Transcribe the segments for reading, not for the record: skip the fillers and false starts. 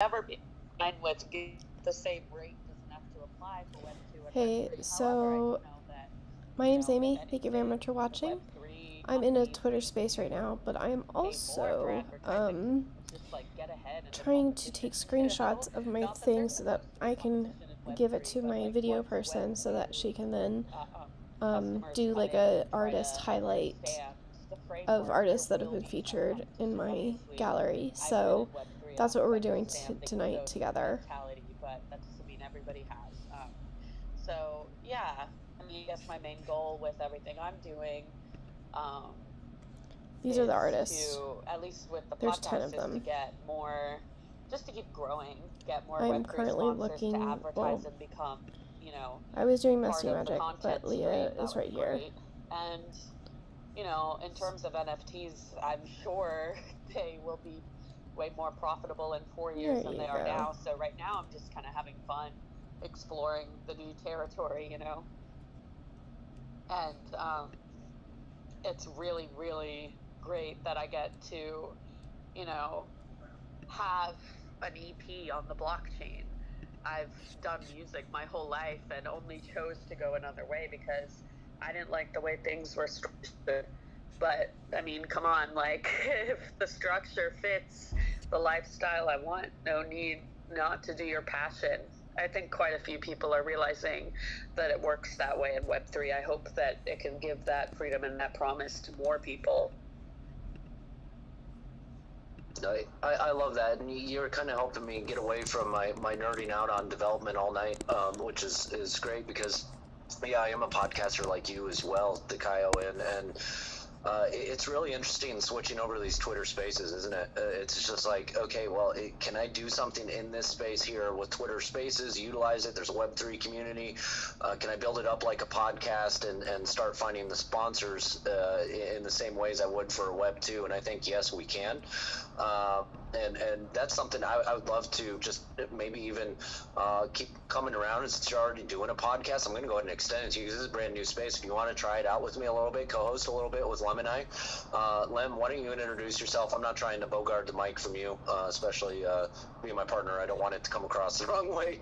ever be fine with the same rate doesn't have to apply for Web 2 and Hey, Web 3. so However, my name's Amy. Thank you very much for watching. Web 3 I'm in a Twitter space right now, but I am also trying to take screenshots of my thing so that I can give it to my video person so that she can then do like a artist highlight of artists that have been featured in my gallery. So that's what we're doing tonight together. But that doesn't mean everybody has. So yeah, I mean, I guess my main goal with everything I'm doing, these are the artists. At least with the There's podcast, 10 of them. To get more, just to keep growing, get more I'm Web3 currently looking, to advertise and become, I was doing Messy Magic, but Leah is right here. And, in terms of NFTs, I'm sure they will be way more profitable in 4 years than they are now. So right now I'm just kind of having fun exploring the new territory, and it's really, really great that I get to, have an EP on the blockchain. I've done music my whole life and only chose to go another way because I didn't like the way things were structured. But I mean, come on, like if the structure fits the lifestyle I want, no need not to do your passion. I think quite a few people are realizing that it works that way in Web3. I hope that it can give that freedom and that promise to more people. I love that, and you're kind of helping me get away from my nerding out on development all night, which is great because, yeah, I am a podcaster like you as well, Dakayo, and it's really interesting switching over to these Twitter spaces, isn't it? It's just like, okay, well, can I do something in this space here with Twitter spaces, utilize it? There's a Web3 community. Can I build it up like a podcast and start finding the sponsors in the same ways I would for Web2? And I think, yes, we can. And that's something I would love to just maybe even keep coming around. And since you're already doing a podcast, I'm going to go ahead and extend it to you because this is a brand new space. If you want to try it out with me a little bit, co-host a little bit with Lem and I. Lem, why don't you introduce yourself? I'm not trying to bogart the mic from you, especially being my partner. I don't want it to come across the wrong way.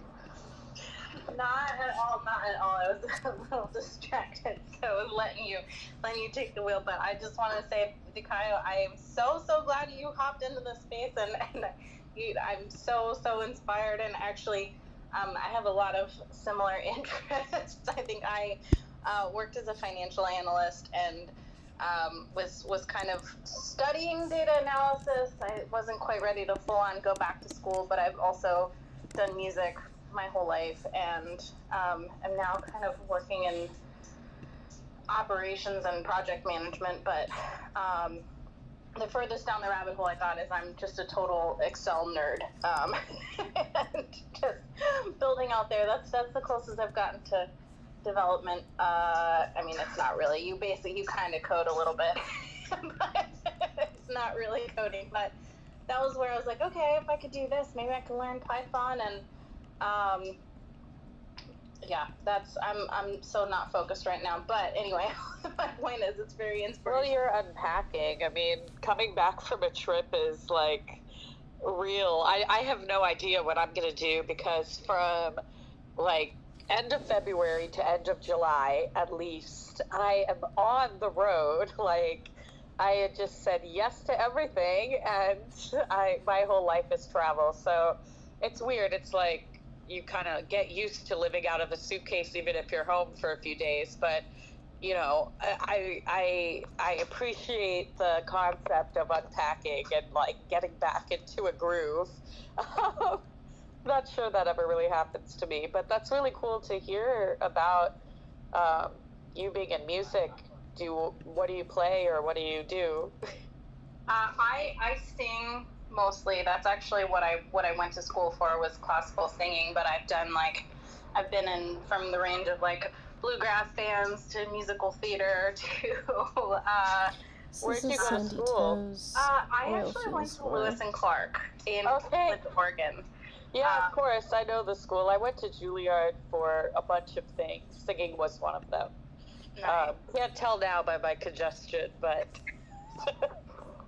Not at all. I was a little distracted, so I was letting you take the wheel. But I just want to say, Dakayo, I am so glad you hopped into this space, and I'm so inspired. And actually, I have a lot of similar interests. I think I worked as a financial analyst and was kind of studying data analysis. I wasn't quite ready to full on go back to school, but I've also done music my whole life, and am now kind of working in operations and project management. But the furthest down the rabbit hole I got is I'm just a total Excel nerd, and just building out there. That's the closest I've gotten to development. I mean, it's not really. You kind of code a little bit, but it's not really coding. But that was where I was like, okay, if I could do this, maybe I could learn Python. And yeah, I'm so not focused right now. But anyway, my point is, it's very inspirational. Well, you're unpacking. I mean, coming back from a trip is like real. I have no idea what I'm going to do because from like end of February to end of July, at least, I am on the road. Like, I had just said yes to everything, and my whole life is travel. So it's weird. It's like you kind of get used to living out of a suitcase, even if you're home for a few days. But I appreciate the concept of unpacking and like getting back into a groove. Not sure that ever really happens to me, but that's really cool to hear about you being in music. What do you play, or what do you do? I sing mostly. That's actually what I went to school for, was classical singing. But I've been in from the range of like bluegrass bands to musical theater to where'd you go to school? I actually went to Lewis and Clark in Oregon. Yeah, of course, I know the school. I went to Juilliard for a bunch of things. Singing was one of them. Nice. Can't tell now by my congestion, but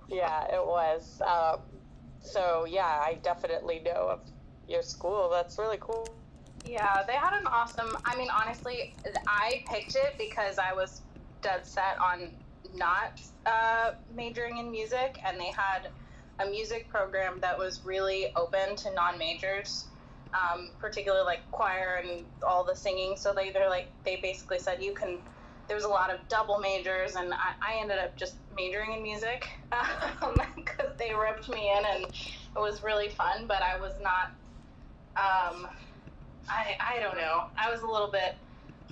yeah, it was. So yeah, I definitely know of your school. That's really cool. Yeah, they had an awesome. I mean, honestly, I picked it because I was dead set on not majoring in music, and they had a music program that was really open to non-majors, particularly like choir and all the singing. So they basically said you can. There was a lot of double majors, and I ended up just majoring in music because they roped me in, and it was really fun. But I was not. I don't know. I was a little bit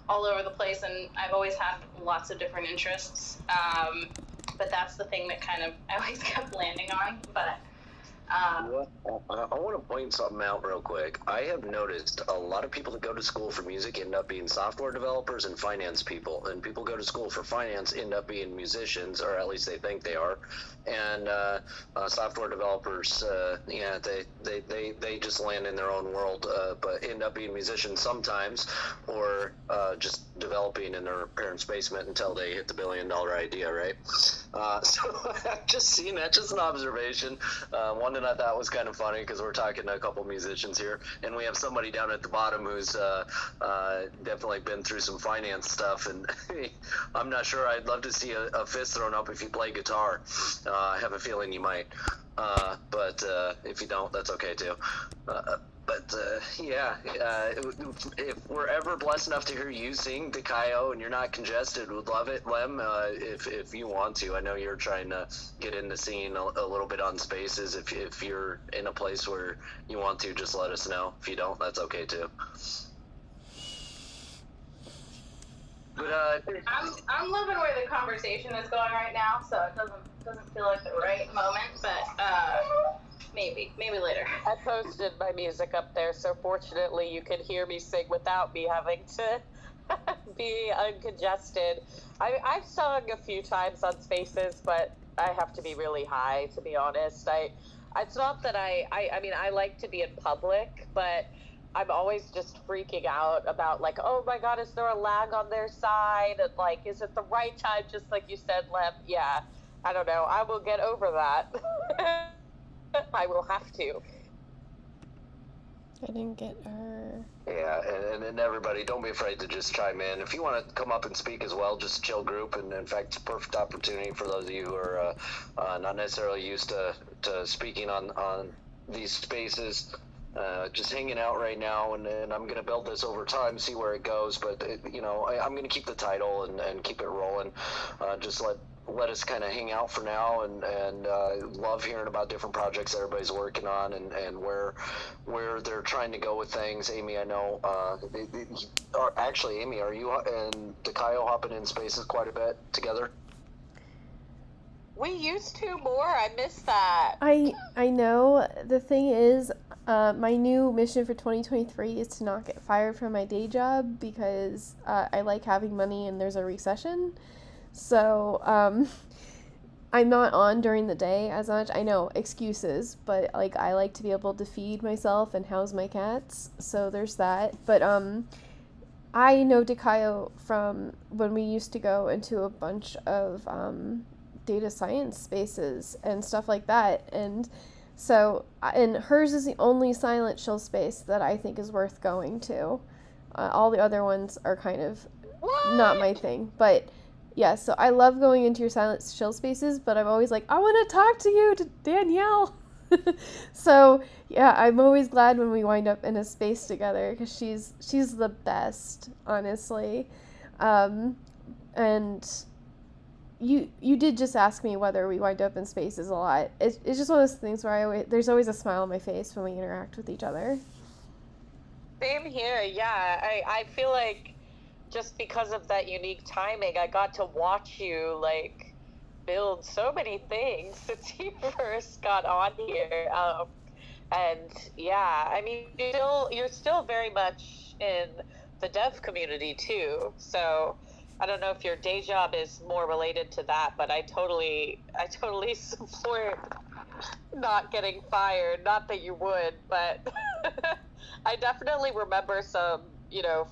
all over the place, and I've always had lots of different interests. But that's the thing that kind of I always kept landing on. But I want to point something out real quick. I have noticed a lot of people that go to school for music end up being software developers and finance people, and people go to school for finance end up being musicians, or at least they think they are. And software developers, they just land in their own world, but end up being musicians sometimes, or just developing in their parents' basement until they hit the $1 billion idea, right? So I've just seen that, just an observation. One that I thought was kind of funny, because we're talking to a couple musicians here, and we have somebody down at the bottom who's definitely been through some finance stuff, and I'm not sure. I'd love to see a fist thrown up if you play guitar. I have a feeling you might, but if you don't, that's okay too. If we're ever blessed enough to hear you sing Takayo and you're not congested, would love it, Lem, if you want to. I know you're trying to get into singing a little bit on Spaces. If you're in a place where you want to, just let us know. If you don't, that's okay too. But I'm loving where the conversation is going right now, so it doesn't feel like the right moment, but maybe later. I posted my music up there, so fortunately you can hear me sing without me having to be uncongested. I've sung a few times on Spaces, but I have to be really high, to be honest. It's not that I mean, I like to be in public, but I'm always just freaking out about, like, oh my God, is there a lag on their side? And, like, is it the right time? Just like you said, Lem. Yeah, I don't know. I will get over that. I will have to. I didn't get her. Yeah, and then everybody, don't be afraid to just chime in. If you want to come up and speak as well, just chill group. And in fact, it's a perfect opportunity for those of you who are not necessarily used to speaking on these spaces. Just hanging out right now, and I'm going to build this over time, see where it goes. But, I'm going to keep the title and keep it rolling. Just let us kind of hang out for now, and love hearing about different projects everybody's working on, and where they're trying to go with things. Amy, I know, actually, Amy, are you and Takayo hopping in Spaces quite a bit together? We used to more. I miss that. I know. The thing is, my new mission for 2023 is to not get fired from my day job, because I like having money and there's a recession. So I'm not on during the day as much. I know, excuses, but like I like to be able to feed myself and house my cats. So there's that. But I know Takayo from when we used to go into a bunch of data science spaces and stuff like that. And so, and hers is the only silent chill space that I think is worth going to. All the other ones are kind of not my thing. But yeah, so I love going into your silent chill spaces, but I'm always like, I want to talk to you, to Danielle. So yeah, I'm always glad when we wind up in a space together, because she's the best, honestly. And you did just ask me whether we wind up in spaces a lot. It's just one of those things where there's always a smile on my face when we interact with each other. Same here. Yeah, I feel like just because of that unique timing, I got to watch you like build so many things since you first got on here. And yeah, I mean, you're still very much in the dev community too. So I don't know if your day job is more related to that, but I totally support not getting fired. Not that you would, but I definitely remember some,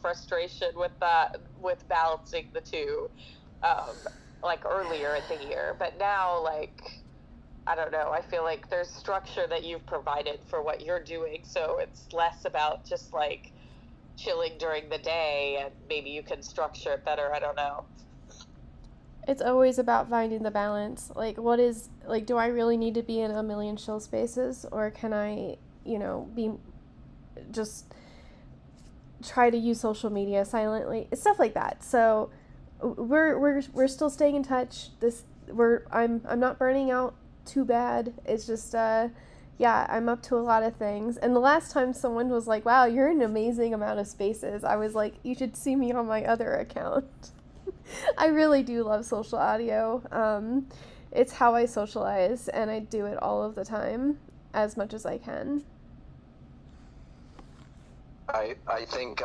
frustration with that, with balancing the two, like earlier in the year. But now, like, I don't know. I feel like there's structure that you've provided for what you're doing, so it's less about just like chilling during the day, and maybe you can structure it better. I don't know. It's always about finding the balance. Like, what is, like, do I really need to be in a million chill spaces, or can I, be just try to use social media silently, stuff like that. So we're still staying in touch. I'm not burning out too bad. It's just yeah, I'm up to a lot of things. And the last time someone was like, wow, you're in an amazing amount of spaces, I was like, you should see me on my other account. I really do love social audio. It's how I socialize, and I do it all of the time as much as I can. I think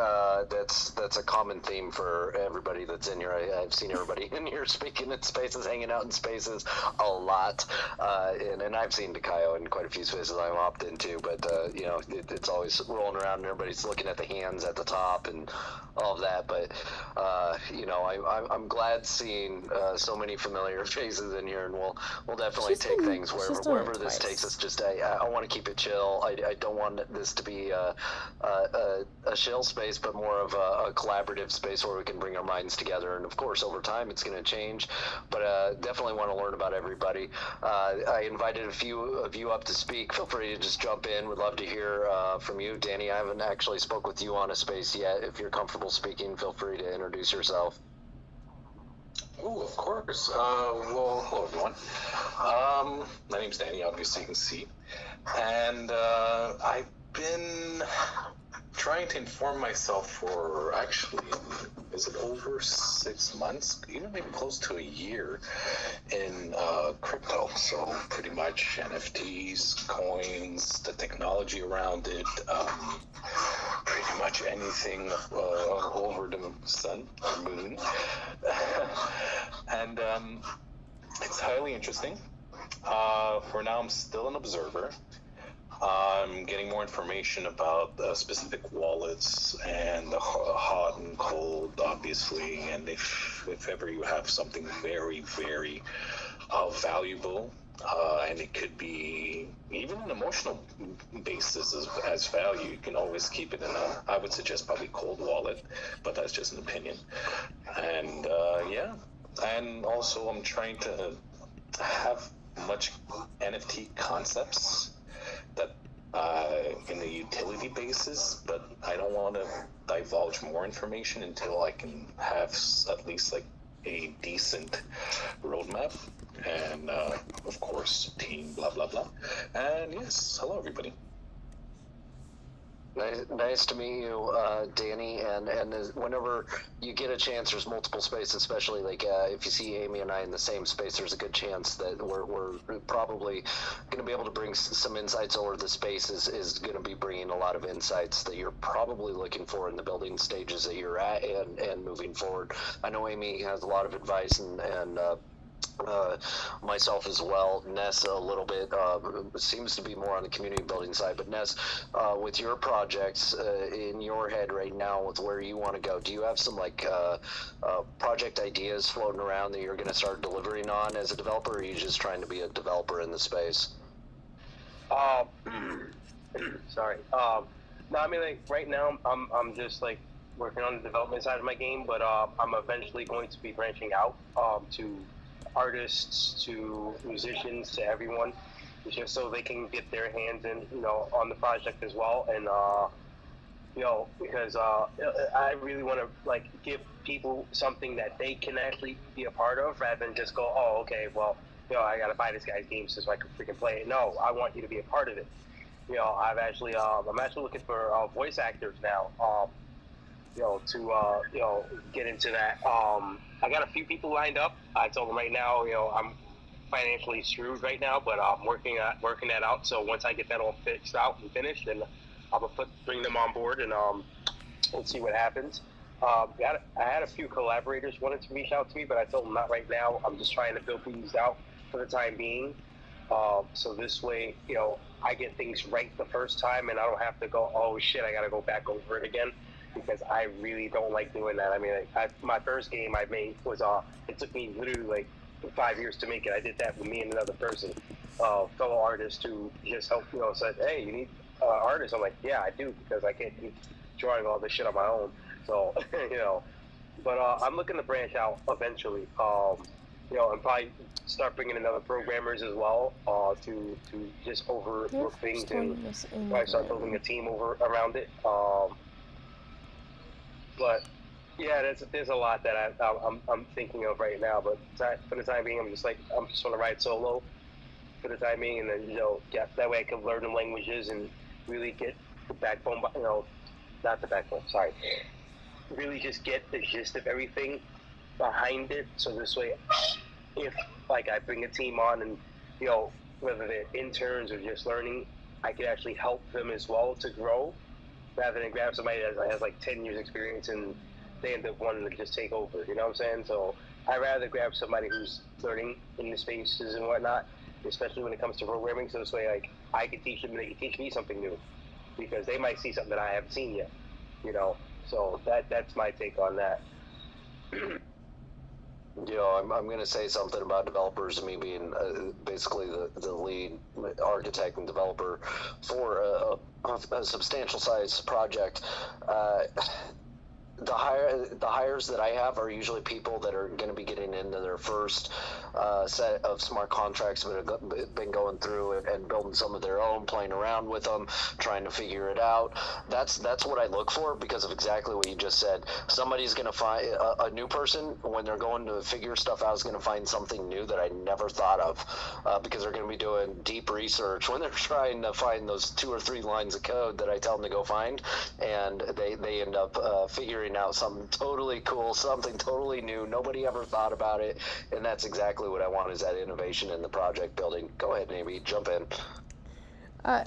that's a common theme for everybody that's in here. I've seen everybody in here speaking in spaces, hanging out in spaces a lot, and I've seen Takayo in quite a few spaces I've hopped into. But it's always rolling around, and everybody's looking at the hands at the top and all of that. But I'm glad seeing so many familiar faces in here, and we'll definitely take things wherever this takes us. Just I want to keep it chill. I don't want this to be a chill space, but more of a collaborative space where we can bring our minds together. And of course, over time, it's going to change, but definitely want to learn about everybody. I invited a few of you up to speak. Feel free to just jump in. Would love to hear from you. Danny, I haven't actually spoke with you on a space yet. If you're comfortable speaking, feel free to introduce yourself. Oh, of course. Well, hello, everyone. My name's Danny, obviously you can see. And I've been trying to inform myself for actually, is it over 6 months, even maybe close to a year in crypto. So pretty much NFTs, coins, the technology around it, pretty much anything over the sun or moon. And it's highly interesting. For now, I'm still an observer. I'm getting more information about specific wallets and the hot and cold, obviously. And if ever you have something very, very valuable, and it could be even an emotional basis as value, you can always keep it in I would suggest probably cold wallet, but that's just an opinion. And yeah, and also I'm trying to have much NFT concepts that in a utility basis, but I don't want to divulge more information until I can have at least like a decent roadmap and of course team blah blah blah. And yes, hello everybody. Nice to meet you, Danny. And whenever you get a chance, there's multiple spaces, especially like if you see Amy and I in the same space, there's a good chance that we're probably going to be able to bring some insights, or the space is going to be bringing a lot of insights that you're probably looking for in the building stages that you're at and moving forward. I know Amy has a lot of advice and myself as well. Ness a little bit seems to be more on the community building side, but Ness, with your projects in your head right now with where you want to go, do you have some like project ideas floating around that you're going to start delivering on as a developer, or are you just trying to be a developer in the space? Sorry. No, I mean, like right now I'm just like working on the development side of my game, but I'm eventually going to be branching out to artists, to musicians, to everyone, just so they can get their hands in, on the project as well. And because I really want to like give people something that they can actually be a part of, rather than just go, oh, okay, well, I gotta buy this guy's game so I can freaking play it. No, I want you to be a part of it. I'm actually looking for voice actors now. To get into that. I got a few people lined up. I told them right now, I'm financially screwed right now, but I'm working that out. So once I get that all fixed out and finished, then I'm gonna bring them on board, and we'll see what happens. I had a few collaborators wanted to reach out to me, but I told them not right now. I'm just trying to build things out for the time being. So this way, I get things right the first time, and I don't have to go, oh shit, I gotta go back over it again. Because I really don't like doing that. I mean, my first game I made was it took me literally like 5 years to make it. I did that with me and another person, fellow artists who just help, said, hey, you need artists. I'm like, yeah, I do, because I can't keep drawing all this shit on my own. So, but I'm looking to branch out eventually, and probably start bringing in other programmers as well, to just overlook things and probably start building a team around it. But yeah, there's a lot that I'm thinking of right now. But for the time being, I'm just want to ride solo for the time being, and then that way I can learn the languages and really get the backbone. Not the backbone. Sorry. Really just get the gist of everything behind it. So this way, if I bring a team on and whether they're interns or just learning, I can actually help them as well to grow, rather than grab somebody that has 10 years experience and they end up wanting to just take over. You know what I'm saying? So I'd rather grab somebody who's learning in the spaces and whatnot, especially when it comes to programming. So this way, I can teach them, and they can teach me something new, because they might see something that I haven't seen yet. So that's my take on that. I'm going to say something about developers and me being basically the lead architect and developer for a substantial size project. The hires that I have are usually people that are going to be getting into their first set of smart contracts, but have been going through and building some of their own, playing around with them, trying to figure it out. That's what I look for, because of exactly what you just said. Somebody's going to find a new person when they're going to figure stuff out is going to find something new that I never thought of, because they're going to be doing deep research when they're trying to find those 2 or 3 lines of code that I tell them to go find, and they end up figuring out something totally cool, something totally new. Nobody ever thought about it, and that's exactly what I want, is that innovation in the project building. Go ahead, Amy, jump in.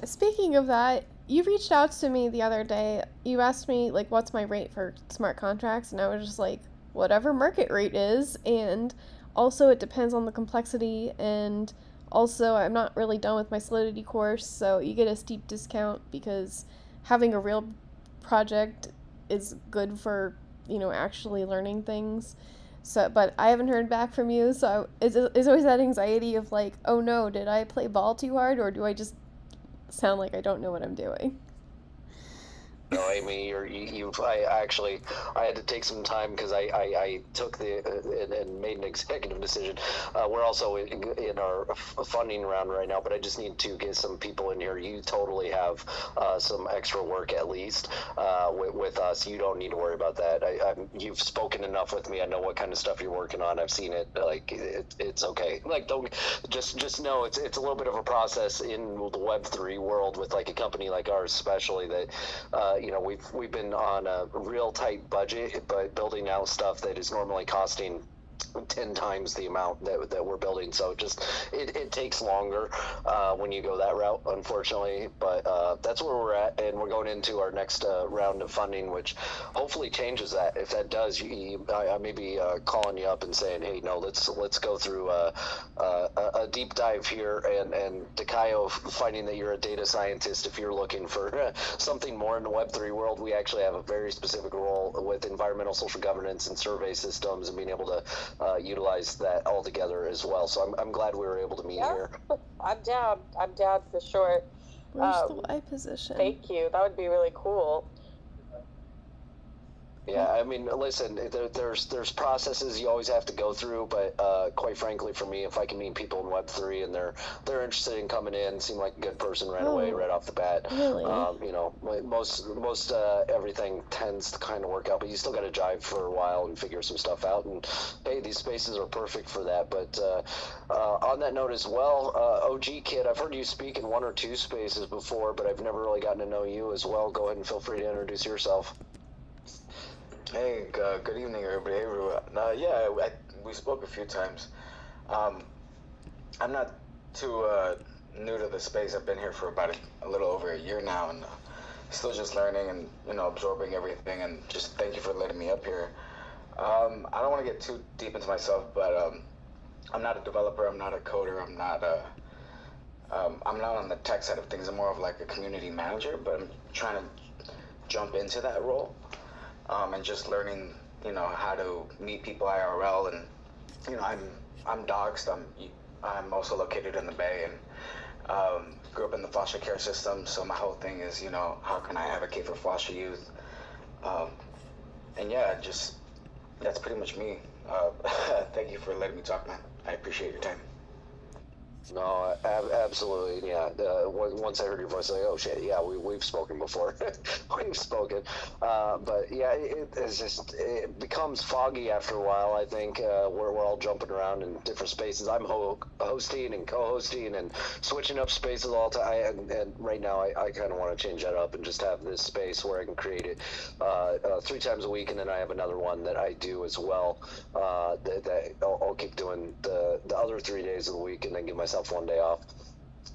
Speaking of that, you reached out to me the other day. You asked me, what's my rate for smart contracts, and I was just like, whatever market rate is, and also it depends on the complexity, and also I'm not really done with my Solidity course, so you get a steep discount, because having a real project is good for, actually learning things. So, but I haven't heard back from you, so it's always that anxiety of oh no, did I play ball too hard, or do I just sound like I don't know what I'm doing? No, Amy, I had to take some time, because I took and made an executive decision. We're also in our funding round right now, but I just need to get some people in here. You totally have some extra work, at least, with us. You don't need to worry about that. You've spoken enough with me. I know what kind of stuff you're working on. I've seen it. It's okay. Don't just know it's a little bit of a process in the Web3 world with a company like ours, especially that. We've been on a real tight budget, but building out stuff that is normally costing 10 times the amount that we're building. So it takes longer when you go that route, unfortunately, but that's where we're at, and we're going into our next round of funding, which hopefully changes that. If that does, I may be calling you up and saying, hey, no, let's go through a deep dive here, and Takayo, finding that you're a data scientist, if you're looking for something more in the Web3 world, we actually have a very specific role with environmental social governance and survey systems, and being able to utilize that all together as well. So I'm glad we were able to meet here. I'm down for sure. Where's the Y position? Thank you. That would be really cool. Yeah, I mean, listen, there's processes you always have to go through, but quite frankly, for me, if I can meet people in Web3 and they're interested in coming in, seem like a good person right away, right off the bat. Really? Most everything tends to kind of work out, but you still got to jive for a while and figure some stuff out. And hey, these spaces are perfect for that. But on that note as well, OG Kid, I've heard you speak in 1 or 2 spaces before, but I've never really gotten to know you as well. Go ahead and feel free to introduce yourself. Hey, good evening, everybody. Hey, everyone. We spoke a few times. I'm not too new to the space. I've been here for about a little over a year now, and still just learning and absorbing everything. And just thank you for letting me up here. I don't want to get too deep into myself, but I'm not a developer. I'm not a coder. I'm not on the tech side of things. I'm more of a community manager, but I'm trying to jump into that role. And just learning, how to meet people IRL, and I'm doxxed. I'm also located in the Bay, and Grew up in the foster care system, so my whole thing is, how can I advocate for foster youth? And yeah, just that's pretty much me. Thank you for letting me talk, man. I appreciate your time. No, absolutely, yeah. Once I heard your voice, like, oh shit, yeah, we've spoken before. We've spoken, but yeah, it becomes foggy after a while. I think we're all jumping around in different spaces. I'm hosting and co-hosting and switching up spaces all the time. And right now, I kind of want to change that up and just have this space where I can create it 3 times a week, and then I have another one that I do as well. That I'll keep doing the other 3 days of the week, and then give myself 1 day off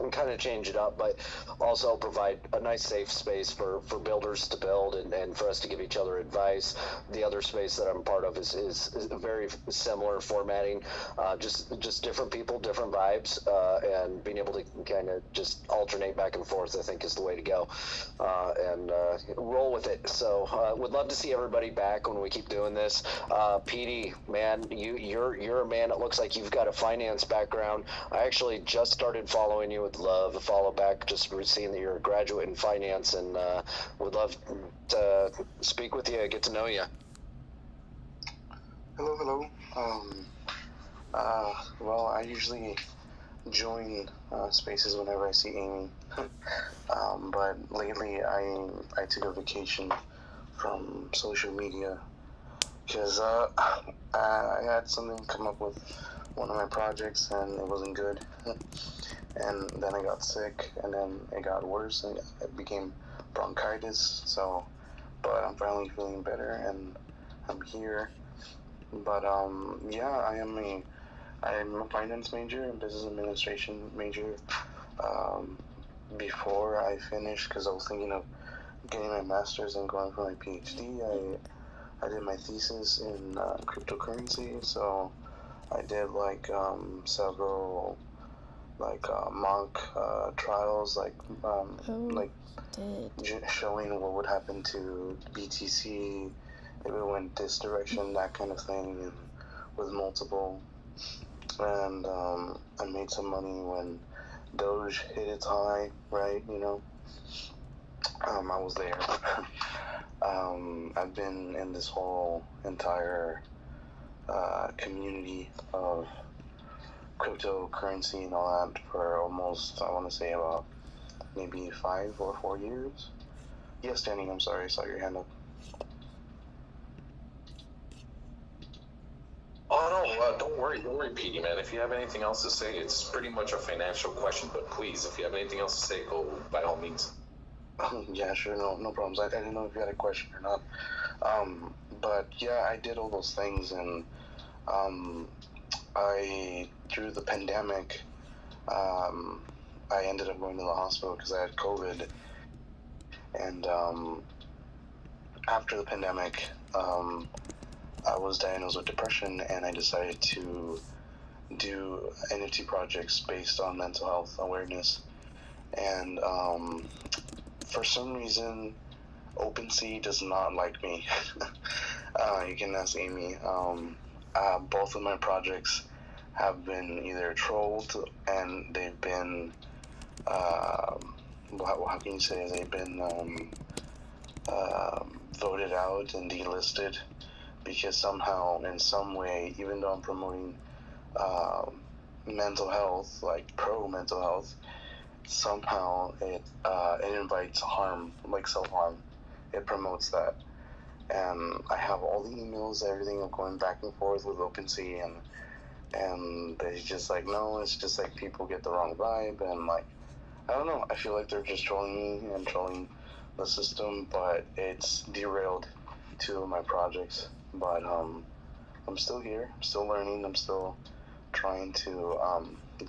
and kind of change it up, but also provide a nice safe space for builders to build and for us to give each other advice. The other space that I'm part of is a very similar formatting, just different people, different vibes, and being able to kind of just alternate back and forth, I think, is the way to go, and roll with it. So would love to see everybody back when we keep doing this. PD, man, you're a man. It looks like you've got a finance background. I actually just started following you. Would love to follow back, just seeing that you're a graduate in finance, and would love to speak with you, get to know you. Hello. Well, I usually join spaces whenever I see Amy, but lately I took a vacation from social media because I had something come up with one of my projects and it wasn't good. And then I got sick, and then it got worse, and it became bronchitis. So, but I'm finally feeling better, and I'm here. But yeah, I'm a finance major and business administration major. Before I finished, because I was thinking of getting my master's and going for my PhD, I did my thesis in cryptocurrency. So I did several mock trials, showing what would happen to BTC if it went this direction, that kind of thing, and with multiple. And I made some money when Doge hit its high, right? I was there. I've been in this whole entire community of cryptocurrency and all that for almost, I want to say, about maybe 5 or 4 years. Yes, Danny, I'm sorry, I saw your hand up. Oh no, don't worry, PD, man. If you have anything else to say, it's pretty much a financial question, but please, if you have anything else to say, go by all means. Yeah, sure, no problems. I didn't know if you had a question or not. But yeah, I did all those things, and through the pandemic, I ended up going to the hospital because I had COVID. And after the pandemic, I was diagnosed with depression, and I decided to do NFT projects based on mental health awareness. And for some reason, OpenSea does not like me. You can ask Amy. Both of my projects have been either trolled, and they've been how can you say, they've been voted out and delisted because somehow, in some way, even though I'm promoting mental health, like pro mental health, somehow it invites harm, like self-harm. It promotes that. And I have all the emails, everything going back and forth with OpenSea, and they're just like, no, it's just like people get the wrong vibe, and like, I don't know, I feel like they're just trolling me and trolling the system, but it's derailed 2 of my projects. But I'm still here, I'm still learning, I'm still trying to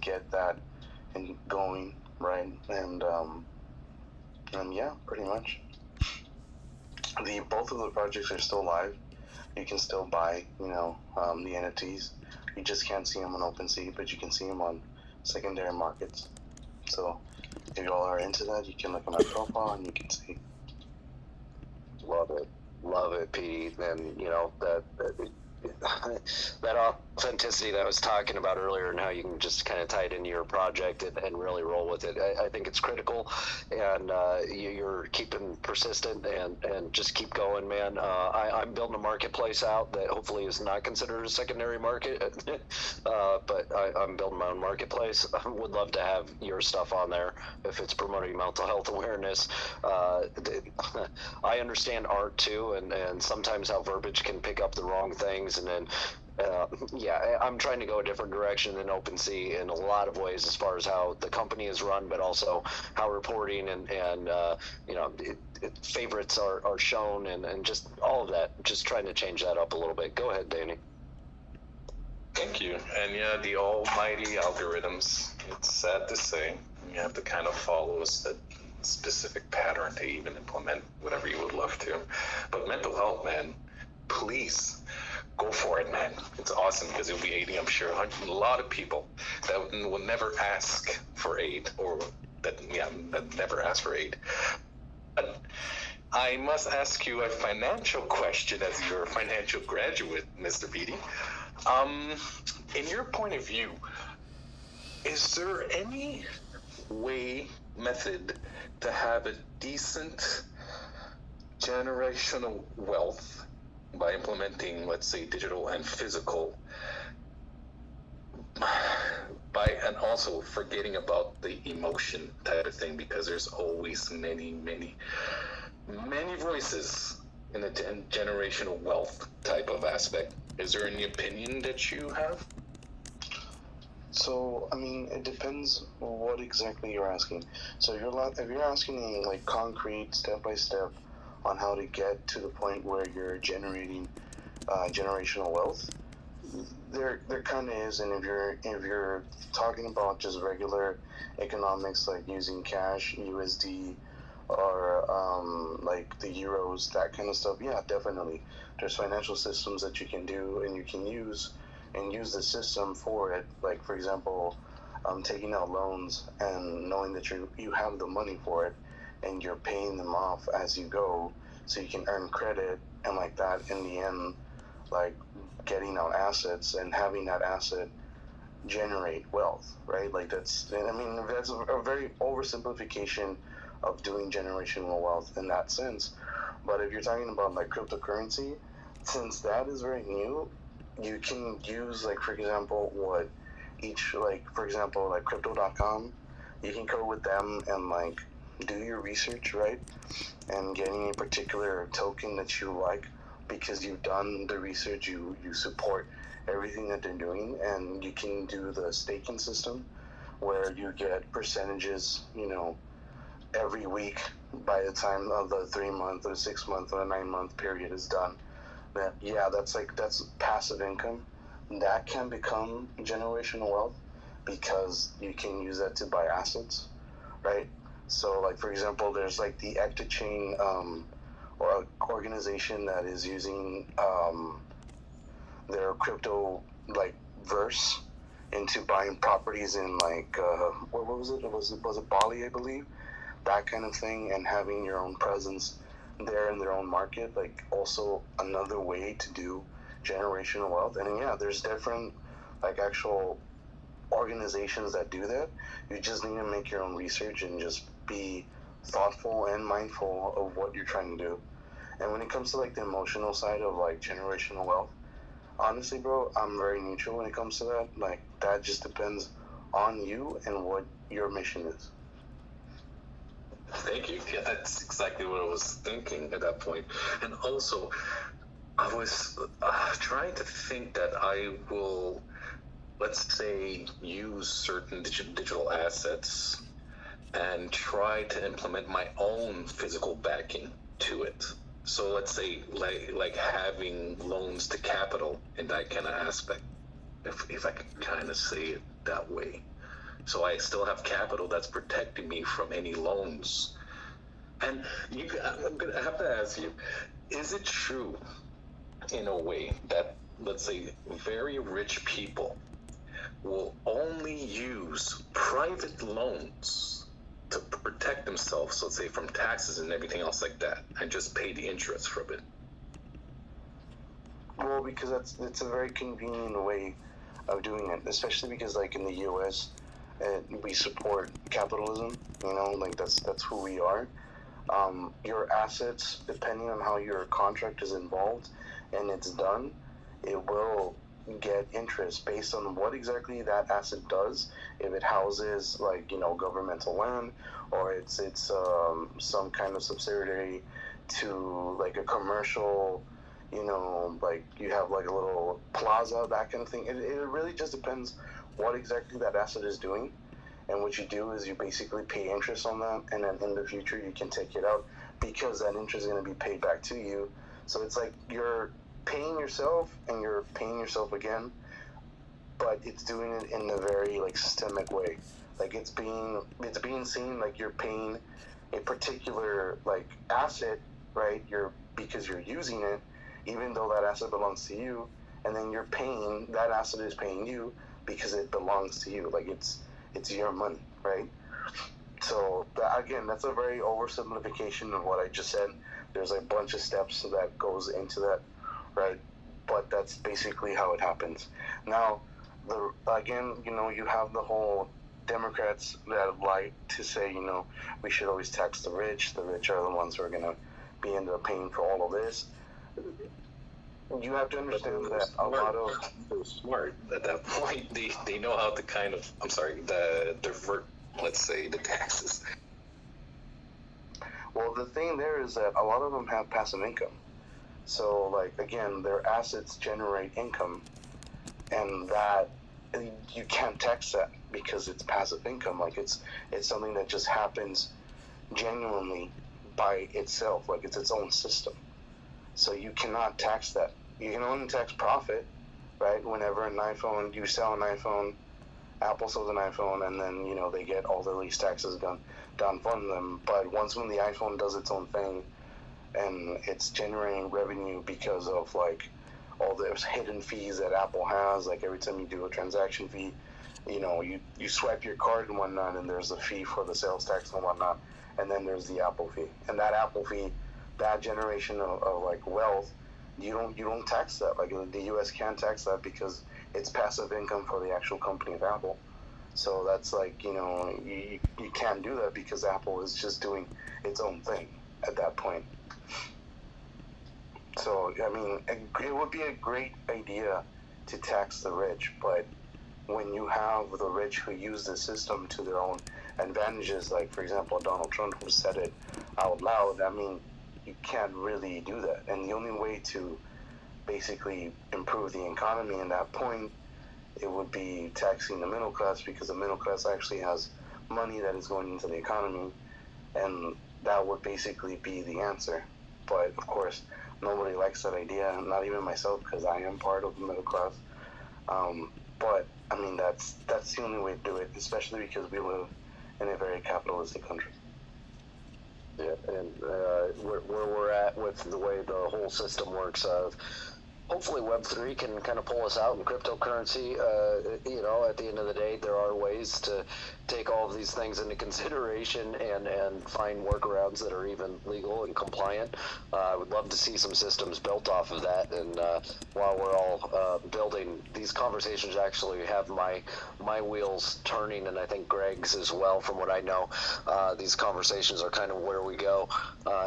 get that and going, right? And yeah, pretty much. Both of the projects are still live. You can still buy, the NFTs. You just can't see them on OpenSea, but you can see them on secondary markets. So if you all are into that, you can look at my profile and you can see. Love it, PD, and that that authenticity that I was talking about earlier, and how you can just kind of tie it into your project and really roll with it. I think it's critical, and you're keeping persistent and just keep going, man. I'm building a marketplace out that hopefully is not considered a secondary market, but I'm building my own marketplace. I would love to have your stuff on there if it's promoting mental health awareness. I understand art too, and sometimes how verbiage can pick up the wrong things, and then I'm trying to go a different direction than OpenSea in a lot of ways, as far as how the company is run, but also how reporting and favorites are shown, and just all of that. Just trying to change that up a little bit. Go ahead, Danny. Thank you. And yeah, the almighty algorithms, it's sad to say, you have to kind of follow a specific pattern to even implement whatever you would love to. But mental health, man, please go for it, man. It's awesome, because it'll be aiding, I'm sure, a lot of people that will never ask for aid, or that never ask for aid. But I must ask you a financial question, as you're a financial graduate, Mr. Beatty. In your point of view, is there any method to have a decent generational wealth by implementing, let's say, digital and physical, and also forgetting about the emotion type of thing, because there's always many voices in the generational wealth type of aspect. Is there any opinion that you have? So, I mean, it depends what exactly you're asking. So if you're asking like concrete, step by step, on how to get to the point where you're generating generational wealth, there kind of is. And if you're talking about just regular economics, like using cash, USD, or like the euros, that kind of stuff, yeah, definitely. There's financial systems that you can do and you can use, and use the system for it. Like, for example, taking out loans and knowing that you have the money for it, and you're paying them off as you go, so you can earn credit, and like that, in the end, like getting out assets and having that asset generate wealth, right? Like that's a very oversimplification of doing generational wealth in that sense. But if you're talking about like cryptocurrency, since that is very new, you can use, like, for example, like crypto.com, you can go with them and like do your research, right? And getting a particular token that you like, because you've done the research, you support everything that they're doing, and you can do the staking system where you get percentages, every week by the time of the 3-month or 6-month or 9-month period is done. That's passive income. That can become generational wealth, because you can use that to buy assets, right? So, like, for example, there's like the Ectochain or organization that is using their crypto like verse into buying properties in like what was it? Was it Bali, I believe? That kind of thing, and having your own presence there in their own market, like also another way to do generational wealth. And yeah, there's different like actual organizations that do that. You just need to make your own research and just be thoughtful and mindful of what you're trying to do. And when it comes to like the emotional side of like generational wealth, honestly, bro, I'm very neutral when it comes to that. Like, that just depends on you and what your mission is. Thank you. Yeah, that's exactly what I was thinking at that point. And also, I was trying to think that I will, let's say, use certain digital assets and try to implement my own physical backing to it. So let's say like having loans to capital in that kind of aspect, if I can kind of say it that way. So I still have capital that's protecting me from any loans. And I'm going to have to ask you, is it true in a way that, let's say, very rich people will only use private loans to protect themselves, let's say, from taxes and everything else like that, and just pay the interest from it? Well, because it's a very convenient way of doing it, especially because like in the U.S., we support capitalism. You know, like that's who we are. Your assets, depending on how your contract is involved and it's done, it will get interest based on what exactly that asset does. If it houses like, you know, governmental land, or it's some kind of subsidiary to like a commercial, you know, like you have like a little plaza, that kind of thing. It really just depends what exactly that asset is doing. And what you do is you basically pay interest on that, and then in the future you can take it out because that interest is going to be paid back to you. So it's like you're paying yourself and you're paying yourself again, but it's doing it in a very like systemic way. Like it's being seen like you're paying a particular like asset, right? Because you're using it, even though that asset belongs to you, and then you're paying, that asset is paying you because it belongs to you. Like it's your money, right? So again, that's a very oversimplification of what I just said. There's a bunch of steps that goes into that, right? But that's basically how it happens. Now, again, you know, you have the whole Democrats that like to say, you know, we should always tax the rich. The rich are the ones who are going to be end up paying for all of this. You have to understand that a lot of... They're smart at that point. They know how to kind of, divert, let's say, the taxes. Well, the thing there is that a lot of them have passive income. So, like, again, their assets generate income, and that you can't tax that because it's passive income. Like, it's something that just happens genuinely by itself. Like, it's its own system. So you cannot tax that. You can only tax profit, right? Whenever you sell an iPhone, Apple sells an iPhone, and then, you know, they get all the lease taxes done from them. But once when the iPhone does its own thing and it's generating revenue because of like all the hidden fees that Apple has, like every time you do a transaction fee, you know, you swipe your card and whatnot, and there's a fee for the sales tax and whatnot, and then there's the Apple fee. And that Apple fee, that generation of like wealth, you don't tax that. Like the U.S. can't tax that because it's passive income for the actual company of Apple. So that's like, you know, you can't do that because Apple is just doing its own thing at that point. So, I mean, it would be a great idea to tax the rich, but when you have the rich who use the system to their own advantages, like, for example, Donald Trump, who said it out loud, I mean, you can't really do that. And the only way to basically improve the economy in that point, it would be taxing the middle class, because the middle class actually has money that is going into the economy, and that would basically be the answer. But, of course, nobody likes that idea, not even myself, because I am part of the middle class. But, I mean, that's the only way to do it, especially because we live in a very capitalistic country. Yeah, and where we're at with the way the whole system works, hopefully Web3 can kind of pull us out in cryptocurrency. You know, at the end of the day, there are ways to take all of these things into consideration and find workarounds that are even legal and compliant. I would love to see some systems built off of that. And while we're all building, these conversations actually have my wheels turning, and I think Greg's as well, from what I know. These conversations are kind of where we go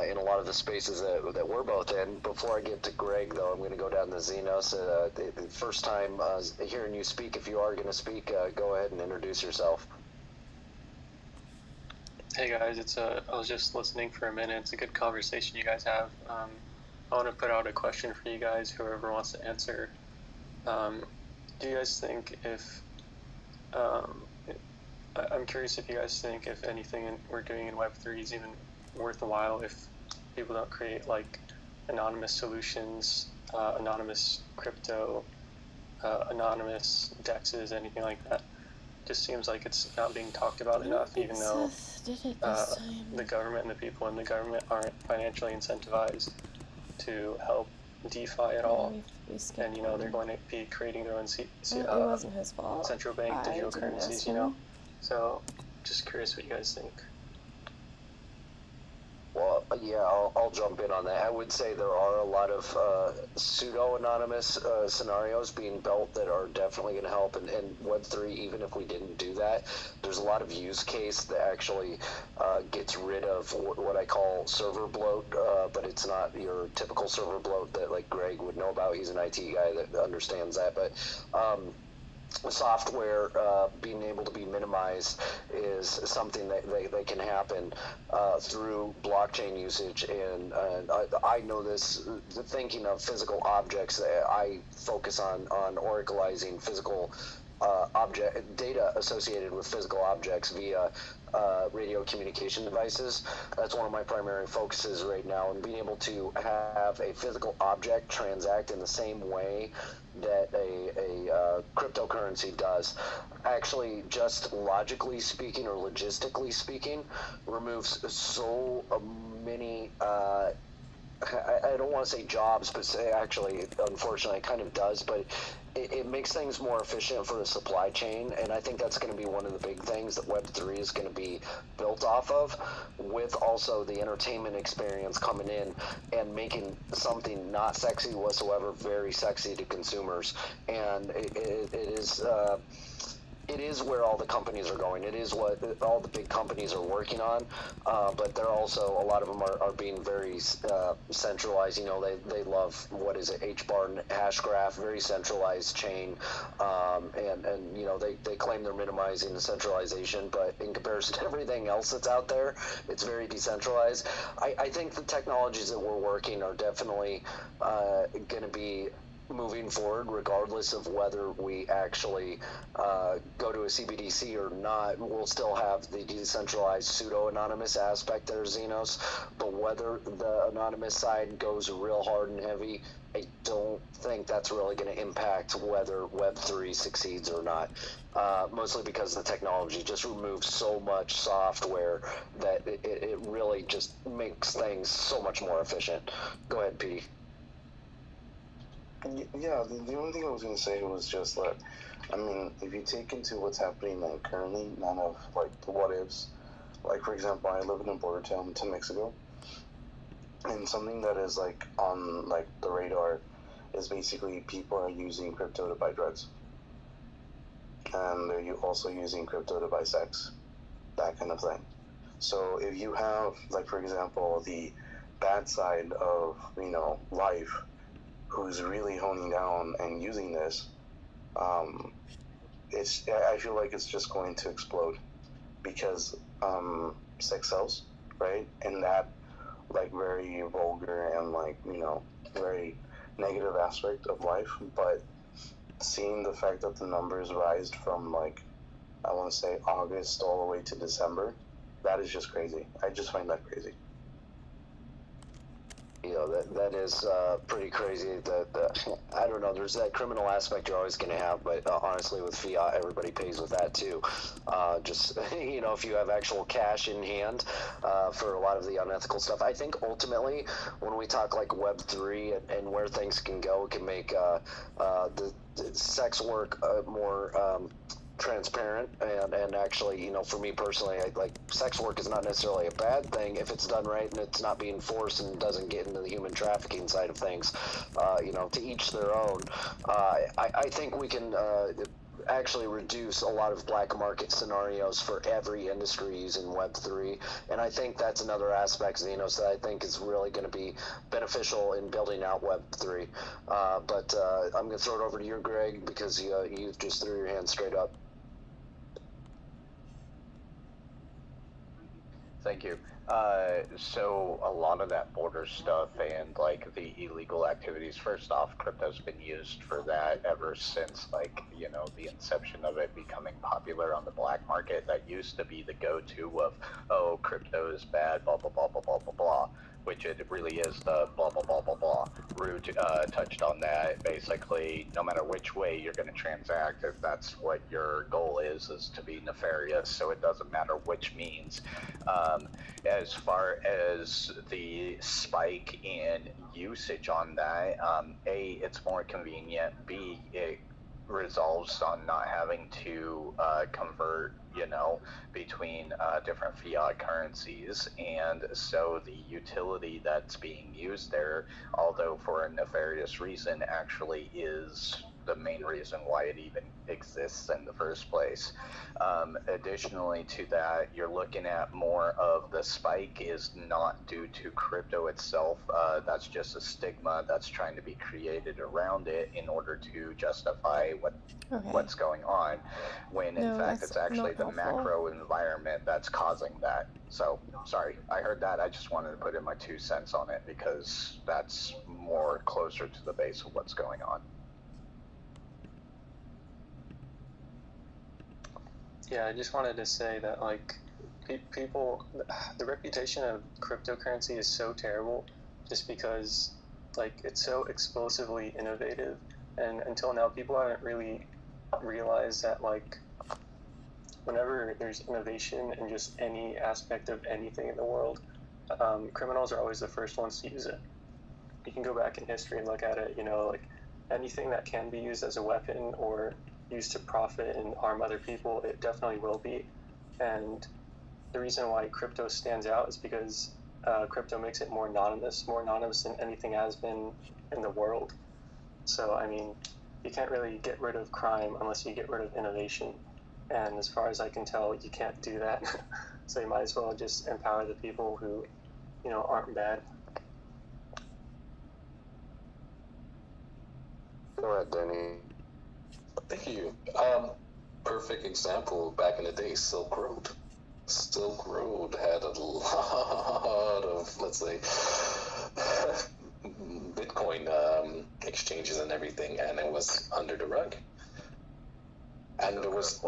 in a lot of the spaces that we're both in. Before I get to Greg, though, I'm going to go down to Xenos. The first time hearing you speak, if you are going to speak, go ahead and introduce yourself. Hey guys, I was just listening for a minute. It's a good conversation you guys have. I want to put out a question for you guys, whoever wants to answer. Do you guys think I'm curious if you guys think if anything we're doing in Web3 is even worthwhile if people don't create like anonymous solutions, anonymous crypto, anonymous dexes, anything like that. Just seems like it's not being talked about enough, even though the government and the people in the government aren't financially incentivized to help DeFi at all. And, you know, they're going to be creating their own it wasn't his fault. central bank digital currencies, you know. So, just curious what you guys think. Well, Yeah, I'll jump in on that. I would say there are a lot of pseudo-anonymous scenarios being built that are definitely going to help in Web3, even if we didn't do that. There's a lot of use case that actually gets rid of what I call server bloat, but it's not your typical server bloat that like Greg would know about. He's an IT guy that understands that, but software being able to be minimized is something that can happen through blockchain usage. And I know this, thinking of physical objects, I focus on oracleizing physical object data associated with physical objects via radio communication devices. That's one of my primary focuses right now, and being able to have a physical object transact in the same way that a cryptocurrency does, actually, just logically speaking or logistically speaking, removes so many I don't want to say jobs, but actually, unfortunately, it kind of does, but it makes things more efficient for the supply chain, and I think that's going to be one of the big things that Web3 is going to be built off of, with also the entertainment experience coming in and making something not sexy whatsoever very sexy to consumers. And it is where all the companies are going. It is what all the big companies are working on, but they're also, a lot of them are being very centralized. You know, they love, what is it, HBAR and Hashgraph, very centralized chain, and you know, they claim they're minimizing the centralization, but in comparison to everything else that's out there, it's very decentralized. I think the technologies that we're working are definitely going to be moving forward, regardless of whether we actually go to a CBDC or not. We'll still have the decentralized pseudo-anonymous aspect there, Xenos, but whether the anonymous side goes real hard and heavy, I don't think that's really going to impact whether Web3 succeeds or not. Mostly because the technology just removes so much software that it really just makes things so much more efficient. Go ahead, P. Yeah, the only thing I was going to say was just that, I mean, if you take into what's happening like currently, none of like the what ifs, like for example, I live in a border town 10 Mexico, and something that is like on like the radar is basically people are using crypto to buy drugs, and they're also using crypto to buy sex, that kind of thing. So if you have, like for example, the bad side of, you know, life, who's really honing down and using this, I feel like it's just going to explode, because sex sells, right? And that, like, very vulgar and, like, you know, very negative aspect of life. But seeing the fact that the numbers rise from, like, I want to say August all the way to December, that is just crazy. I just find that crazy. You know, that is pretty crazy. I don't know, there's that criminal aspect you're always going to have, but honestly, with fiat, everybody pays with that too. Just, you know, if you have actual cash in hand for a lot of the unethical stuff. I think ultimately, when we talk like Web3 and where things can go, it can make the sex work more transparent, and actually, you know, for me personally, like, sex work is not necessarily a bad thing if it's done right and it's not being forced and doesn't get into the human trafficking side of things. You know, to each their own. I think we can actually reduce a lot of black market scenarios for every industry using Web3, and I think that's another aspect, you know, that I think is really going to be beneficial in building out Web3. But I'm going to throw it over to you, Greg, because you just threw your hand straight up. Thank you. So a lot of that border stuff and like the illegal activities, first off, crypto's been used for that ever since, like, you know, the inception of it becoming popular on the black market. That used to be the go-to of, oh, crypto is bad, blah, blah, blah, blah, blah, blah, blah, which it really is the blah, blah, blah, blah, blah. Rue touched on that. Basically, no matter which way you're going to transact, if that's what your goal is to be nefarious, so it doesn't matter which means. As far as the spike in usage on that, A, it's more convenient, B, resolves on not having to convert, between different fiat currencies. And so the utility that's being used there, although for a nefarious reason, actually is the main reason why it even exists in the first place. Additionally to that, you're looking at more of the spike is not due to crypto itself. That's just a stigma that's trying to be created around it in order to justify what's going on, when in fact it's actually the macro environment that's causing that. So, sorry, I heard that. I just wanted to put in my 2 cents on it because that's more closer to the base of what's going on. Yeah, I just wanted to say that, like, people, the reputation of cryptocurrency is so terrible just because, like, it's so explosively innovative, and until now people haven't really realized that, like, whenever there's innovation in just any aspect of anything in the world, criminals are always the first ones to use it. You can go back in history and look at it, like, anything that can be used as a weapon or used to profit and harm other people, it definitely will be. And the reason why crypto stands out is because crypto makes it more anonymous than anything has been in the world. So, I mean, you can't really get rid of crime unless you get rid of innovation. And as far as I can tell, you can't do that. So you might as well just empower the people who, aren't bad. Go ahead, Danny. Thank you. Perfect example, back in the day, Silk Road. Silk Road had a lot of, let's say, Bitcoin exchanges and everything, and it was under the rug. And there was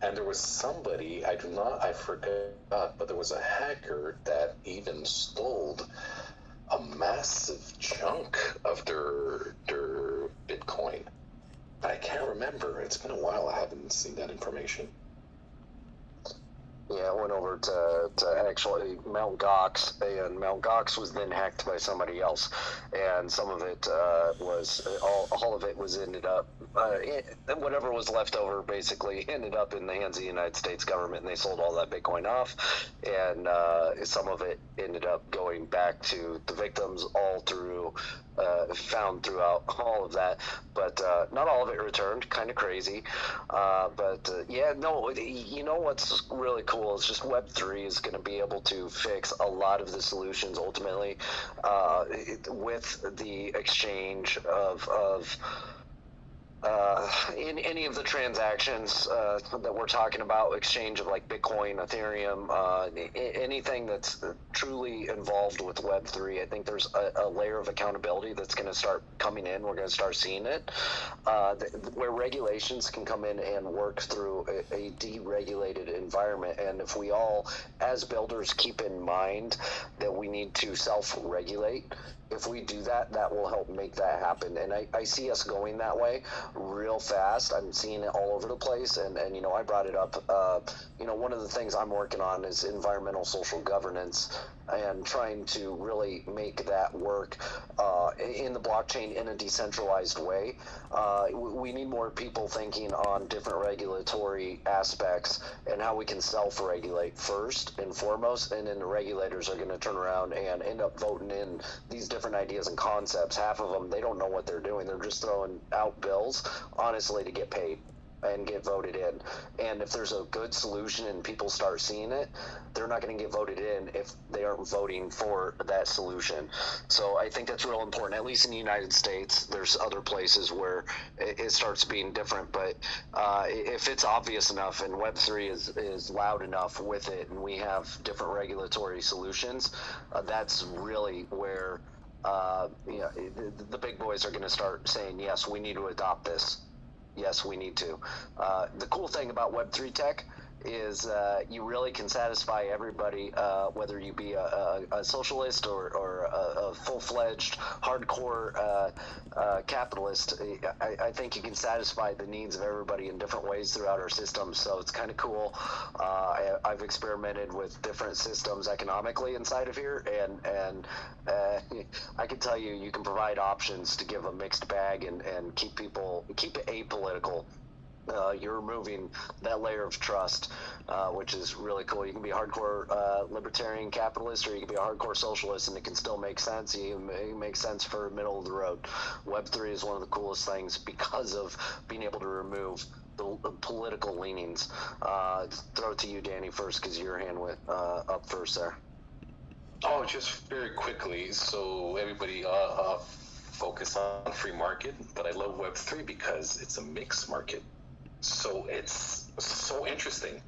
and there was somebody, I forgot, but there was a hacker that even stole a massive chunk of their Bitcoin. But I can't remember. It's been a while. I haven't seen that information. Yeah, I went over to actually Mt. Gox, and Mt. Gox was then hacked by somebody else, and some of it was, all of it was ended up, whatever was left over basically ended up in the hands of the United States government, and they sold all that Bitcoin off, and some of it ended up going back to the victims all through, found throughout all of that, but not all of it returned, kind of crazy, yeah, no, what's really cool is just Web3 is going to be able to fix a lot of the solutions ultimately with the exchange of in any of the transactions that we're talking about, exchange of like Bitcoin, Ethereum, anything that's truly involved with Web3, I think there's a layer of accountability that's going to start coming in. We're going to start seeing it, where regulations can come in and work through a deregulated environment. And if we all, as builders, keep in mind that we need to self-regulate, if we do that, that will help make that happen. And I see us going that way real fast. I'm seeing it all over the place. And I brought it up. One of the things I'm working on is environmental social governance and trying to really make that work in the blockchain in a decentralized way. We need more people thinking on different regulatory aspects and how we can self-regulate first and foremost, and then the regulators are going to turn around and end up voting in these different ideas and concepts. Half of them, they don't know what they're doing. They're just throwing out bills, honestly, to get paid and get voted in. And if there's a good solution and people start seeing it, they're not going to get voted in if they aren't voting for that solution. So I think that's real important, at least in the United States. There's other places where it starts being different, but if it's obvious enough and Web3 is loud enough with it and we have different regulatory solutions, that's really where the big boys are going to start saying, yes, we need to adopt this. Yes, we need to. The cool thing about Web3 tech is you really can satisfy everybody, whether you be a socialist or a full-fledged hardcore capitalist. I think you can satisfy the needs of everybody in different ways throughout our system, so it's kind of cool. I've experimented with different systems economically inside of here, and I can tell you can provide options to give a mixed bag and keep it apolitical. You're removing that layer of trust, which is really cool. You can be a hardcore libertarian capitalist, or you can be a hardcore socialist, and it can still make sense. It makes sense for middle of the road. Web3 is one of the coolest things because of being able to remove the political leanings. Throw it to you, Danny, first, because your hand went up first there. Oh, just very quickly. So everybody focus on free market, but I love Web3 because it's a mixed market. So it's so interesting.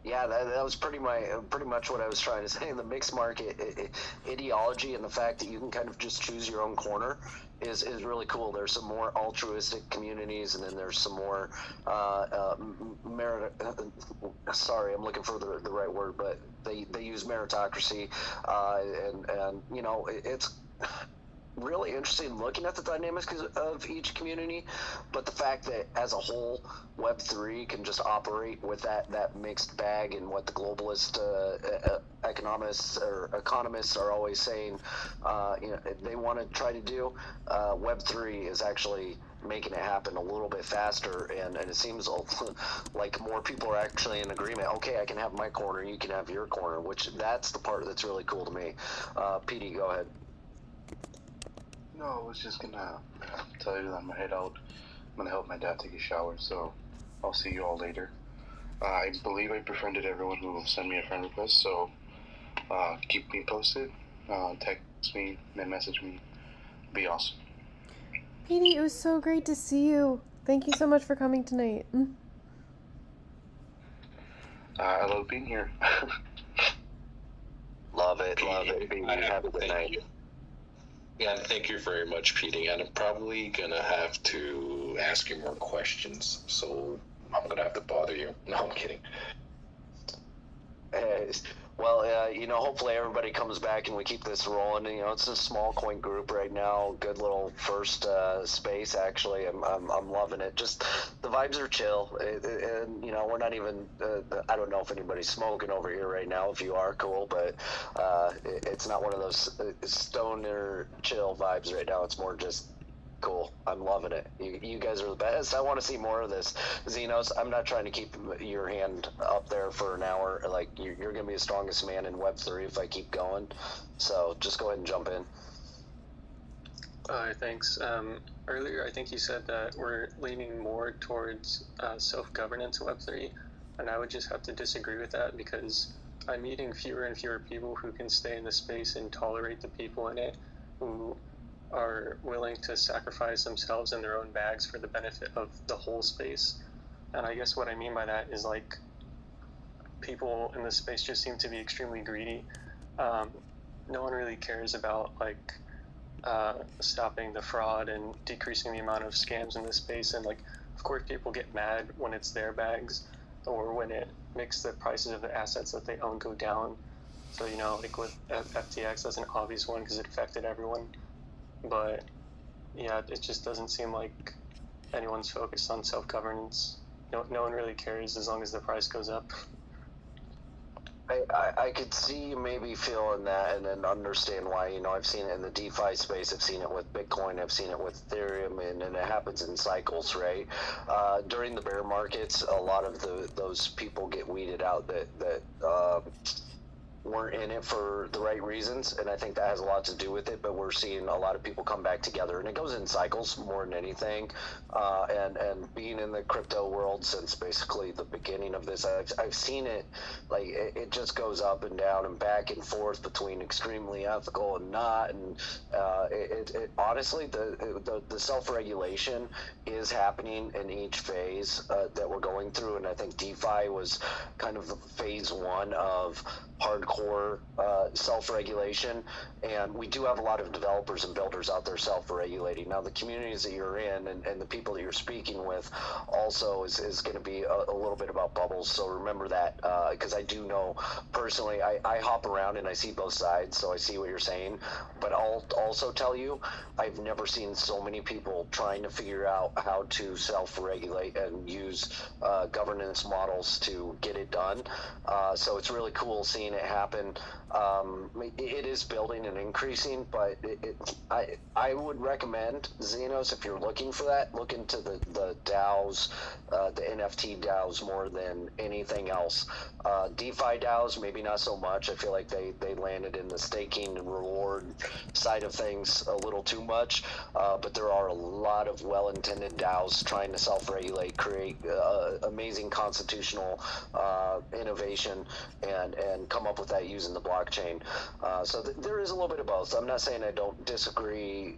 Yeah, that was pretty much what I was trying to say. The mixed market ideology and the fact that you can kind of just choose your own corner is really cool. There's some more altruistic communities, and then there's some more sorry, I'm looking for the right word, but they use meritocracy, and you know, it's really interesting looking at the dynamics of each community, but the fact that as a whole Web3 can just operate with that mixed bag, and what the globalist economists are always saying, you know, they want to try to do, Web3 is actually making it happen a little bit faster, and it seems like more people are actually in agreement. Okay, I can have my corner, you can have your corner, which that's the part that's really cool to me. PD, go ahead. No, I was just gonna tell you that I'm gonna head out. I'm gonna help my dad take a shower, so I'll see you all later. I believe I befriended everyone who sent me a friend request, so keep me posted. Text me, then message me. Be awesome. Petey, it was so great to see you. Thank you so much for coming tonight. I love being here. Love it. Have a good night. Yeah, and thank you very much, Petey. And I'm probably gonna have to ask you more questions, so I'm gonna have to bother you. No, I'm kidding. Well, you know, hopefully everybody comes back and we keep this rolling. You know, it's a small coin group right now. Good little first space, actually. I'm loving it. Just the vibes are chill, and you know, we're not even. I don't know if anybody's smoking over here right now. If you are, cool, but it's not one of those stoner chill vibes right now. It's more just cool. I'm loving it. You guys are the best. I want to see more of this. Xenos, I'm not trying to keep your hand up there for an hour. Like, you're going to be the strongest man in Web3 if I keep going. So just go ahead and jump in. Thanks. Earlier, I think you said that we're leaning more towards self-governance in Web3, and I would just have to disagree with that, because I'm meeting fewer and fewer people who can stay in the space and tolerate the people in it who are willing to sacrifice themselves and their own bags for the benefit of the whole space. And I guess what I mean by that is, like, people in this space just seem to be extremely greedy. No one really cares about, like, stopping the fraud and decreasing the amount of scams in this space. And, like, of course people get mad when it's their bags, or when it makes the prices of the assets that they own go down. So, you know, like with FTX, that's an obvious one because it affected everyone. But yeah, it just doesn't seem like anyone's focused on self-governance. No one really cares as long as the price goes up. I could see you maybe feeling that, and then understand why. You know, I've seen it in the DeFi space, I've seen it with Bitcoin, I've seen it with Ethereum, and it happens in cycles, right? During the bear markets, a lot of those people get weeded out that weren't in it for the right reasons, and I think that has a lot to do with it. But we're seeing a lot of people come back together, and it goes in cycles more than anything. And being in the crypto world since basically the beginning of this, I've seen it, like, it just goes up and down and back and forth between extremely ethical and not. And it honestly, the self-regulation is happening in each phase that we're going through, and I think DeFi was kind of phase one of hardcore self-regulation, and we do have a lot of developers and builders out there self-regulating. Now, the communities that you're in and the people that you're speaking with also is going to be a little bit about bubbles, so remember that, because I do know personally, I hop around and I see both sides, so I see what you're saying, but I'll also tell you, I've never seen so many people trying to figure out how to self-regulate and use governance models to get it done. So it's really cool seeing it happen. It is building and increasing, but I would recommend, Xenos, if you're looking for that, look into the DAOs, the NFT DAOs more than anything else. DeFi DAOs, maybe not so much. I feel like they landed in the staking and reward side of things a little too much, but there are a lot of well-intended DAOs trying to self-regulate, create amazing constitutional innovation, and come up with that using the blockchain. So there is a little bit of both. I'm not saying I don't disagree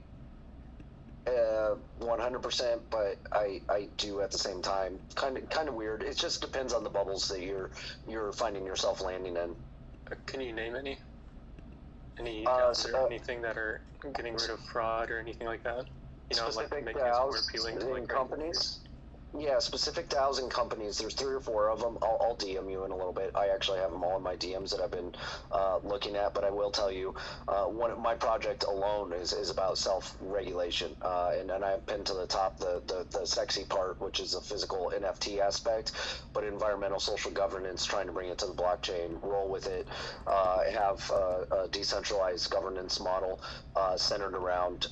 100%, but I do at the same time. Kind of weird. It just depends on the bubbles that you're finding yourself landing in. Can you name any DAOs or anything that are getting rid of fraud or anything like that? You know, like making it more appealing to like companies. Yeah, specific DAOs and companies. There's 3 or 4 of them. I'll DM you in a little bit. I actually have them all in my DMs that I've been looking at. But I will tell you, my project alone is about self-regulation, and I've pinned to the top the sexy part, which is the physical NFT aspect, but environmental social governance, trying to bring it to the blockchain, roll with it, have a decentralized governance model centered around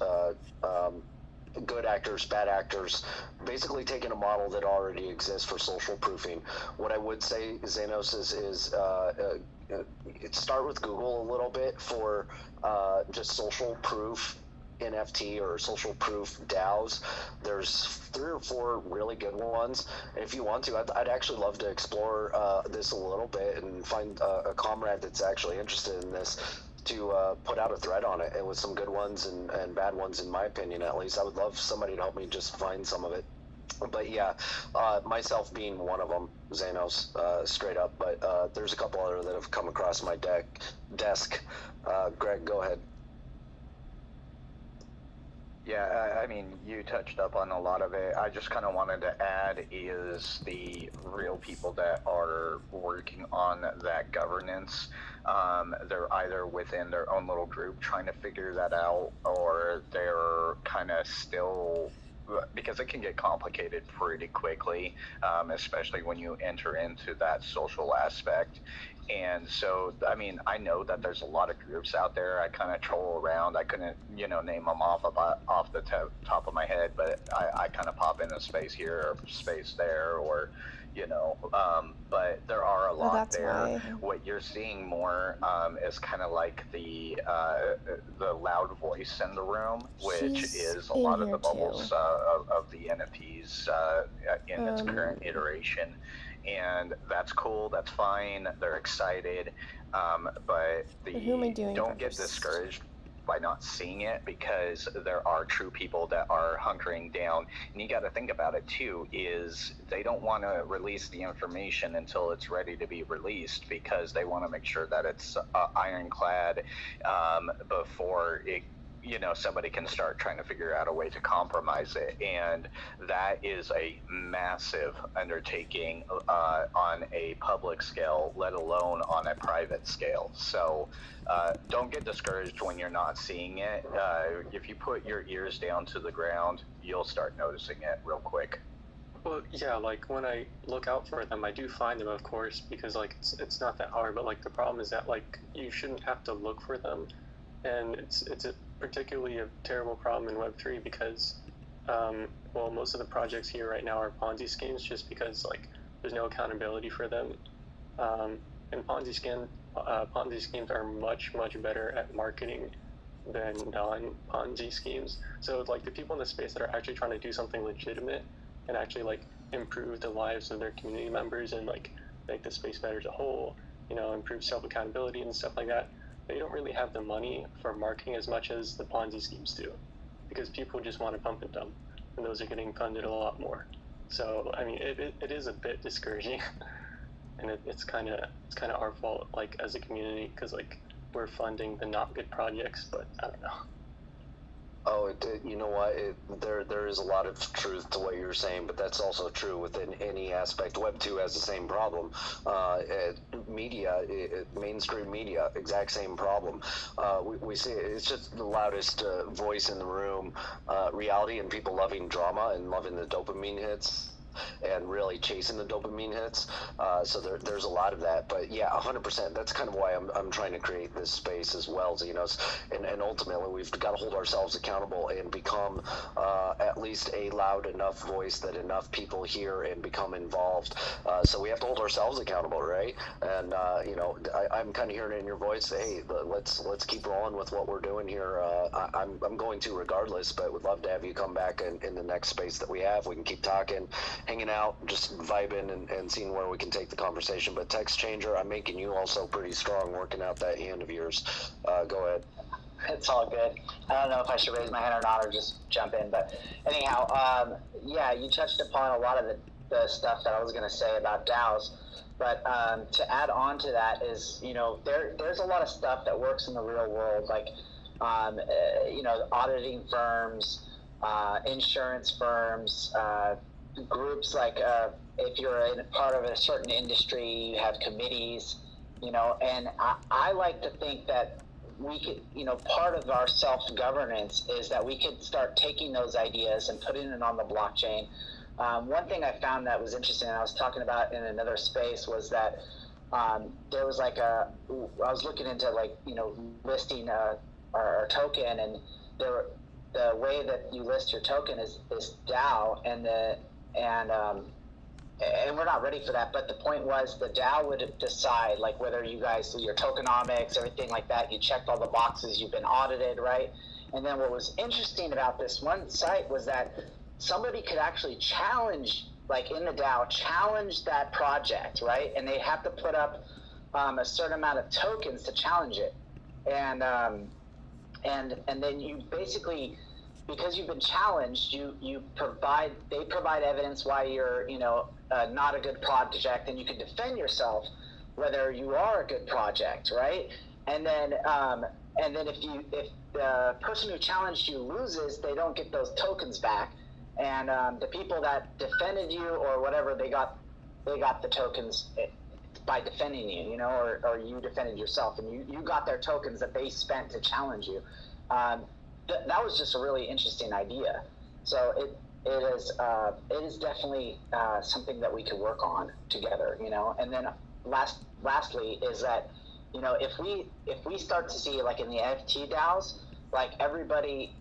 good actors, bad actors, basically taking a model that already exists for social proofing. What I would say, Xenos, is start with Google a little bit for just social proof NFT or social proof DAOs. There's 3 or 4 really good ones, and if you want to, I'd actually love to explore this a little bit and find a comrade that's actually interested in this to put out a thread on it, and with some good ones and bad ones, in my opinion at least. I would love somebody to help me just find some of it. But yeah, myself being one of them, Xenos, straight up. But there's a couple other that have come across my desk. Greg, go ahead. Yeah, I mean, you touched up on a lot of it. I just kind of wanted to add is the real people that are working on that governance. They're either within their own little group trying to figure that out, or they're kind of still, because it can get complicated pretty quickly, especially when you enter into that social aspect. And so, I mean, I know that there's a lot of groups out there. I kind of troll around. I couldn't, name them off the top of my head, but I kind of pop in a space here or space there, or, but there are a lot there. Why. What you're seeing more is kind of like the loud voice in the room, which is a lot of the bubbles of the NFTs in its current iteration. And that's cool, that's fine, they're excited, but don't get discouraged by not seeing it, because there are true people that are hunkering down. And you got to think about it too, is they don't want to release the information until it's ready to be released, because they want to make sure that it's ironclad before it, somebody can start trying to figure out a way to compromise it. And that is a massive undertaking on a public scale, let alone on a private scale. So don't get discouraged when you're not seeing it. If you put your ears down to the ground, you'll start noticing it real quick. Well, yeah, like when I look out for them, I do find them, of course, because like it's not that hard. But like the problem is that like you shouldn't have to look for them, and it's particularly a terrible problem in Web3 because, most of the projects here right now are Ponzi schemes, just because like there's no accountability for them, and Ponzi schemes are much better at marketing than non-Ponzi schemes. So like the people in the space that are actually trying to do something legitimate and actually like improve the lives of their community members and like make the space better as a whole, improve self-accountability and stuff like that, they don't really have the money for marketing as much as the Ponzi schemes do, because people just want to pump and dump, and those are getting funded a lot more. So, I mean, it is a bit discouraging. and it's kind of our fault, like, as a community, because like we're funding the not good projects, but I don't know. Oh, you know what? There is a lot of truth to what you're saying, but that's also true within any aspect. Web 2 has the same problem. Media, mainstream media, exact same problem. We see it's just the loudest voice in the room. Reality and people loving drama and loving the dopamine hits and really chasing the dopamine hits. So there's a lot of that. But yeah, 100%. That's kind of why I'm trying to create this space as well. So, you know, and ultimately we've got to hold ourselves accountable and become at least a loud enough voice that enough people hear and become involved. So we have to hold ourselves accountable, right? And you know, I'm kind of hearing it in your voice. Hey, let's keep rolling with what we're doing here. I'm going to regardless, but would love to have you come back in the next space that we have. We can keep talking, hanging out, just vibing and seeing where we can take the conversation. But Text Changer, I'm making you also pretty strong working out that hand of yours. Go ahead. It's all good. I don't know if I should raise my hand or not or just jump in. But anyhow, yeah, you touched upon a lot of the stuff that I was going to say about DAOs. But to add on to that is, you know, there's a lot of stuff that works in the real world, like, you know, auditing firms, insurance firms, groups like if you're in part of a certain industry, you have committees, you know, and I like to think that we could, you know, part of our self-governance is that we could start taking those ideas and putting it on the blockchain. One thing I found that was interesting, and I was talking about in another space, was that there was like I was looking into, like, you know, listing our token, and the way that you list your token is DAO, and we're not ready for that, but the point was the DAO would decide, like, whether you guys do your tokenomics, everything like that, you checked all the boxes, you've been audited, right? And then what was interesting about this one site was that somebody could actually challenge, like in the DAO, challenge that project, right? And they have to put up a certain amount of tokens to challenge it. And then you basically, because you've been challenged, they provide evidence why you're, you know, not a good project, and you can defend yourself whether you are a good project, right? And then if the person who challenged you loses, they don't get those tokens back, and the people that defended you or whatever, they got the tokens by defending you, you know, or you defended yourself, and you got their tokens that they spent to challenge you. That was just a really interesting idea. So it is definitely something that we could work on together, you know. And then lastly is that, you know, if we start to see, like in the NFT DAOs, like everybody,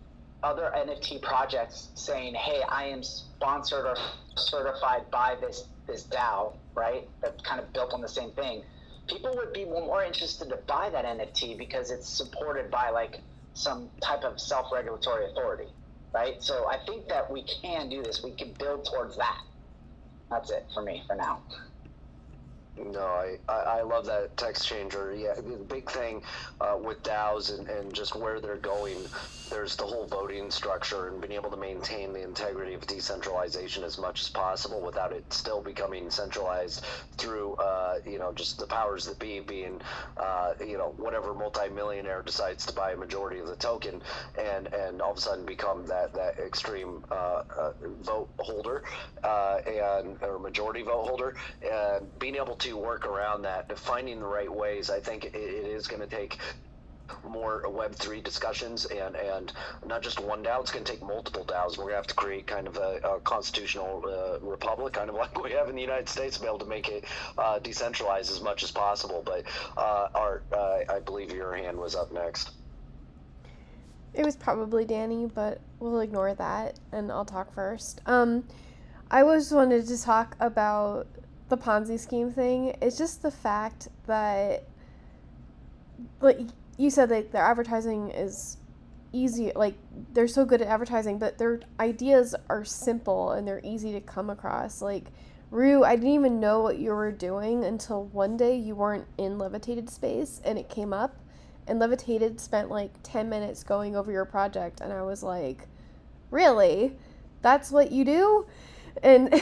other NFT projects saying, hey, I am sponsored or certified by this DAO, right? That's kind of built on the same thing. People would be more interested to buy that NFT because it's supported by, like, some type of self-regulatory authority, right? So I think that we can do this. We can build towards that. That's it for me for now. No, I love that Text Changer. Yeah, the big thing with DAOs and just where they're going, there's the whole voting structure and being able to maintain the integrity of decentralization as much as possible without it still becoming centralized through, you know, just the powers that be being, you know, whatever multimillionaire decides to buy a majority of the token and all of a sudden become that extreme vote holder or majority vote holder, and being able to work around that, finding the right ways. I think it is going to take more Web3 discussions and not just one DAO. It's going to take multiple DAOs. We're going to have to create kind of a constitutional republic, kind of like we have in the United States, to be able to make it decentralized as much as possible. But Art, I believe your hand was up next. It was probably Danny, but we'll ignore that and I'll talk first. I just wanted to talk about the Ponzi scheme thing. It's just the fact that, like you said, like their advertising is easy, like they're so good at advertising, but their ideas are simple and they're easy to come across. Like, Rue, I didn't even know what you were doing until one day you weren't in Levitated space and it came up, and Levitated spent like 10 minutes going over your project, and I was like, really? That's what you do? And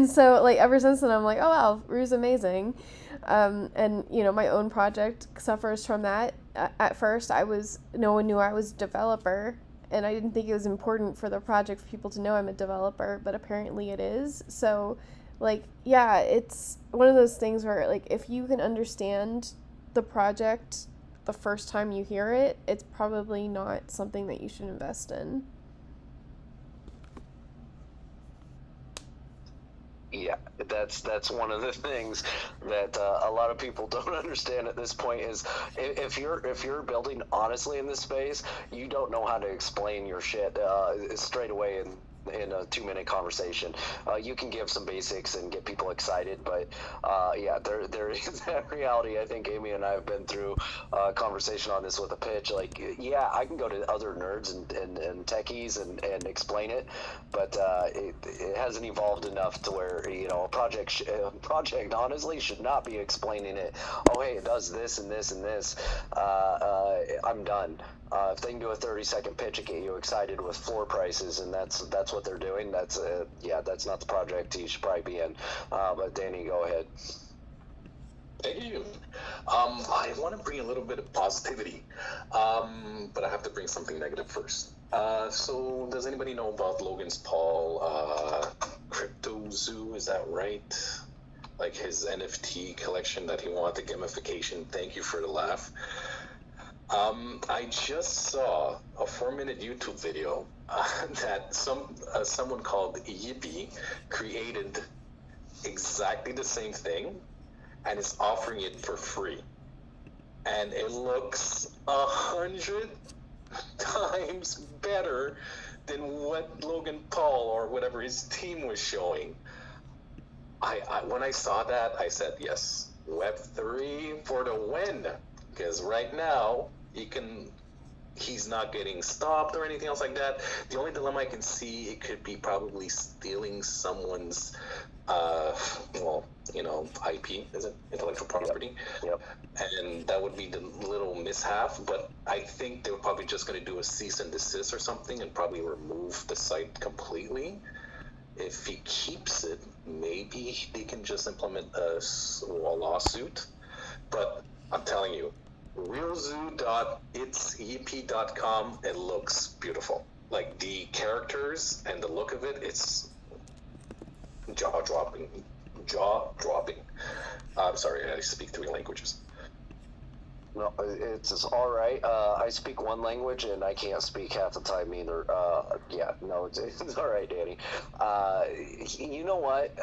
so, like, ever since then, I'm like, oh wow, Rue's amazing. And you know, my own project suffers from that. At first, no one knew I was a developer, and I didn't think it was important for the project for people to know I'm a developer, but apparently it is. So, like, yeah, it's one of those things where, like, if you can understand the project the first time you hear it, it's probably not something that you should invest in. Yeah, that's one of the things that a lot of people don't understand at this point is if you're building honestly in this space, you don't know how to explain your shit straight away in a 2-minute conversation. You can give some basics and get people excited, but yeah, there is that reality. I think Amy and I have been through a conversation on this with a pitch. Like, yeah, I can go to other nerds and techies and explain it, but it hasn't evolved enough to where, you know, a project honestly should not be explaining it. Oh, hey, it does this and this and this. I'm done. If they can do a 30-second pitch and get you excited with floor prices, and that's what they're doing, that's not the project you should probably be in. But Danny, go ahead. Thank you. I want to bring a little bit of positivity, but I have to bring something negative first. So does anybody know about Logan's Paul Crypto Zoo? Is that right? Like his NFT collection that he wanted, the gamification. Thank you for the laugh. I just saw a 4-minute YouTube video that someone called Yippee created exactly the same thing and is offering it for free. And it looks 100 times better than what Logan Paul or whatever his team was showing. When I saw that, I said, yes, Web3 for the win. Because right now, he's not getting stopped or anything else like that. The only dilemma I can see, it could be probably stealing someone's, IP, is it? Intellectual property. Yep. And that would be the little mishap, but I think they're probably just going to do a cease and desist or something and probably remove the site completely. If he keeps it, maybe they can just implement a lawsuit. But I'm telling you, realzoo.itsep.com, it looks beautiful. Like the characters and the look of it, it's jaw-dropping. I'm sorry, I speak 3 languages. No, it's all right. I speak one language and I can't speak half the time either. It's all right, Danny. You know what?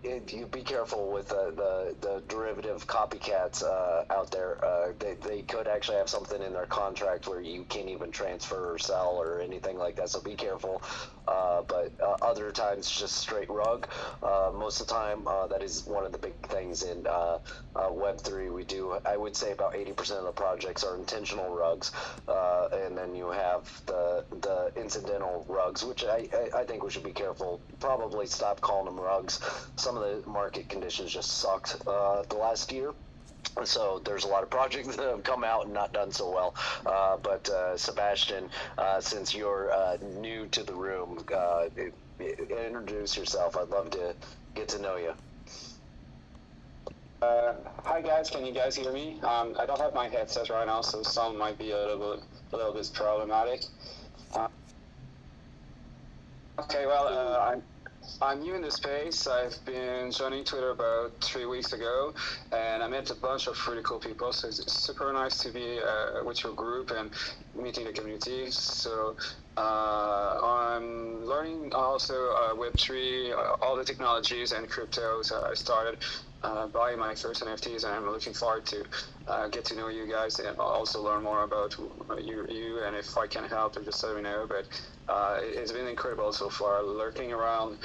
You be careful with the derivative copycats out there. They could actually have something in their contract where you can't even transfer or sell or anything like that. So be careful. But other times, just straight rug. Most of the time, that is one of the big things in Web3. We do, I would say, about 80% of the projects are intentional rugs, and then you have the incidental rugs, which I think we should be careful. Probably stop calling them rugs. Some of the market conditions just sucked the last year. So there's a lot of projects that have come out and not done so well. But Sebastian, since you're new to the room, introduce yourself. I'd love to get to know you. Hi guys, can you guys hear me? I don't have my headset right now, so sound might be a little bit problematic. Okay, well, I'm new in the space. I've been joining Twitter about 3 weeks ago, and I met a bunch of really cool people, so it's super nice to be with your group and meeting the community. So I'm learning also Web3, all the technologies and cryptos. I started buying my first NFTs, and I'm looking forward to get to know you guys and also learn more about you, and if I can help, just let me know. But it's been incredible so far, lurking around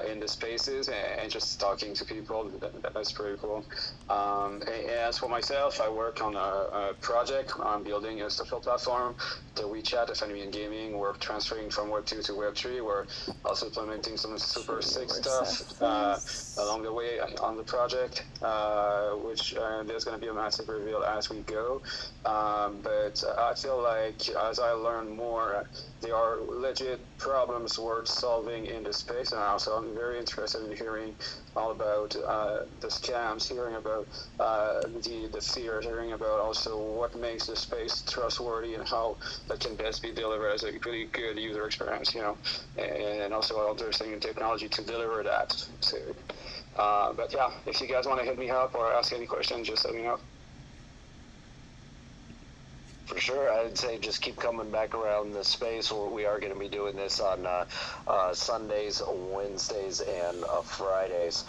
in the spaces and just talking to people. That's pretty cool. And as for myself, I work on a project. I'm building a social platform, the WeChat of Anime and Gaming. We're transferring from Web 2 to Web 3. We're also implementing some super sick stuff along the way on the project, which there's going to be a massive reveal as we go. But I feel like as I learn more, there are legit problems worth solving in the space, and also I'm very interested in hearing all about the scams, hearing about the fears, hearing about also what makes the space trustworthy and how that can best be delivered as a really good user experience, and also understanding technology to deliver that. So, but yeah, if you guys want to hit me up or ask any questions, just let me know. For sure, I'd say just keep coming back around the space. We are going to be doing this on Sundays, Wednesdays, and Fridays.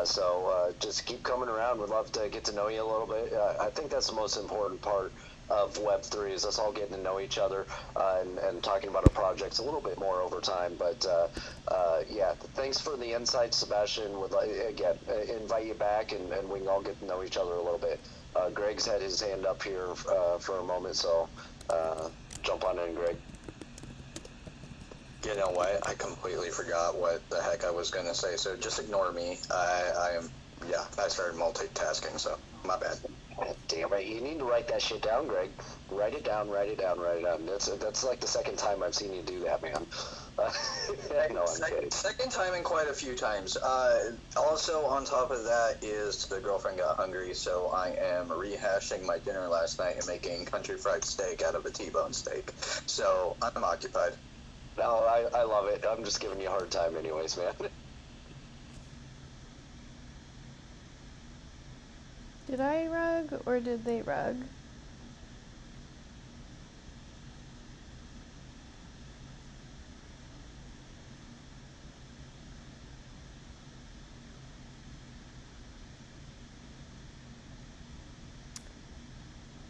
So just keep coming around. We'd love to get to know you a little bit. I think that's the most important part of Web3 is us all getting to know each other and talking about our projects a little bit more over time. But yeah, thanks for the insights, Sebastian. Would again invite you back and we can all get to know each other a little bit. Greg's had his hand up here for a moment, so jump on in, Greg. You know what? I completely forgot what the heck I was going to say, so just ignore me. I started multitasking, so my bad. Damn it, you need to write that shit down, Greg. Write it down. That's like the second time I've seen you do that, man. No, I'm kidding. Second time and quite a few times. Also, on top of that is the girlfriend got hungry, so I am rehashing my dinner last night and making country fried steak out of a T-bone steak. So I'm occupied. No, I love it. I'm just giving you a hard time anyways, man. Did I rug or did they rug?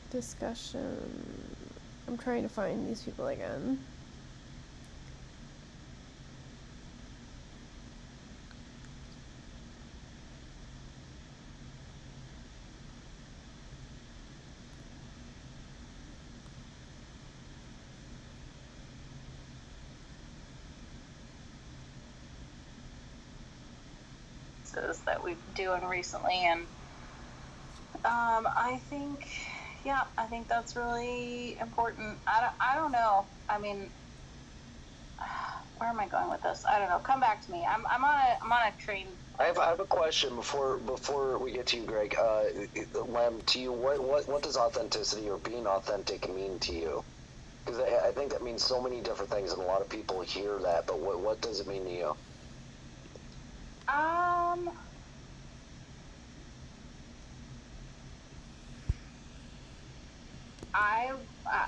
Discussion. I'm trying to find these people again. That we've been doing recently, and I think that's really important. I don't know. I mean, where am I going with this? I don't know. Come back to me. I'm on a train. I have a question before we get to you, Greg. Lem, to you, what does authenticity or being authentic mean to you? Because I think that means so many different things, and a lot of people hear that. But what does it mean to you?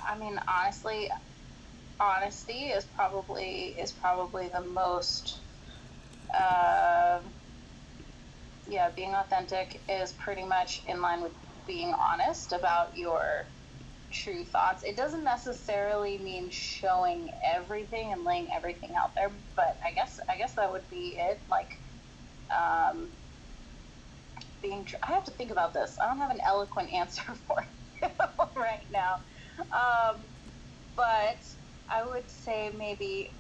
I mean, honestly, honesty is probably the most. Being authentic is pretty much in line with being honest about your true thoughts. It doesn't necessarily mean showing everything and laying everything out there, but I guess that would be it. Like, I have to think about this. I don't have an eloquent answer for it right now. But I would say maybe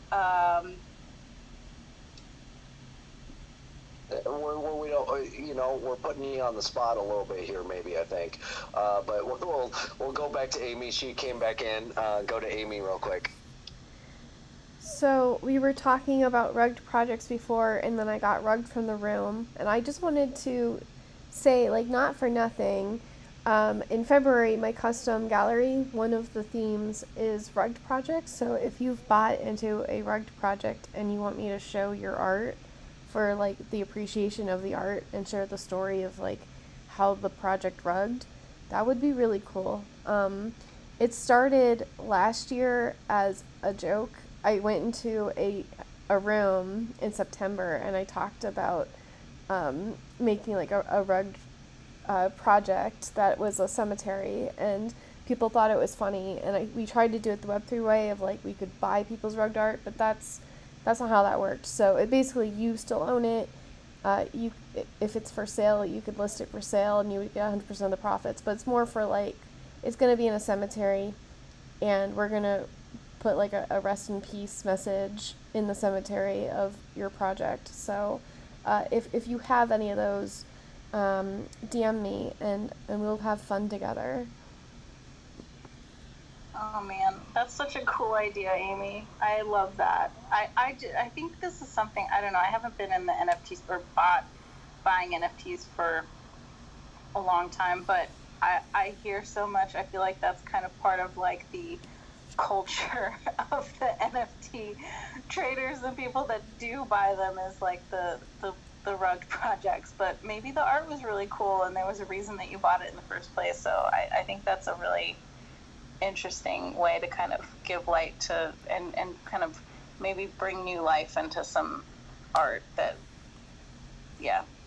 we don't, we're putting you on the spot a little bit here, maybe, I think. But we'll go back to Amy. She came back in. Go to Amy real quick. So we were talking about rugged projects before, and then I got rugged from the room, and I just wanted to say, like, not for nothing, in February, my custom gallery, one of the themes is rugged projects. So if you've bought into a rugged project and you want me to show your art for, like, the appreciation of the art and share the story of, like, how the project rugged, that would be really cool. It started last year as a joke. I went into a room in September and I talked about making, like, a rugged project that was a cemetery, and people thought it was funny, and we tried to do it the Web3 way of, like, we could buy people's rugged art, but that's not how that worked. So it basically, you still own it. If it's for sale, you could list it for sale and you would get 100% of the profits, but it's more for, like, it's going to be in a cemetery and we're going to put, like, a rest in peace message in the cemetery of your project. So if you have any of those, DM me, and we'll have fun together. Oh man, that's such a cool idea, Amy. I love that. I think this is something, I don't know, I haven't been in the NFTs or buying NFTs for a long time, but I hear so much. I feel like that's kind of part of like the culture of the NFT traders and people that do buy them is like the rugged projects. But maybe the art was really cool and there was a reason that you bought it in the first place. So I think that's a really interesting way to kind of give light to and kind of maybe bring new life into some art that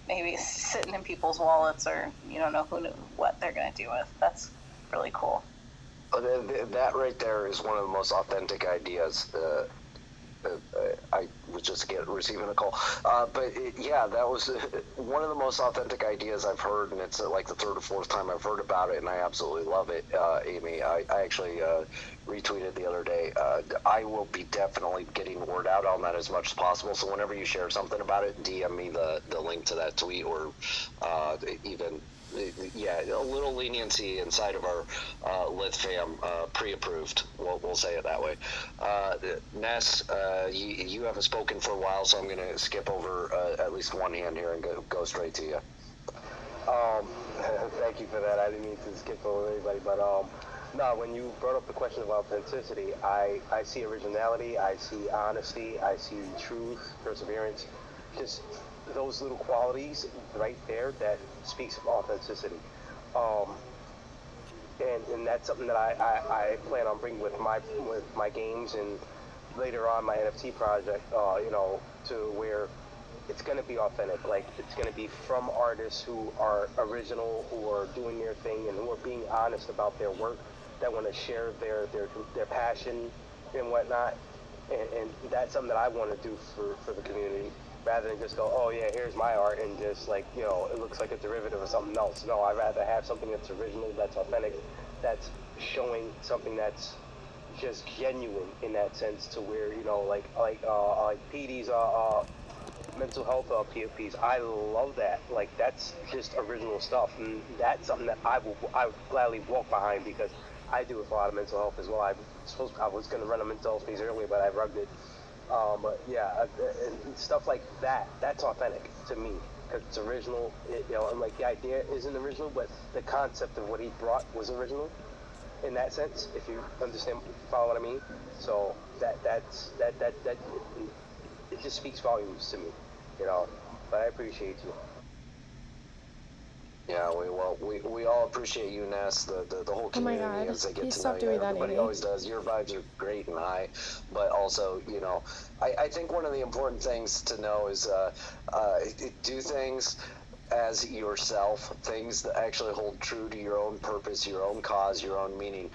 maybe is sitting in people's wallets, or you don't know what they're going to do with. That's really cool. That right there is one of the most authentic ideas. I was just receiving a call, that was one of the most authentic ideas I've heard, and it's like the third or fourth time I've heard about it, and I absolutely love it, Amy. I actually retweeted the other day. I will be definitely getting word out on that as much as possible. So whenever you share something about it, DM me the link to that tweet, or even. A little leniency inside of our Lith fam, pre-approved. We'll say it that way. Ness, you haven't spoken for a while, so I'm going to skip over at least one hand here and go straight to you. Thank you for that. I didn't mean to skip over anybody, but no, when you brought up the question of authenticity, I see originality, I see honesty, I see truth, perseverance, just those little qualities right there that speaks of authenticity, and that's something that I plan on bringing with my games and later on my NFT project, to where it's going to be authentic. Like, it's going to be from artists who are original, who are doing their thing, and who are being honest about their work, that want to share their passion and whatnot, and that's something that I want to do for the community, rather than just go, oh yeah, here's my art, and just like, it looks like a derivative of something else. No, I'd rather have something that's original, that's authentic, that's showing something that's just genuine in that sense, to where, like PD's mental health PFPs. I love that. Like, that's just original stuff, and that's something that I would gladly walk behind, because I do with a lot of mental health as well. I was going to run a mental health piece earlier, but I rugged it. But yeah, and stuff like that, that's authentic to me, because it's original. And like, the idea isn't original, but the concept of what he brought was original in that sense, if you follow what I mean. So that it just speaks volumes to me, but I appreciate you. Yeah, we all appreciate you, Ness, the whole community. Oh my God. As they get Please to stop know doing you. that, Everybody Amy. always does. Your vibes are great and high, but also, I think one of the important things to know is do things as yourself, things that actually hold true to your own purpose, your own cause, your own meaning.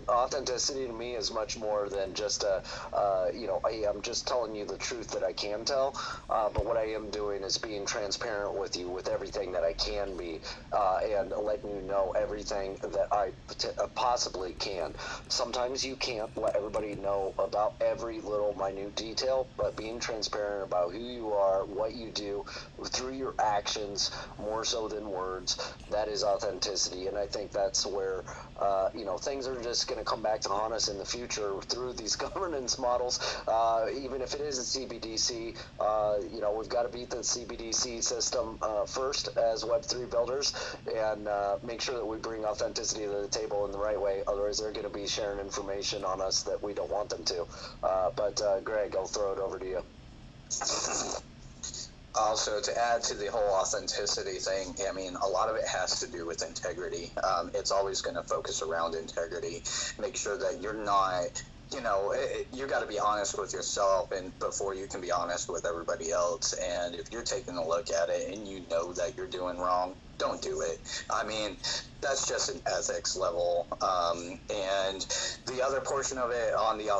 Authenticity to me is much more than just hey, I'm just telling you the truth that I can tell, but what I am doing is being transparent with you with everything that I can be, and letting you know everything that I possibly can. Sometimes you can't let everybody know about every little minute detail, but being transparent about who you are, what you do, through your actions, more so than words, that is authenticity. And I think that's where things are just going to come back to haunt us in the future through these governance models. Even if it is a CBDC, we've got to beat the CBDC system first as Web3 builders, and make sure that we bring authenticity to the table in the right way. Otherwise, they're going to be sharing information on us that we don't want them to. But Greg, I'll throw it over to you. Also, to add to the whole authenticity thing, I mean, a lot of it has to do with integrity. It's always going to focus around integrity. Make sure that you're not, you got to be honest with yourself, and before you can be honest with everybody else. And if you're taking a look at it and you know that you're doing wrong, don't do it. I mean, that's just an ethics level. And the other portion of it on the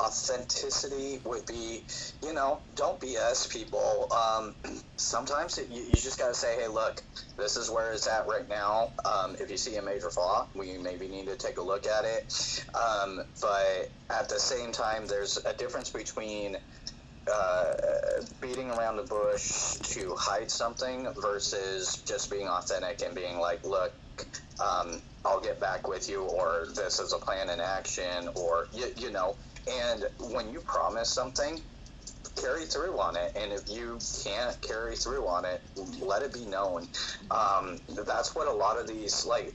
authenticity would be, don't BS people. Sometimes you just got to say, hey, look, this is where it's at right now. If you see a major flaw, we maybe need to take a look at it. But at the same time, there's a difference between beating around the bush to hide something versus just being authentic and being like, look, I'll get back with you, or this is a plan in action, or you know. And when you promise something, carry through on it, and if you can't carry through on it, let it be known. That's what a lot of these like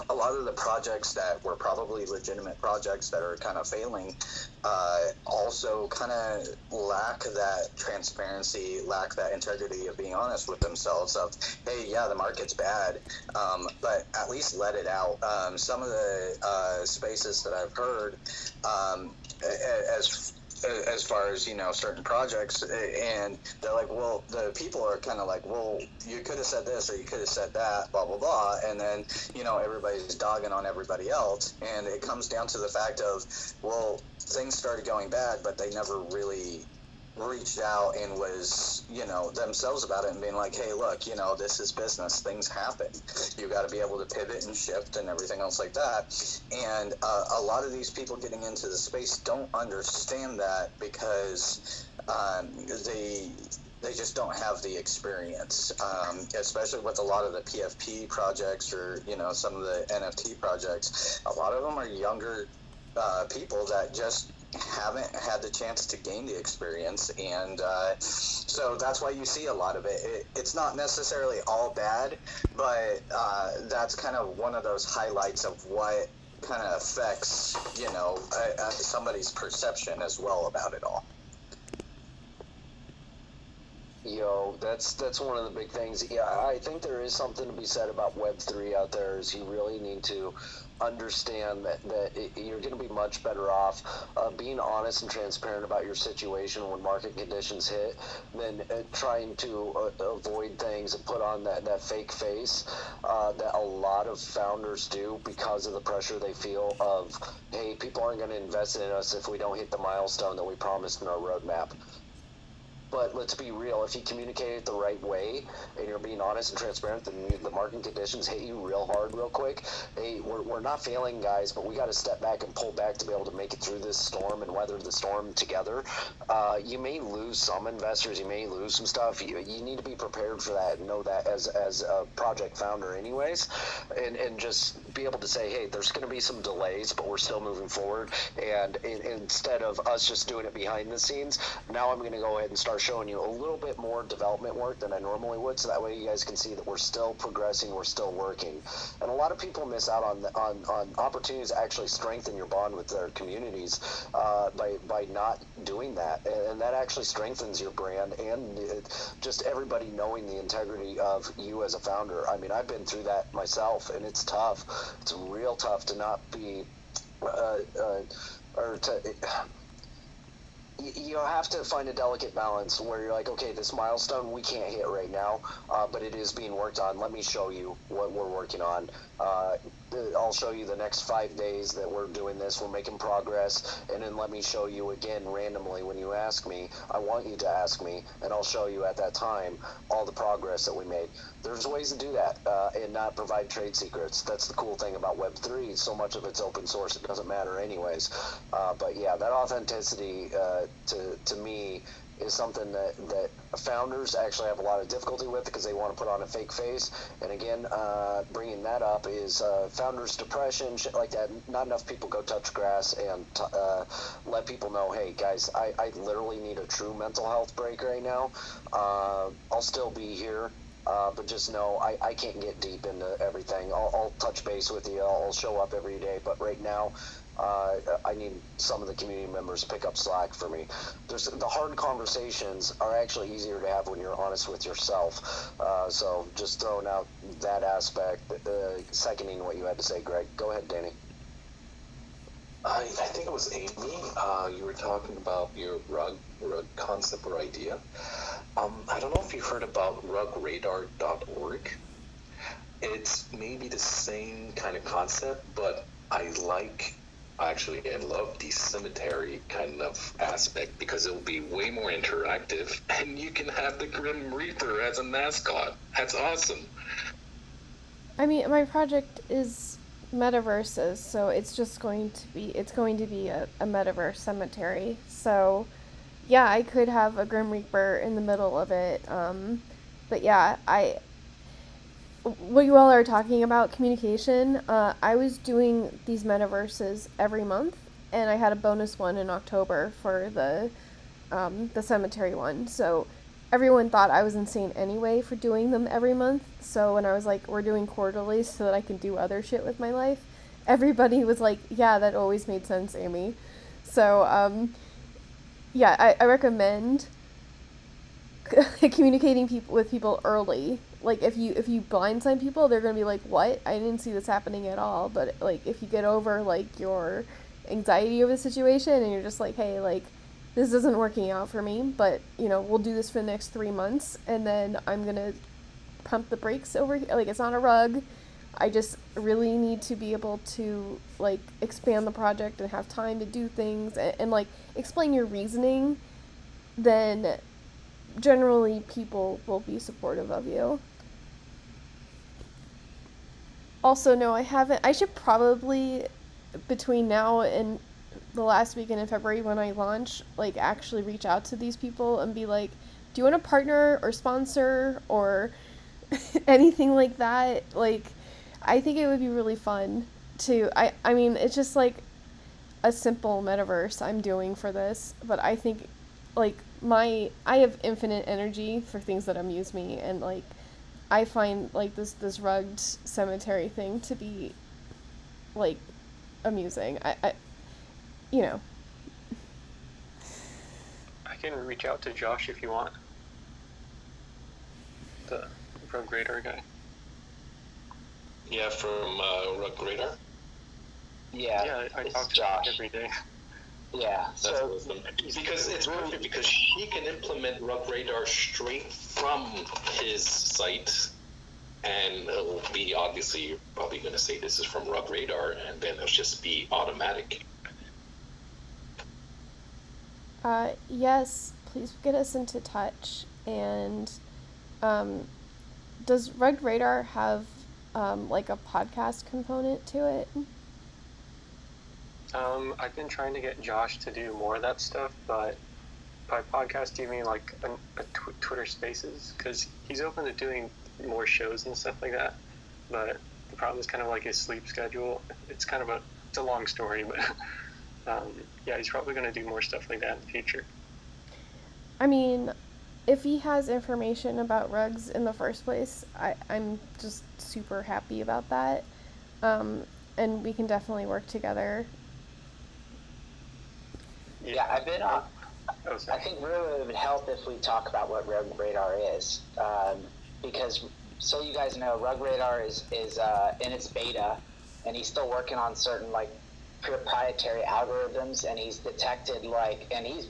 a lot of the projects that were probably legitimate projects that are kind of failing also kind of lack that transparency, lack that integrity of being honest with themselves of, hey, yeah, the market's bad, but at least let it out. Some of the spaces that I've heard as far as, you know, certain projects, and they're like, well, the people are kind of like, well, you could have said this or you could have said that, blah blah blah, and then, you know, everybody's dogging on everybody else, and it comes down to the fact of, well, things started going bad, but they never really reached out and was, you know, themselves about it and being like, hey, look, you know, this is business, things happen, you got to be able to pivot and shift and everything else like that. And a lot of these people getting into the space don't understand that because they just don't have the experience, especially with a lot of the PFP projects or, you know, some of the NFT projects. A lot of them are younger people that just haven't had the chance to gain the experience, and so that's why you see a lot of it. It's not necessarily all bad, but that's kind of one of those highlights of what kind of affects, you know, somebody's perception as well about it all. Yo, that's one of the big things. Yeah, I think there is something to be said about Web3 out there. Is you really need to understand that you're going to be much better off being honest and transparent about your situation when market conditions hit than trying to avoid things and put on that fake face that a lot of founders do because of the pressure they feel of, hey, people aren't going to invest in us if we don't hit the milestone that we promised in our roadmap. But let's be real, if you communicate it the right way and you're being honest and transparent, then the market conditions hit you real hard real quick. Hey, we're not failing, guys, but we got to step back and pull back to be able to make it through this storm and weather the storm together. You may lose some investors, you may lose some stuff. You need to be prepared for that and know that as a project founder anyways, and just be able to say, hey, there's going to be some delays, but we're still moving forward. And instead of us just doing it behind the scenes, now I'm going to go ahead and start showing you a little bit more development work than I normally would, so that way you guys can see that we're still progressing, we're still working. And a lot of people miss out on opportunities to actually strengthen your bond with their communities by not doing that, and that actually strengthens your brand and just everybody knowing the integrity of you as a founder. I mean, I've been through that myself, and it's tough. It's real tough to not be you have to find a delicate balance where you're like, okay, this milestone we can't hit right now, but it is being worked on. Let me show you what we're working on. I'll show you the next 5 days that we're doing this, we're making progress, and then let me show you again randomly when you ask me. I want you to ask me, and I'll show you at that time all the progress that we made. There's ways to do that and not provide trade secrets. That's the cool thing about Web3. So much of it's open source, it doesn't matter anyways. But yeah, that authenticity to me is something that founders actually have a lot of difficulty with because they want to put on a fake face. And again, bringing that up is founders' depression, shit like that. Not enough people go touch grass and let people know, hey guys, I literally need a true mental health break right now. I'll still be here. But just know I can't get deep into everything. I'll touch base with you. I'll show up every day. But right now, I need some of the community members to pick up slack for me. The hard conversations are actually easier to have when you're honest with yourself. So just throwing out that aspect, seconding what you had to say, Greg. Go ahead, Danny. I think it was Amy. You were talking about your rug concept or idea. I don't know if you heard about rugradar.org. It's maybe the same kind of concept, but I love the cemetery kind of aspect because it will be way more interactive, and you can have the Grim Reaper as a mascot. That's awesome. I mean, my project is metaverses, so it's just going to be a metaverse cemetery. So yeah, I could have a Grim Reaper in the middle of it. But yeah, what you all are talking about, communication, I was doing these metaverses every month, and I had a bonus one in October for the cemetery one. So everyone thought I was insane anyway for doing them every month. So when I was like, we're doing quarterly so that I can do other shit with my life, everybody was like, yeah, that always made sense, Amy. So, yeah, I recommend communicating with people early. Like if you blindside people, they're gonna be like, what? I didn't see this happening at all. But like if you get over like your anxiety over the situation and you're just like, hey, like this isn't working out for me, but we'll do this for the next 3 months, and then I'm gonna pump the brakes over here. Like it's not a rug. I just really need to be able to like expand the project and have time to do things and like explain your reasoning. Then generally people will be supportive of you. Also, no, I haven't. I should probably, between now and the last weekend in February when I launch, like actually reach out to these people and be like, do you want to partner or sponsor or anything like that? Like, I think it would be really fun to, I mean, it's just like a simple metaverse I'm doing for this, but I think like I have infinite energy for things that amuse me, and like I find like this rugged cemetery thing to be like amusing. I I can reach out to Josh if you want. The Rogue Radar guy. Yeah, from Rogue Radar. Yeah, I talk to Josh him every day. Yeah, That's awesome. Because it's perfect because he can implement Rug Radar straight from his site, and it'll be obviously you're probably going to say this is from Rug Radar, and then it'll just be automatic. Yes, please get us into touch. And does Rug Radar have like a podcast component to it? I've been trying to get Josh to do more of that stuff, but by podcast, do you mean like a Twitter Spaces? Because he's open to doing more shows and stuff like that, but the problem is kind of like his sleep schedule. It's kind of it's a long story, but yeah, he's probably going to do more stuff like that in the future. I mean, if he has information about rugs in the first place, I'm just super happy about that, and we can definitely work together. Yeah, I've been on. I think really it would help if we talk about what Rug Radar is, because so you guys know, Rug Radar is in its beta, and he's still working on certain like proprietary algorithms, and he's detected and he's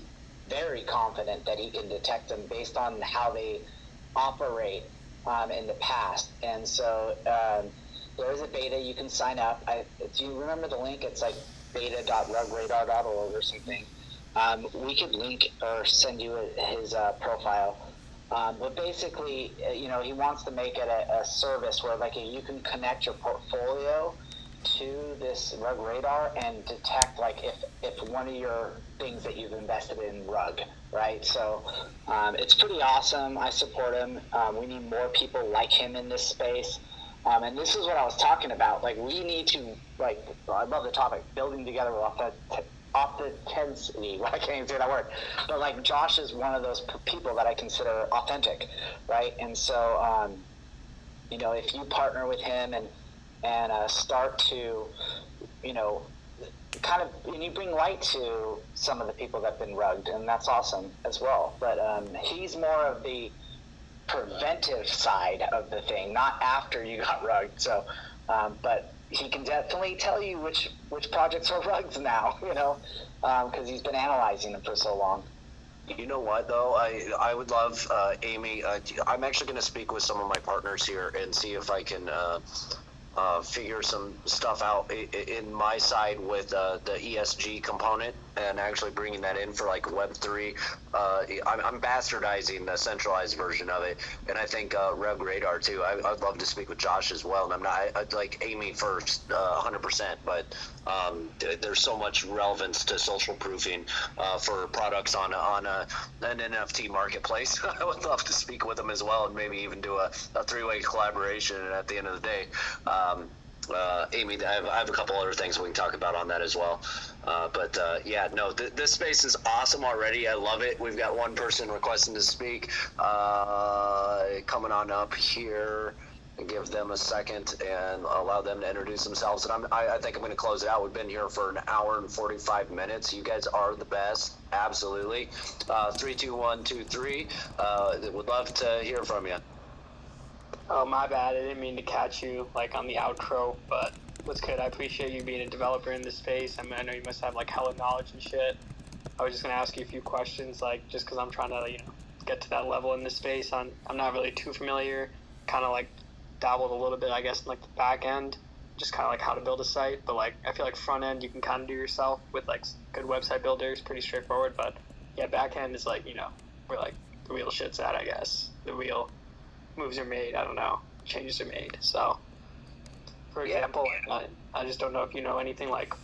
very confident that he can detect them based on how they operate in the past. And so there is a beta. You can sign up. Do you remember the link? It's like beta.rugradar.org or something. We could link or send you his profile. But basically, he wants to make it a service where you can connect your portfolio to this Rug Radar and detect if one of your things that you've invested in rug, right? So it's pretty awesome. I support him. We need more people like him in this space. And this is what I was talking about. We need to, I love the topic, building together authenticity. I can't even say that word. But Josh is one of those people that I consider authentic, right? And so, if you partner with him and start to, and you bring light to some of the people that have been rugged, and that's awesome as well. But he's more of the preventive side of the thing, not after you got rugged. So, but he can definitely tell you which projects are rugs now, because he's been analyzing them for so long. You know what, though? I would love, Amy, I'm actually going to speak with some of my partners here and see if I can figure some stuff out in my side with the ESG component and actually bringing that in for like Web3. I'm bastardizing the centralized version of it, and I think Reg Radar too. I'd love to speak with Josh as well, and I'd like Amy first, 100%. But there's so much relevance to social proofing for products on an NFT marketplace. I would love to speak with them as well, and maybe even do a three-way collaboration. And at the end of the day, Amy, I have a couple other things we can talk about on that as well. Yeah, no, this space is awesome already. I love it. We've got one person requesting to speak. Coming on up here. Give them a second and allow them to introduce themselves. And I think I'm going to close it out. We've been here for an hour and 45 minutes. You guys are the best. Absolutely. 3, 2, 1, 2, 3. Would love to hear from you. Oh, my bad. I didn't mean to catch you like on the outro, but what's good? I appreciate you being a developer in this space. I mean, I know you must have like hella knowledge and shit. I was just gonna ask you a few questions, like just because I'm trying to get to that level in this space. I'm not really too familiar. Kind of like dabbled a little bit, I guess, in like the back end, just kind of like how to build a site. But like I feel like front end you can kind of do yourself with like good website builders, pretty straightforward. But yeah, back end is like where like the real shit's at, I guess. The real moves are made. I don't know, changes are made. So for example, I just don't know if you know anything like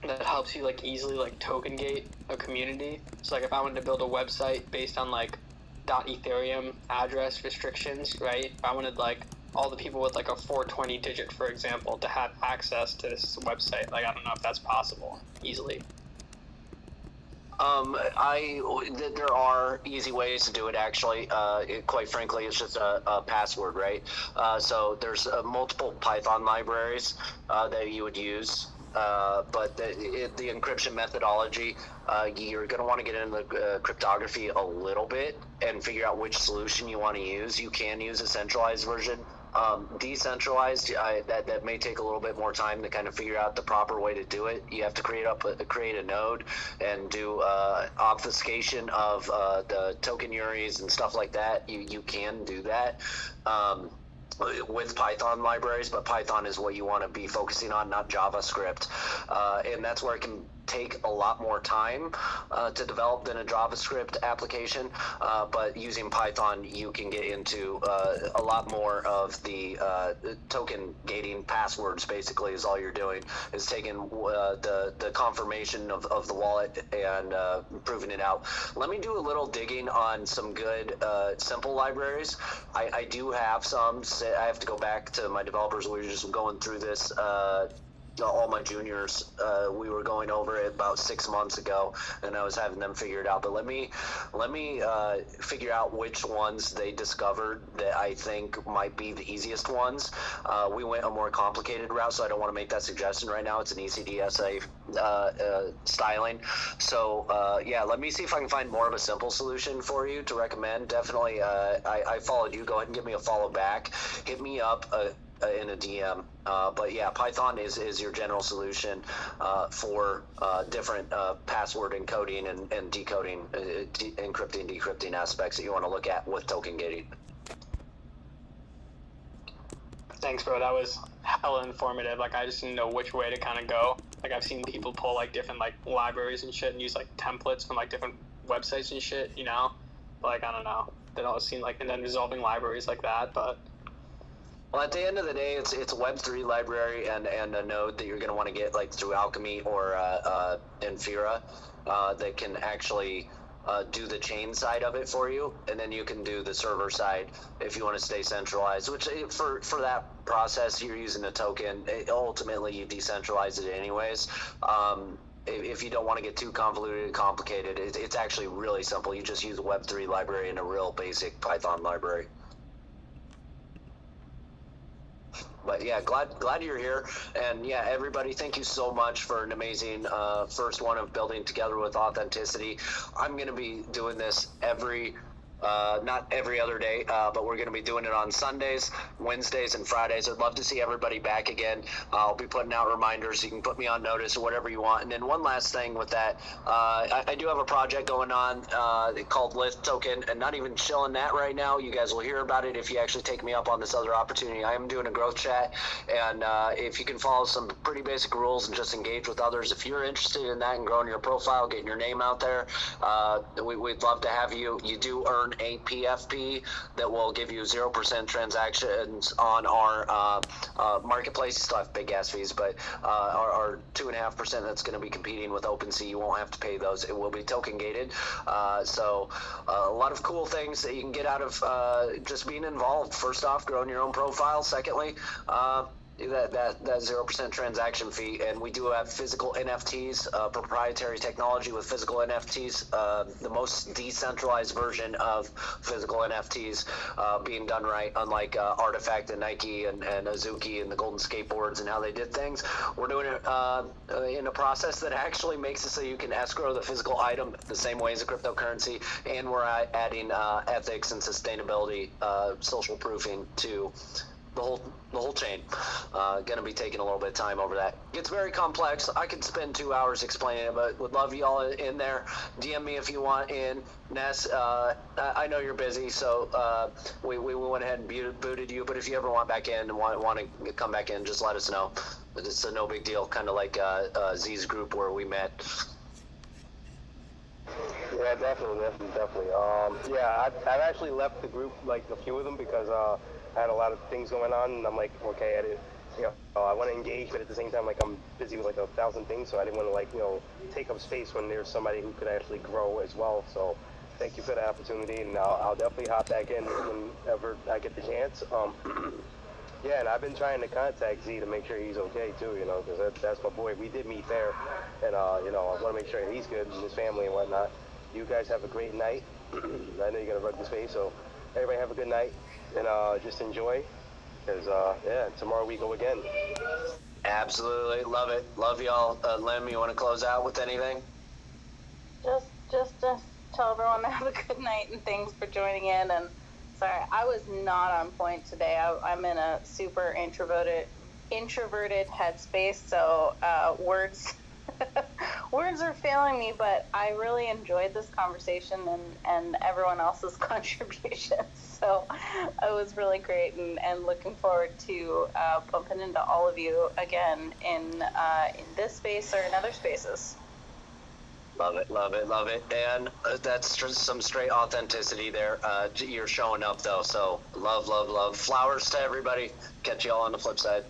that helps you like easily like token gate a community. So like if I wanted to build a website based on like .ethereum address restrictions, right? If I wanted like all the people with like a 420 digit, for example, to have access to this website, like I don't know if that's possible easily. There are easy ways to do it, actually. Quite frankly, it's just a password, right? So there's multiple Python libraries that you would use. But the encryption methodology, you're going to want to get into the cryptography a little bit and figure out which solution you want to use. You can use a centralized version. Decentralized, that may take a little bit more time to kind of figure out the proper way to do it. You have to create a node and do obfuscation of the token URIs and stuff like that. You can do that. With Python libraries, but Python is what you want to be focusing on, not JavaScript. And that's where it can take a lot more time to develop than a JavaScript application. But using Python, you can get into a lot more of the token gating. Passwords basically is all you're doing, is taking the confirmation of the wallet and proving it out. Let me do a little digging on some good simple libraries. I do have some. I have to go back to my developers. We were just going through this. All my juniors, we were going over it about 6 months ago, and I was having them figure it out. But let me figure out which ones they discovered that I think might be the easiest ones. We went a more complicated route, so I don't want to make that suggestion right now. It's an ECDSA styling. So yeah, let me see if I can find more of a simple solution for you to recommend. Definitely, I followed you. Go ahead and give me a follow back. Hit me up in a DM. But yeah, Python is your general solution for different password encoding and decoding, encrypting, decrypting aspects that you want to look at with token gating. Thanks, bro. That was hella informative. Like I just didn't know which way to kind of go. Like I've seen people pull like different like libraries and shit and use like templates from like different websites and shit, But, like I don't know. That all seemed like, and then resolving libraries like that, but. Well, at the end of the day, it's a Web3 library and a node that you're going to want to get like through Alchemy or Infura that can actually do the chain side of it for you, and then you can do the server side if you want to stay centralized. Which for that process, you're using a token. Ultimately, you decentralize it anyways. If you don't want to get too convoluted and complicated, it's actually really simple. You just use a Web3 library and a real basic Python library. But yeah, glad you're here, and yeah, everybody, thank you so much for an amazing first one of building together with authenticity. I'm going to be doing this every not every other day, but we're going to be doing it on Sundays, Wednesdays, and Fridays. I'd love to see everybody back again. I'll be putting out reminders. You can put me on notice or whatever you want. And then one last thing with that, I do have a project going on called Lift Token, and not even chilling that right now. You guys will hear about it if you actually take me up on this other opportunity. I am doing a growth chat, and if you can follow some pretty basic rules and just engage with others, if you're interested in that and growing your profile, getting your name out there, we'd love to have you. You do earn a PFP that will give you 0% transactions on our marketplace. You still have big gas fees, but our 2.5% that's going to be competing with OpenSea, you won't have to pay those. It will be token gated. So a lot of cool things that you can get out of just being involved. First off, growing your own profile. Secondly, that 0% transaction fee. And we do have physical NFTs, proprietary technology with physical NFTs, the most decentralized version of physical NFTs being done right, unlike Artifact and Nike and Azuki and the Golden Skateboards and how they did things. We're doing it in a process that actually makes it so you can escrow the physical item the same way as a cryptocurrency, and we're adding ethics and sustainability, social proofing to the whole chain. Gonna be taking a little bit of time over that. It's very complex. I could spend 2 hours explaining it, but would love y'all in there. DM me if you want in. Ness, I know you're busy, so we went ahead and booted you, but if you ever want back in and want to come back in, just let us know. It's a no big deal, kind of like Z's group where we met. Yeah, definitely. Yeah, I've actually left the group, like a few of them, because I had a lot of things going on, and I'm like, okay, I didn't, I want to engage, but at the same time, like, I'm busy with like 1,000 things, so I didn't want to, like, take up space when there's somebody who could actually grow as well. So thank you for the opportunity, and I'll definitely hop back in whenever I get the chance. Yeah, and I've been trying to contact Z to make sure he's okay too, because that's my boy. We did meet there, and I want to make sure he's good and his family and whatnot. You guys have a great night. I know you're gonna run the space, so everybody have a good night, and just enjoy, because yeah, tomorrow we go again. Absolutely, love it, love y'all. Lem, you want to close out with anything? Just tell everyone to have a good night, and thanks for joining in. And sorry, I was not on point today. I'm in a super introverted headspace, so words are failing me, but I really enjoyed this conversation and everyone else's contributions. So it was really great, and looking forward to bumping into all of you again in this space or in other spaces. Love it, love it, love it. And that's just some straight authenticity there. You're showing up, though, so love, love, love. Flowers to everybody. Catch you all on the flip side.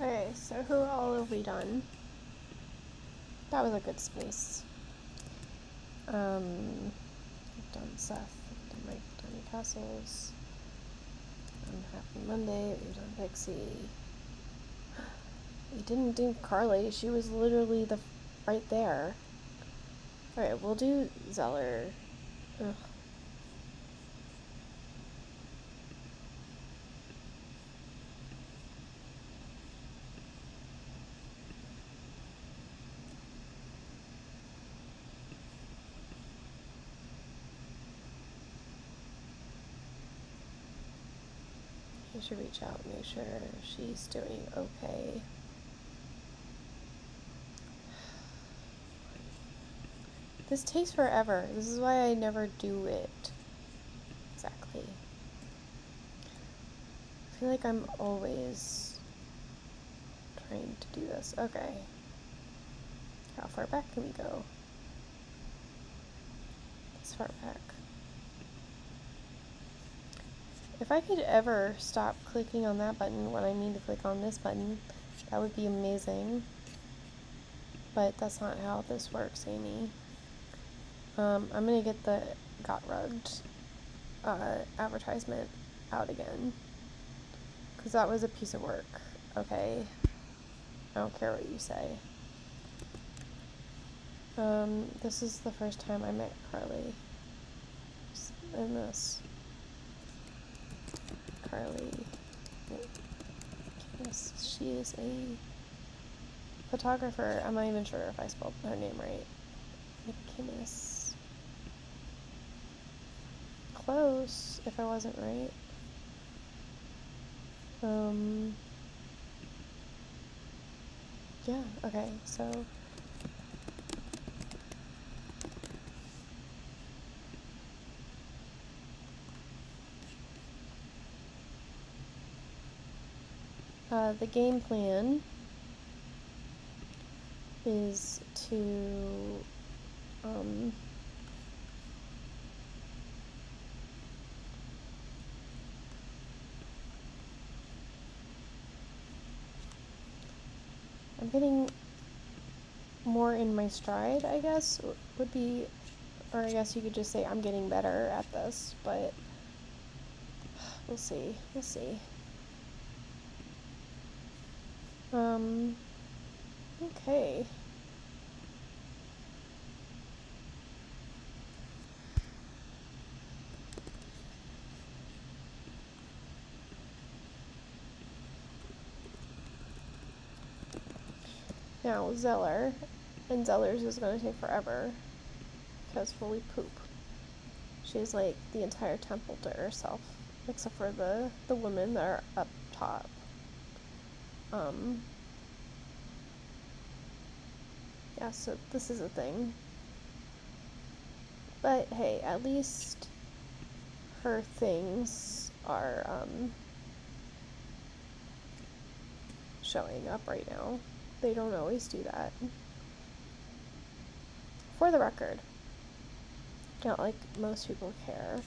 Okay, so who all have we done? That was a good space. We've done Seth, we've done Mike, we've done Castles, we've done Happy Monday, we've done Pixie. We didn't do Carly, she was literally right there. Alright, we'll do Zeller. Ugh. I should reach out and make sure she's doing okay. This takes forever. This is why I never do it. Exactly. I feel like I'm always trying to do this. Okay. How far back can we go? This far back. If I could ever stop clicking on that button when I mean to click on this button, that would be amazing. but that's not how this works, Amy. I'm gonna get the Got Rugged advertisement out again, because that was a piece of work, okay? I don't care what you say. This is the first time I met Carly in this. Carly, yes, she is a photographer. I'm not even sure if I spelled her name right. McKinnis. Close, if I wasn't right. Yeah, okay, so the game plan is to I'm getting more in my stride, I guess, would be, or I guess you could just say I'm getting better at this, but we'll see, we'll see. Okay. Now, Zeller, and Zeller's is going to take forever, because holy poop. She's like the entire temple to herself, except for the women that are up top. Yeah, so this is a thing. But hey, at least her things are, showing up right now. They don't always do that. For the record. Not like most people care.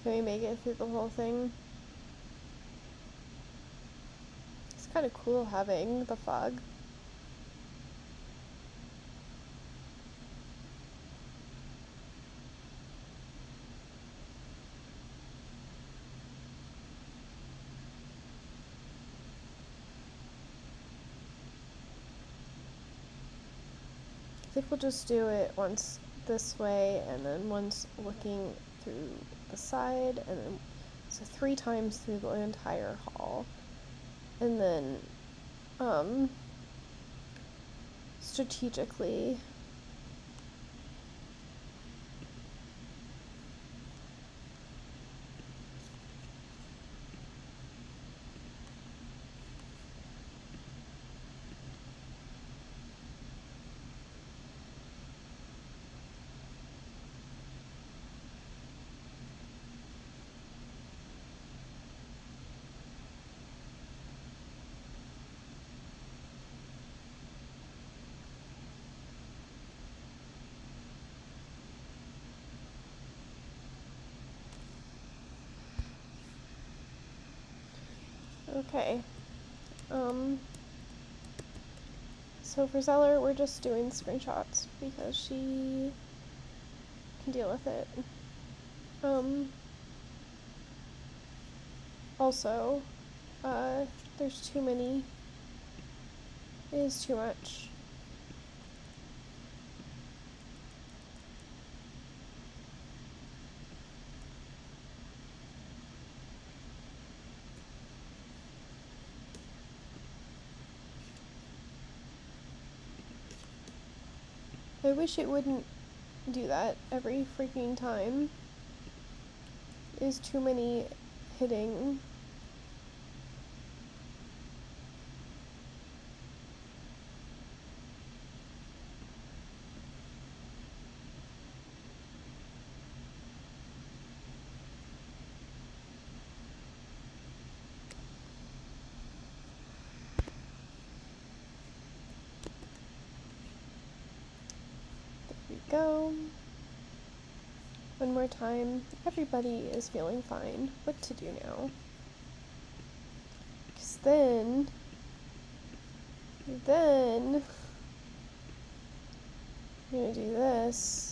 Can we make it through the whole thing? It's kind of cool having the fog. I think we'll just do it once this way and then once looking through the side, and then so 3 times through the entire hall, and then strategically okay. So for Zeller, we're just doing screenshots because she can deal with it. Also, there's too many. It is too much. I wish it wouldn't do that every freaking time. Is too many hitting. Go. One more time. Everybody is feeling fine. What to do now? Because then I'm gonna do this.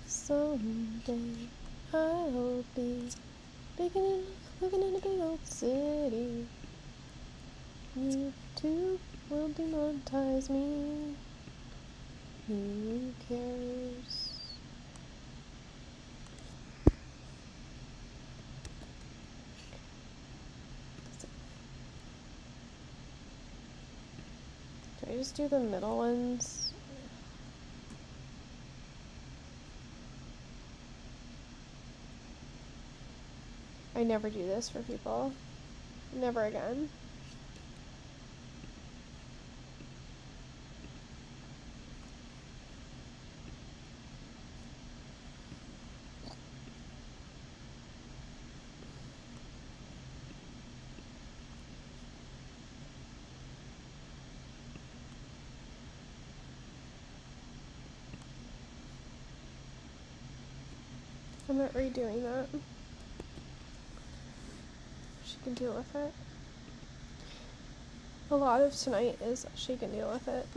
Someday I'll be big enough, living in a big old city. YouTube will demonetize me. Who cares? Do I just do the middle ones? I never do this for people. Never again. I'm not redoing that. She can deal with it. A lot of tonight is she can deal with it.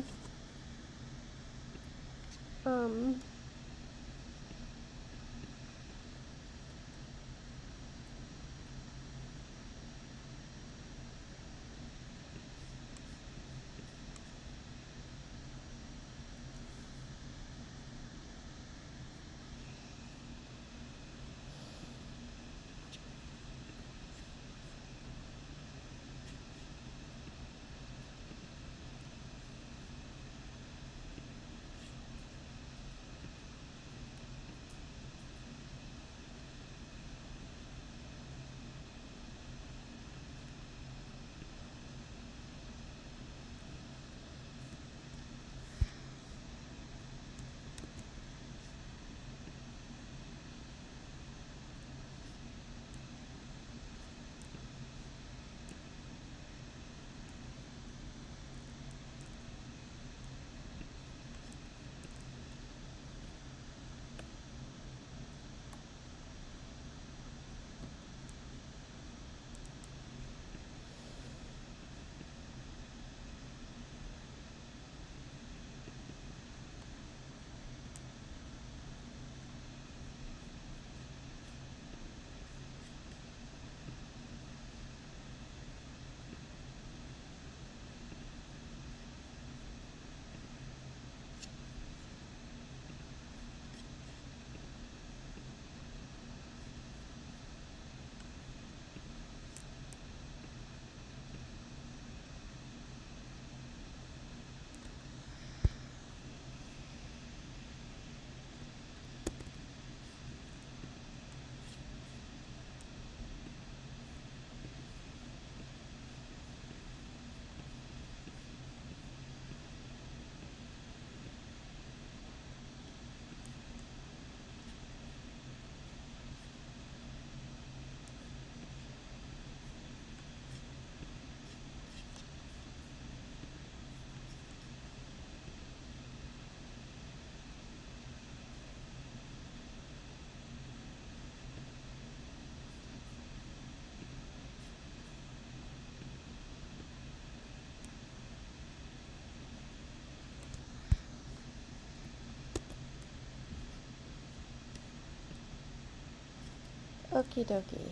Okie dokie.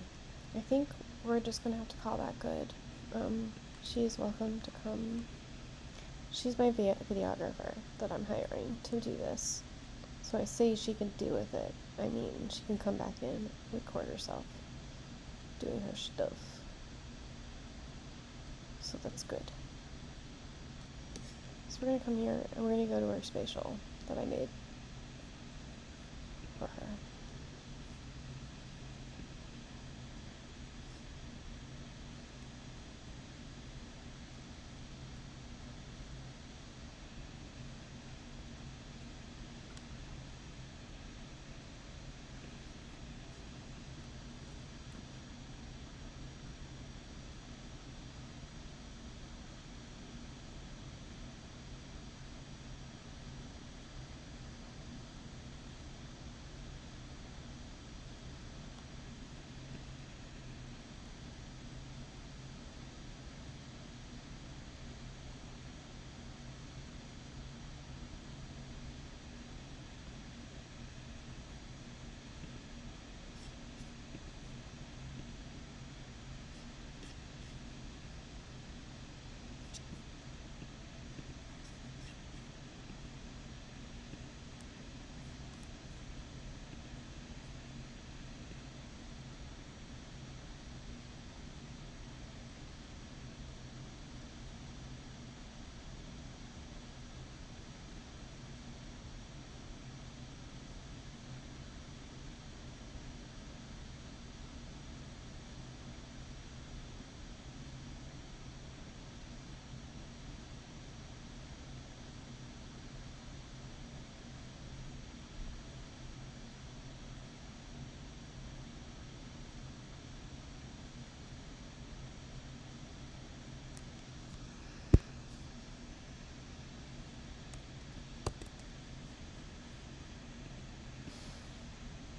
I think we're just gonna have to call that good. She's welcome to come. She's my videographer that I'm hiring to do this. So I say she can do with it. I mean, she can come back in and record herself doing her stuff. So that's good. So we're gonna come here and we're gonna go to her spatial that I made for her.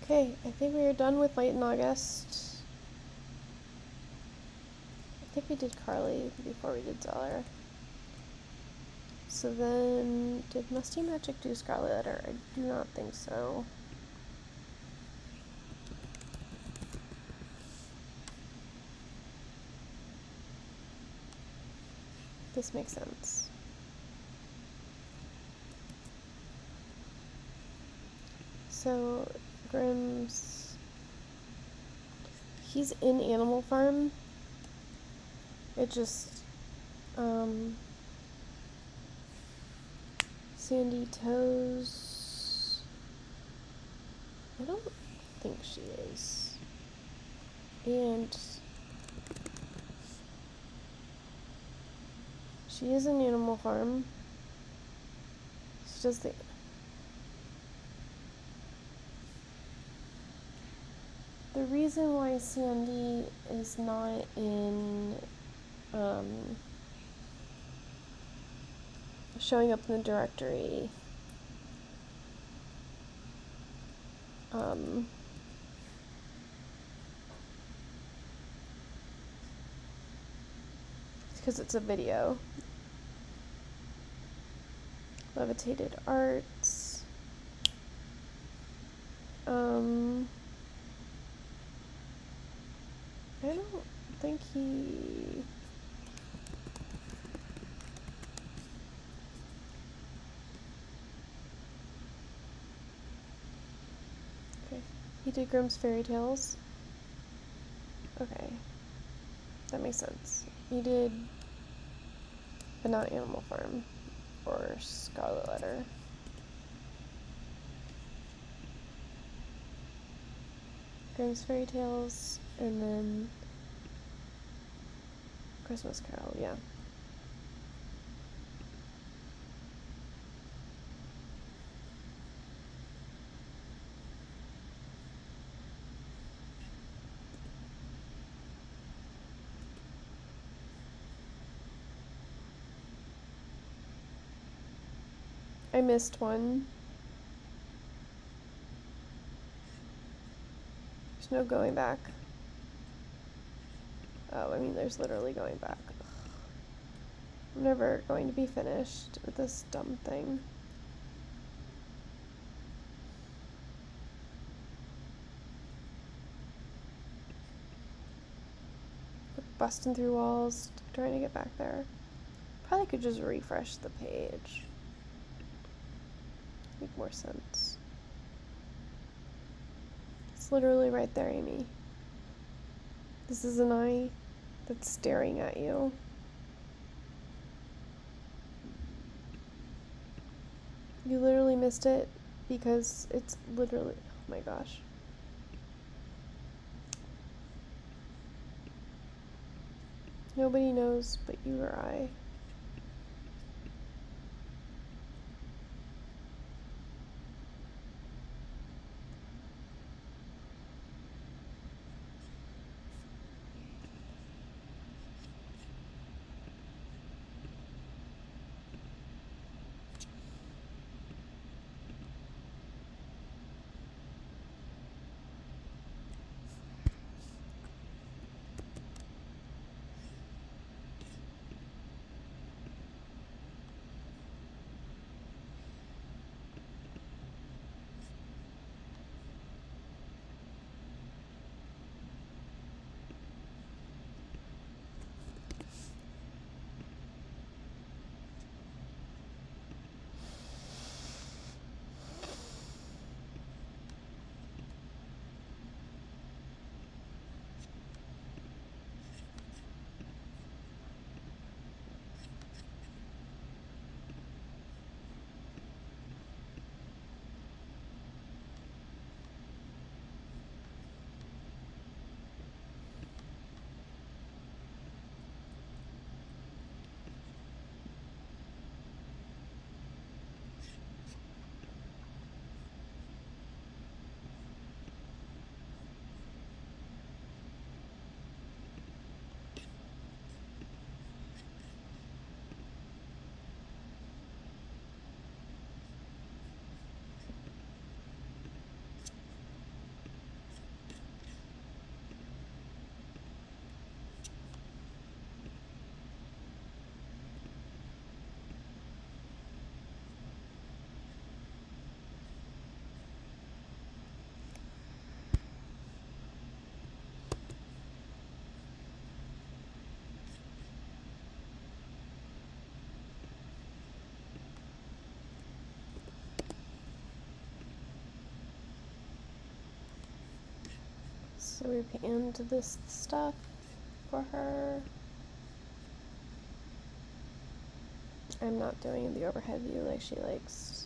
Okay, I think we are done with Light in August. I think we did Carly before we did Zeller. So then, did Musty Magic do Scarlet Letter? I do not think so. This makes sense. So, Grimm's, he's in Animal Farm. It just, Sandy Toes, I don't think she is. And she is in Animal Farm. She does the reason why Sandy is not in showing up in the directory it's because it's a video. Levitated Arts. I don't think he... Okay. He did Grimm's Fairy Tales. Okay. That makes sense. He did... but not Animal Farm or Scarlet Letter. Grimm's Fairy Tales, and then Christmas Carol, yeah. I missed one. There's no going back. Oh, I mean, there's literally going back. Ugh. I'm never going to be finished with this dumb thing. busting through walls, trying to get back there. Probably could just refresh the page. Make more sense. It's literally right there, Amy. This is an eye that's staring at you. You literally missed it because it's literally, oh my gosh. Nobody knows but you or I. So we panned this stuff for her. I'm not doing the overhead view like she likes.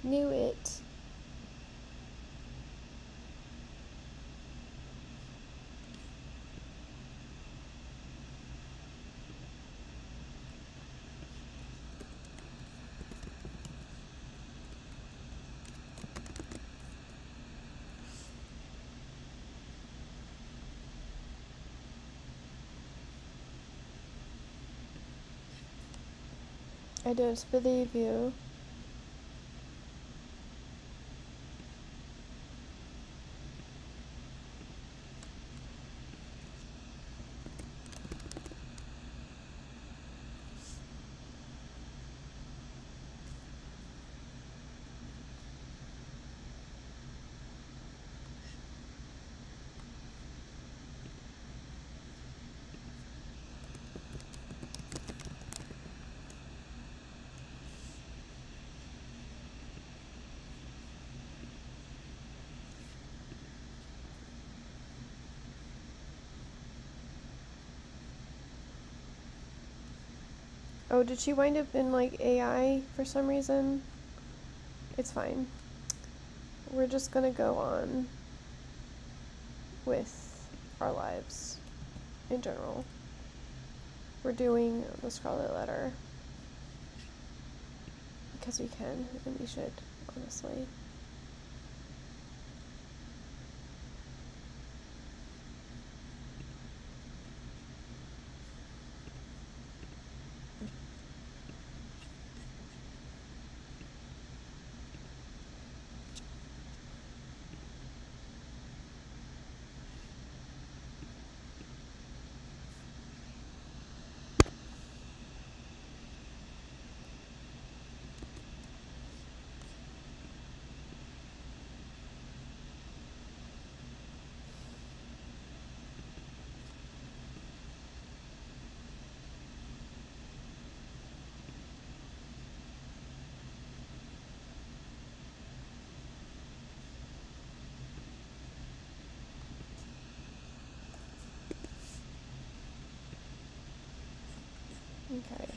Knew it. I don't believe you. Oh, did she wind up in like AI for some reason? It's fine. We're just gonna go on with our lives in general. We're doing the Scarlet Letter because we can and we should, honestly. Okay.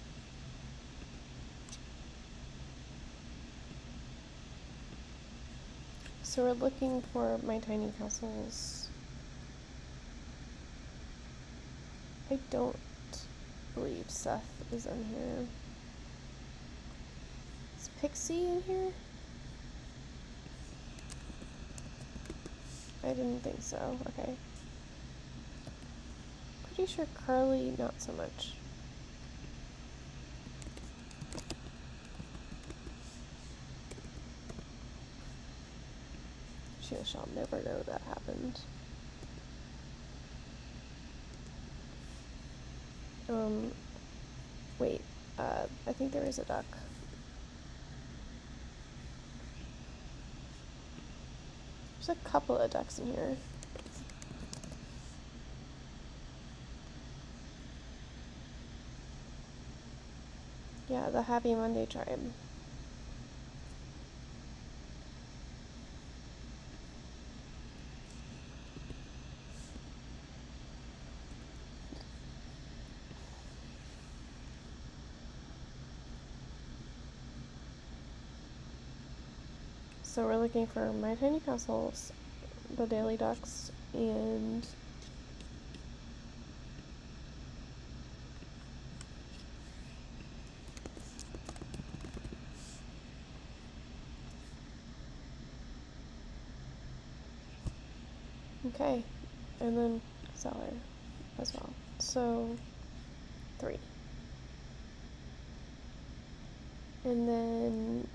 So we're looking for my tiny castles. I don't believe Seth is in here. Is Pixie in here? I didn't think so. Okay. Pretty sure Carly, not so much. She shall never know that happened. Wait, I think there is a duck. There's a couple of ducks in here. Yeah, the Happy Monday tribe. So we're looking for My Tiny Castles, the Daily Ducks, and okay, and then Seller as well. So 3. And then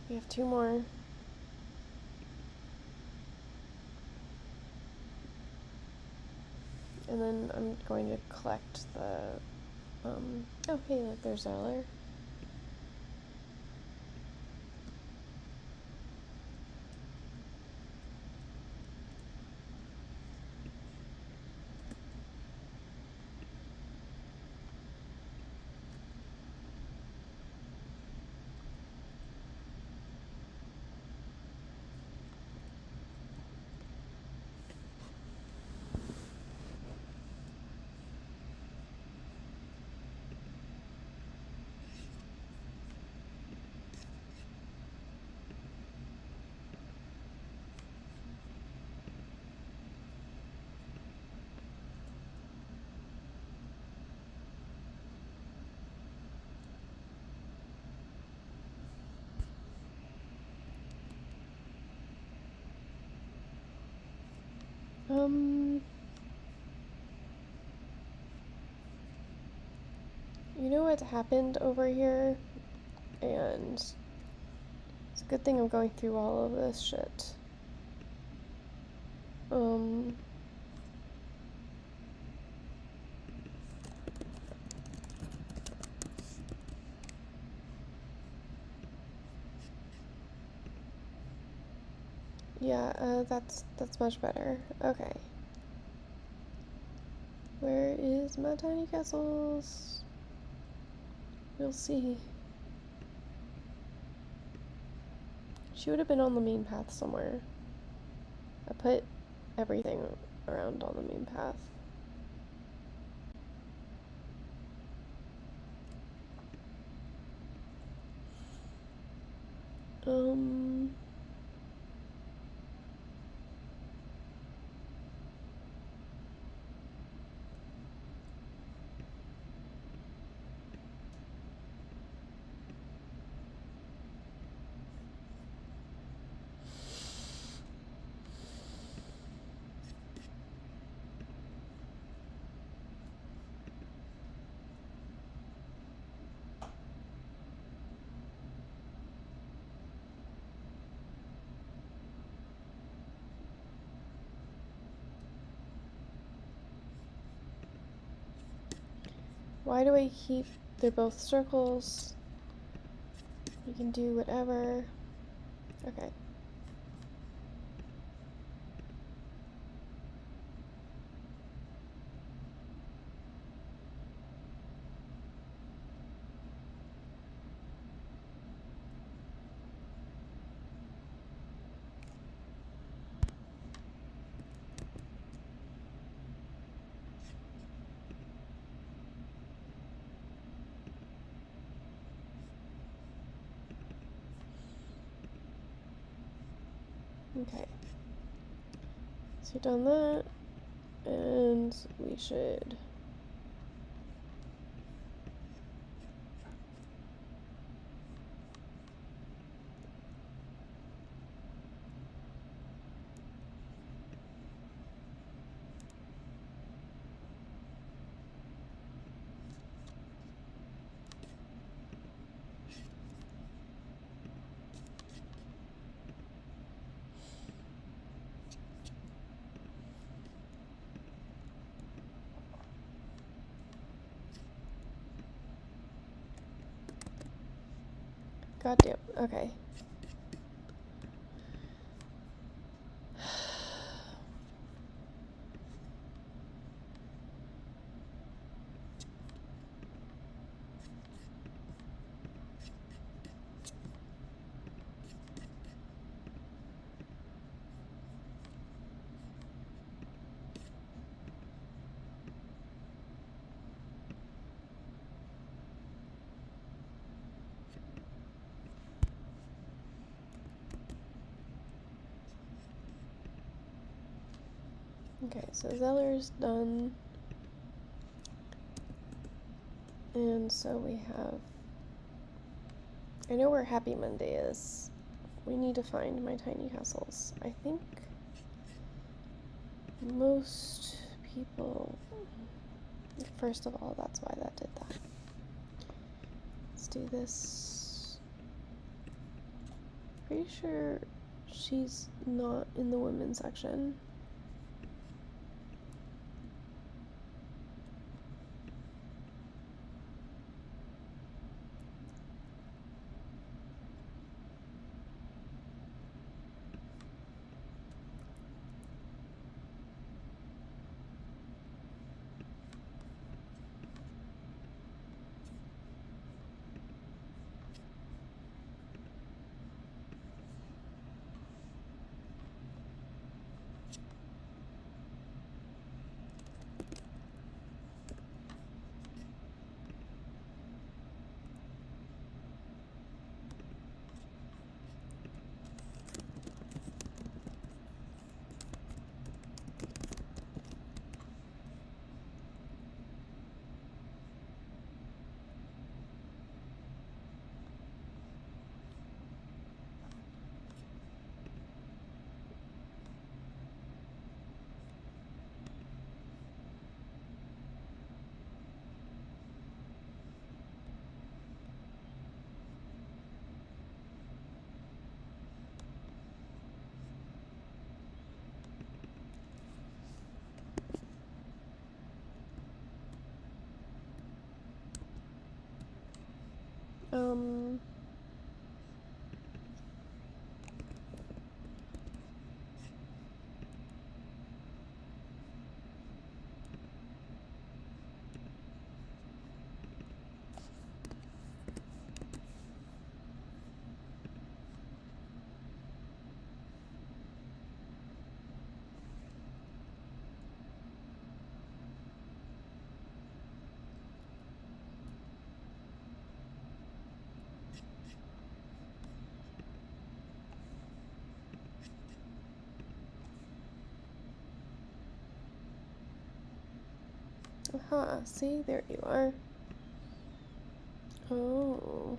we have 2 more. And then I'm going to collect the, oh hey, look, there's Zeller. You know what happened over here? And it's a good thing I'm going through all of this shit. Yeah, that's much better. Okay. Where is my tiny castles? We'll see. She would have been on the main path somewhere. I put everything around on the main path. Why do I keep... They're both circles. You can do whatever. Okay. Okay. So we've done that, and we should goddamn, okay. Okay, so Zeller's done. And so we have, I know where Happy Monday is. We need to find my tiny castles. I think most people, first of all, that's why that did that. Let's do this. Pretty sure she's not in the women's section. Um, aha, see, there you are. Oh.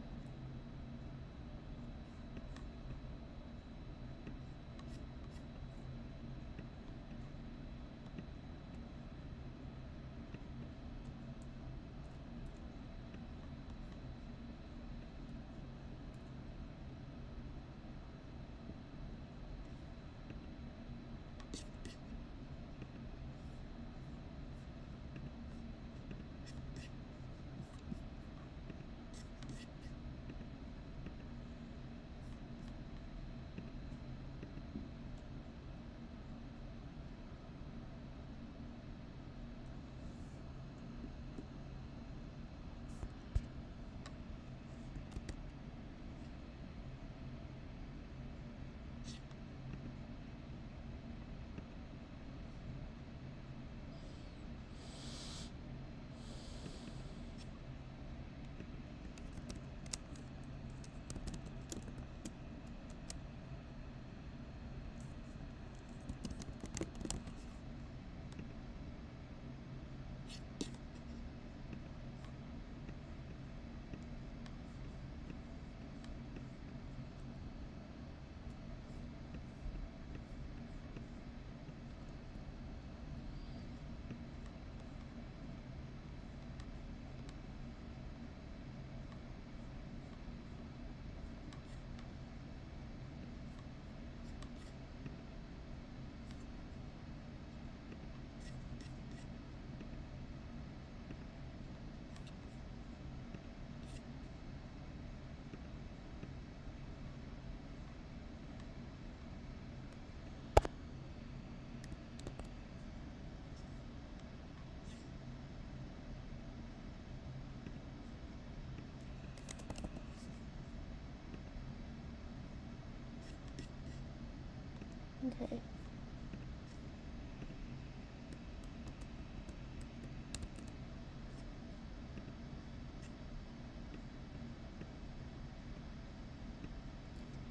Okay.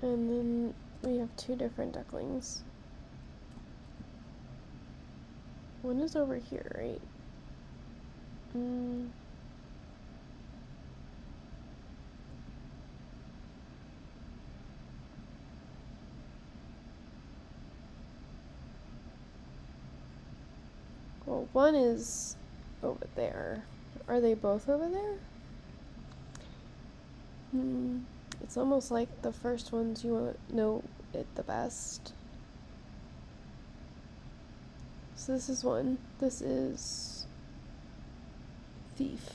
And then we have two different ducklings. One is over here, right? Well, one is over there. Are they both over there? It's almost like the first ones you know it the best. So this is one. This is Thief.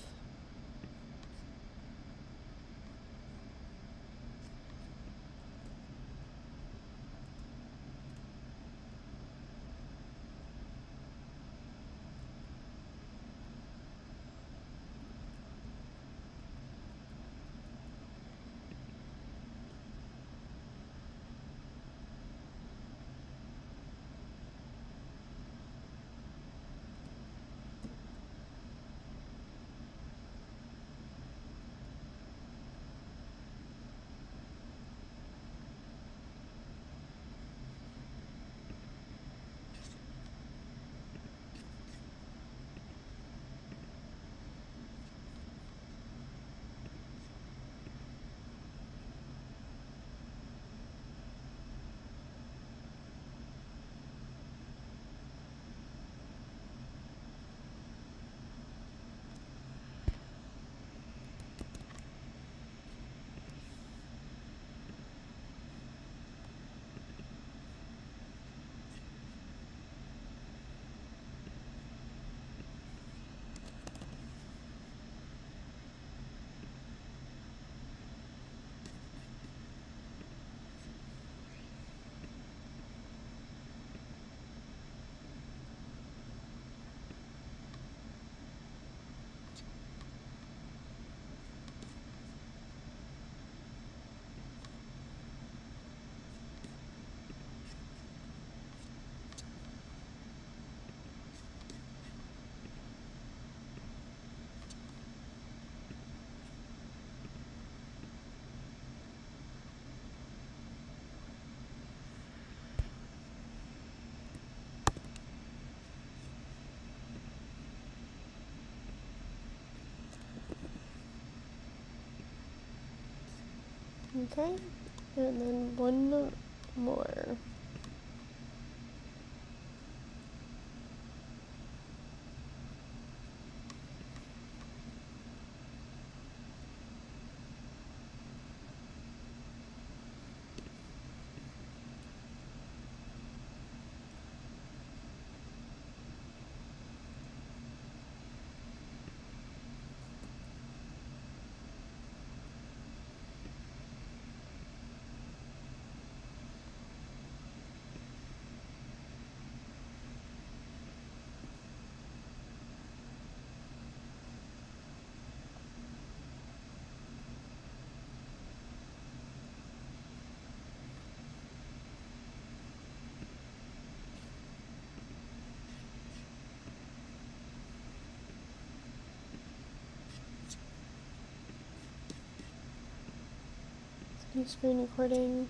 Okay, and then one more. New screen recording.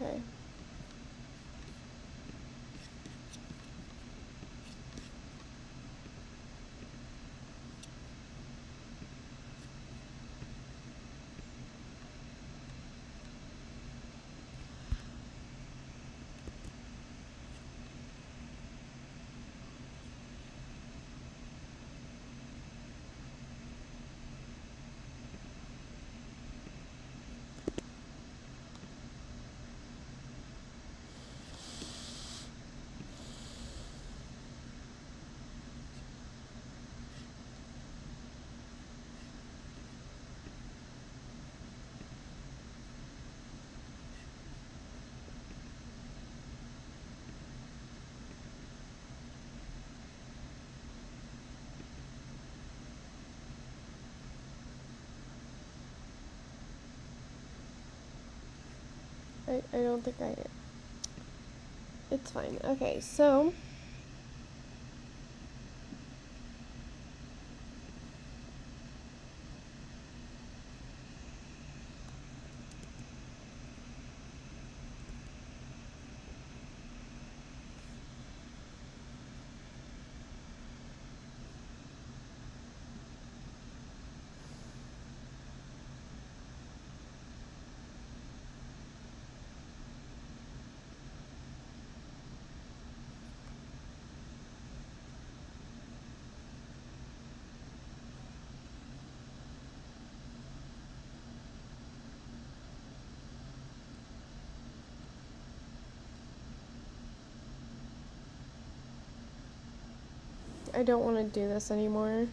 Okay. I don't think I... It's fine. Okay, so... I don't want to do this anymore.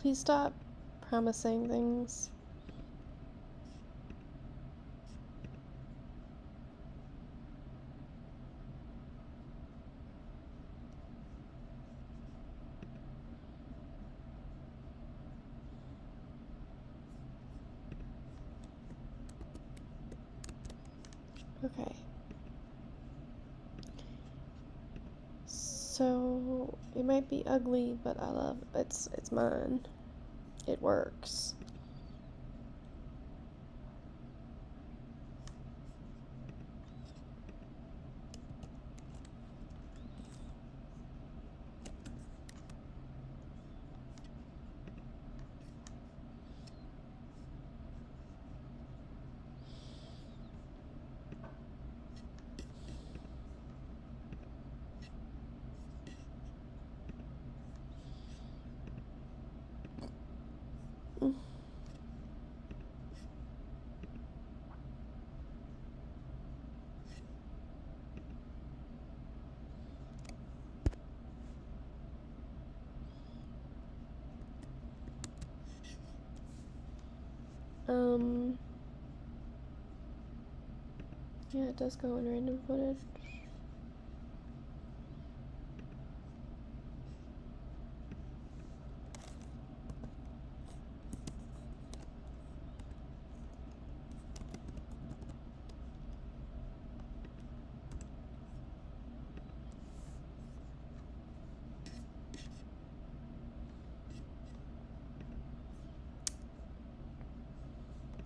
Please stop promising things. Okay. So it might be ugly, but I love it's mine. It works. Yeah, it does go in random footage.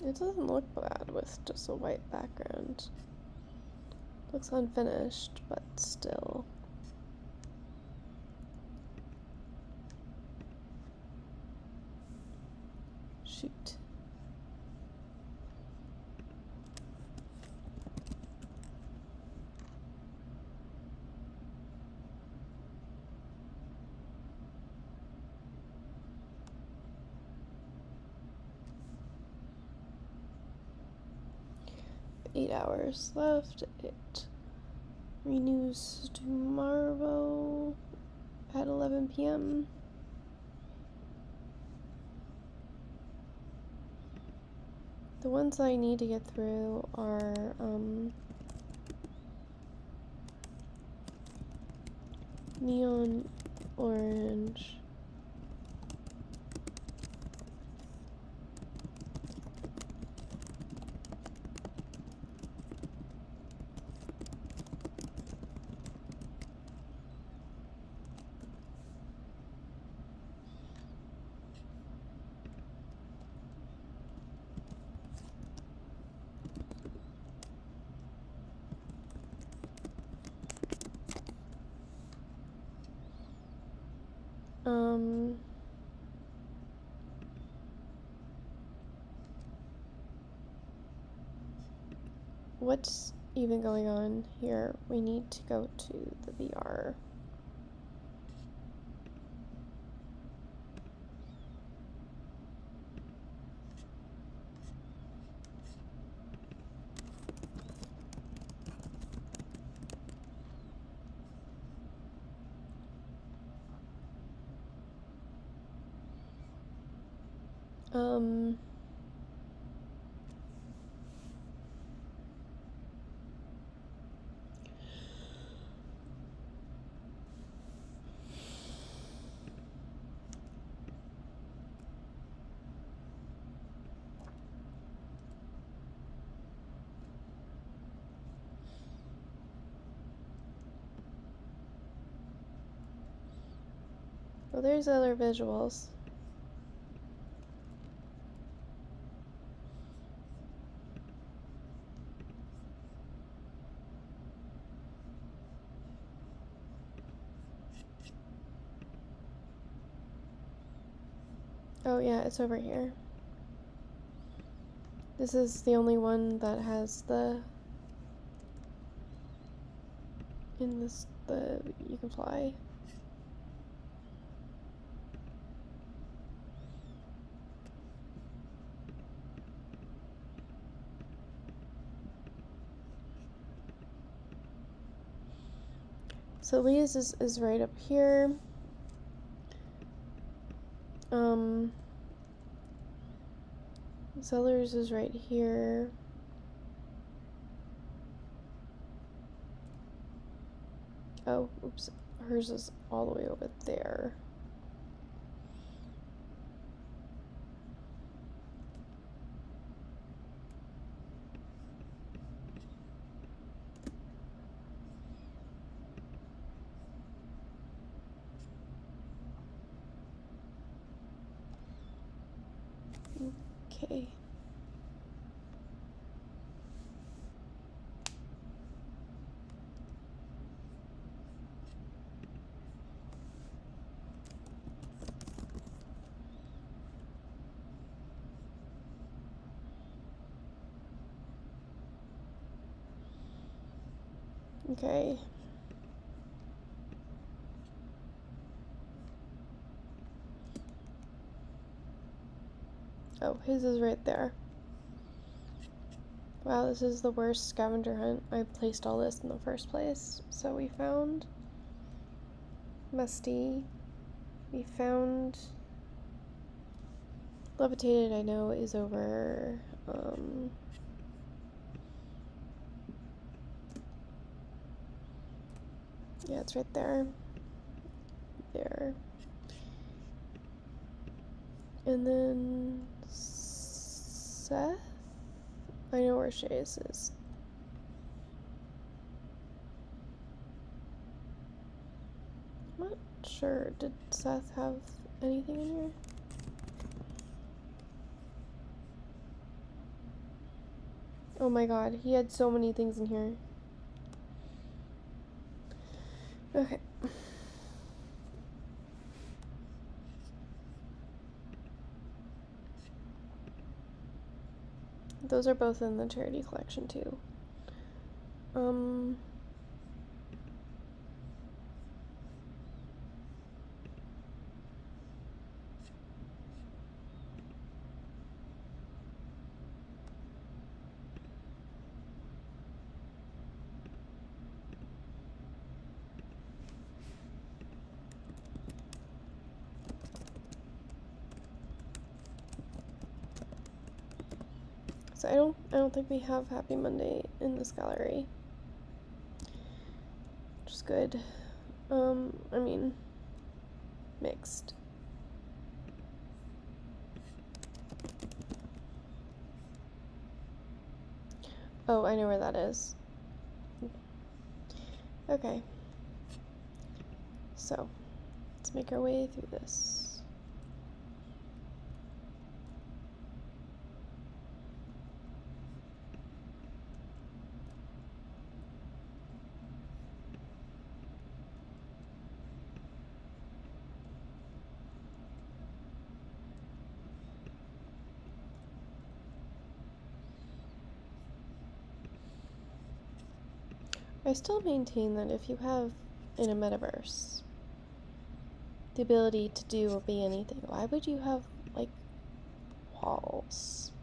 It doesn't look bad with just a white background. Looks unfinished, but still. Shoot. Eight hours left. It renews tomorrow at 11 p.m. The ones I need to get through are neon orange, what's even going on here? We need to go to the VR. Well, there's other visuals. Oh yeah, it's over here. This is the only one that has the you can fly. So Leah's is right up here. Zeller's is right here. Oh, oops. Hers is all the way over there. Okay. Okay. Oh, his is right there. Wow, this is the worst scavenger hunt. I placed all this in the first place. So we found Musty. We found Levitated, I know, is over, yeah, it's right there. There. And then Seth? I know where Shay's is. I'm not sure. Did Seth have anything in here? Oh my god, he had so many things in here. Okay. Those are both in the charity collection too. So I don't think we have Happy Monday in this gallery. Which is good. I mean, mixed. Oh, I know where that is. Okay. So, let's make our way through this. I still maintain that if you have, in a metaverse, the ability to do or be anything, why would you have, like, walls?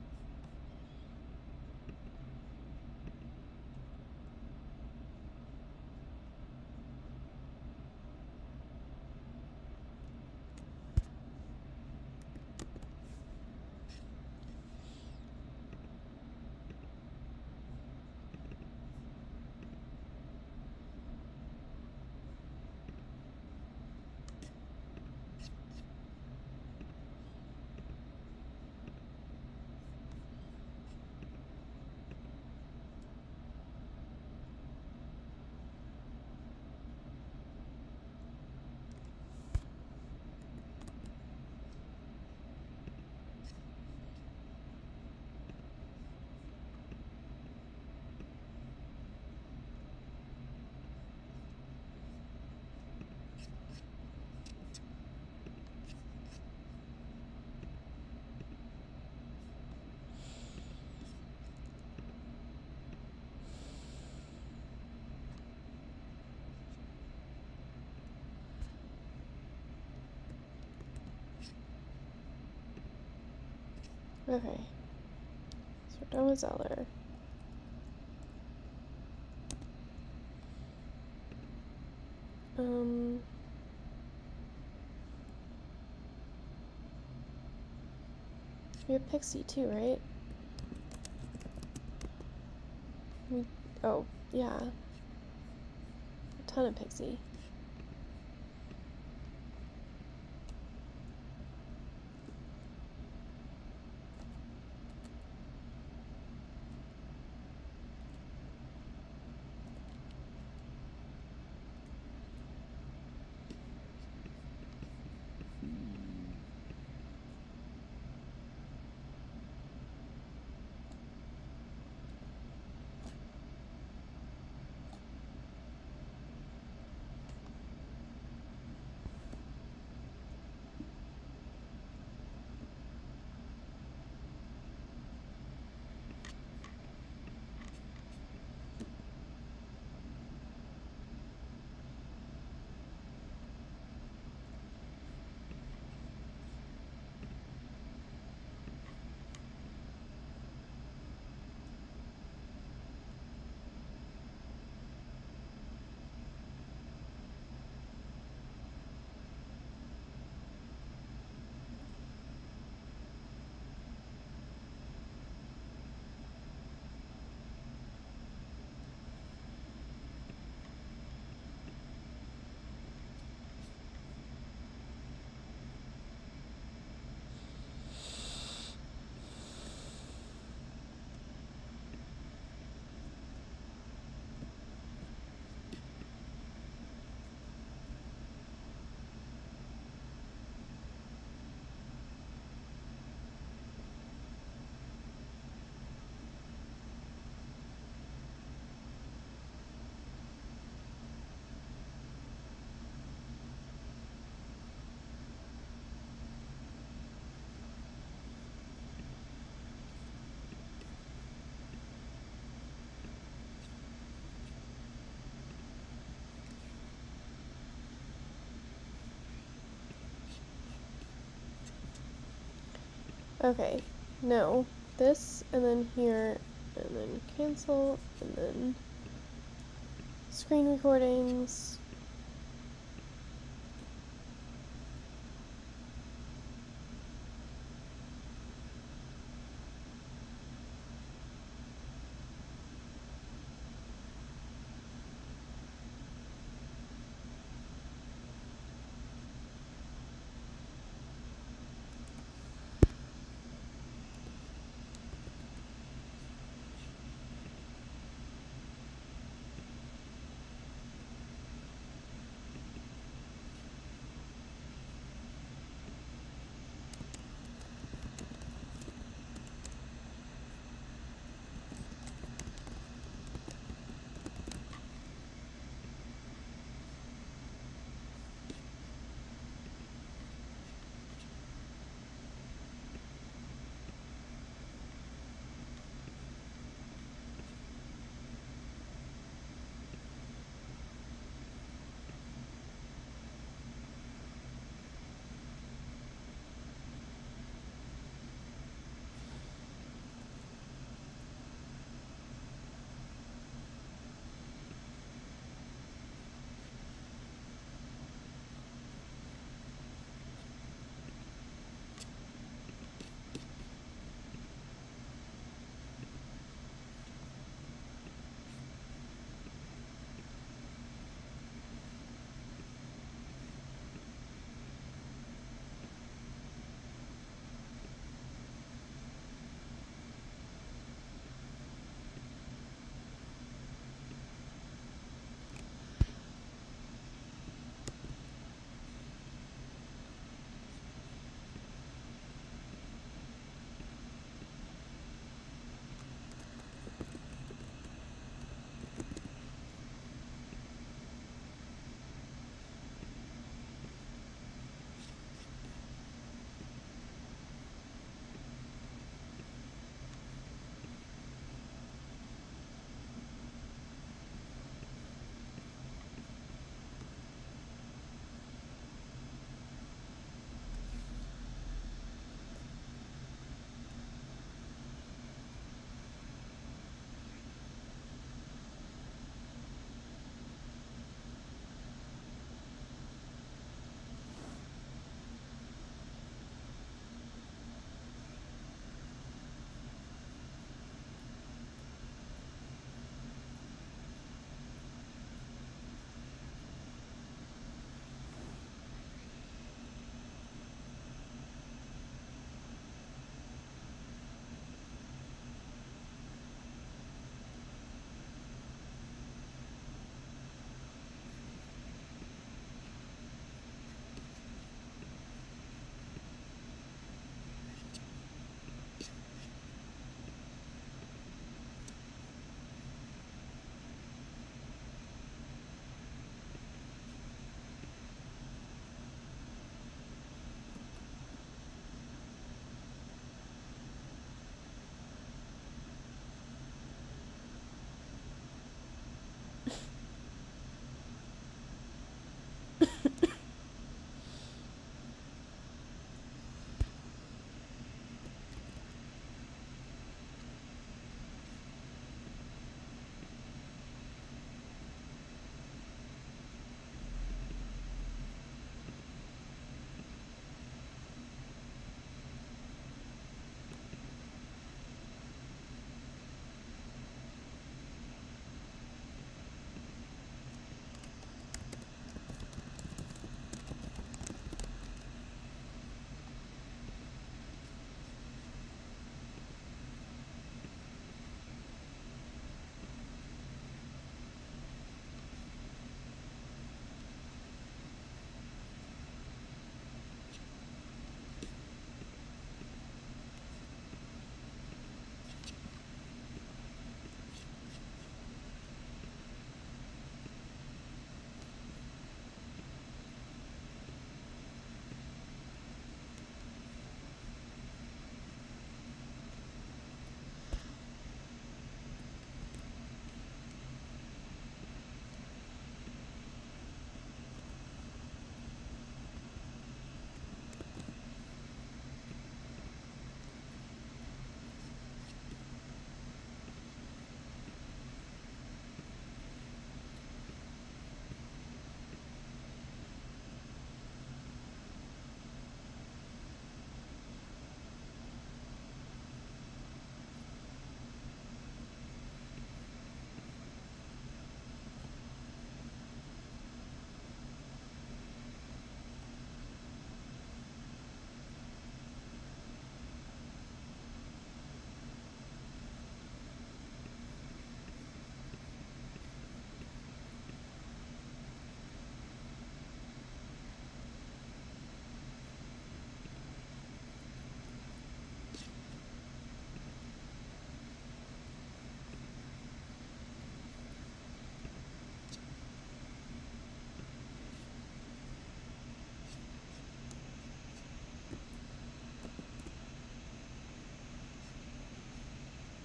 Okay. So we're done with Zeller. You're Pixie too, right? Oh, yeah. A ton of Pixie. Okay, no. This, and then here, and then cancel, and then screen recordings.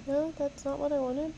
No, that's not what I wanted.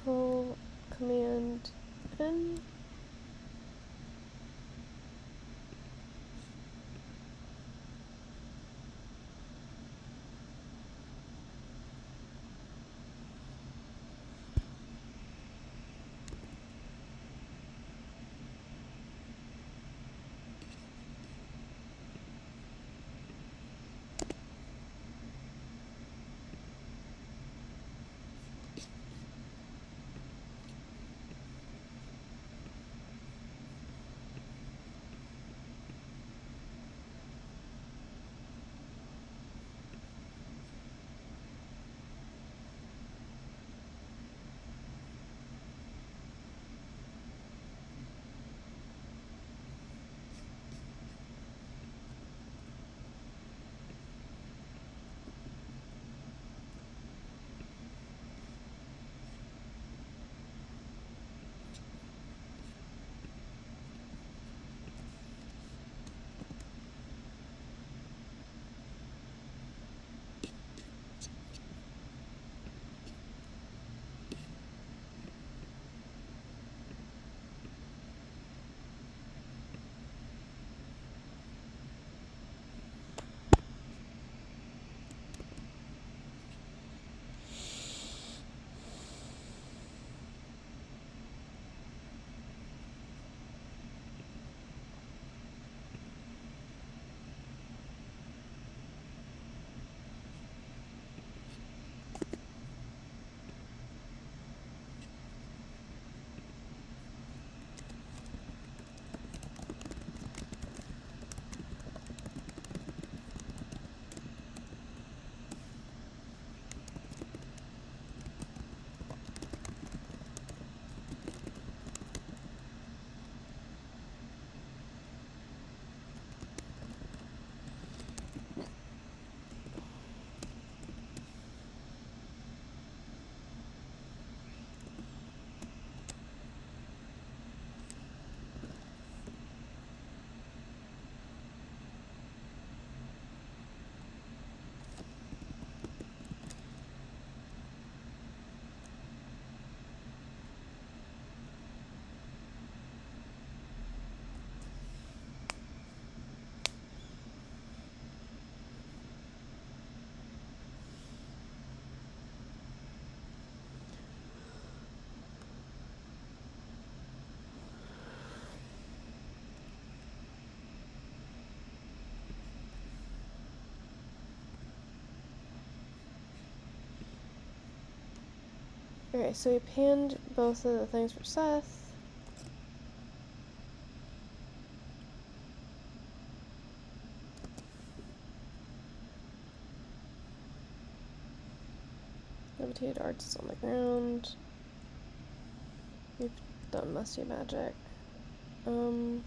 Control Command N. Okay, so we panned both of the things for Seth. Levitated arts is on the ground. We've done musty magic. Isn't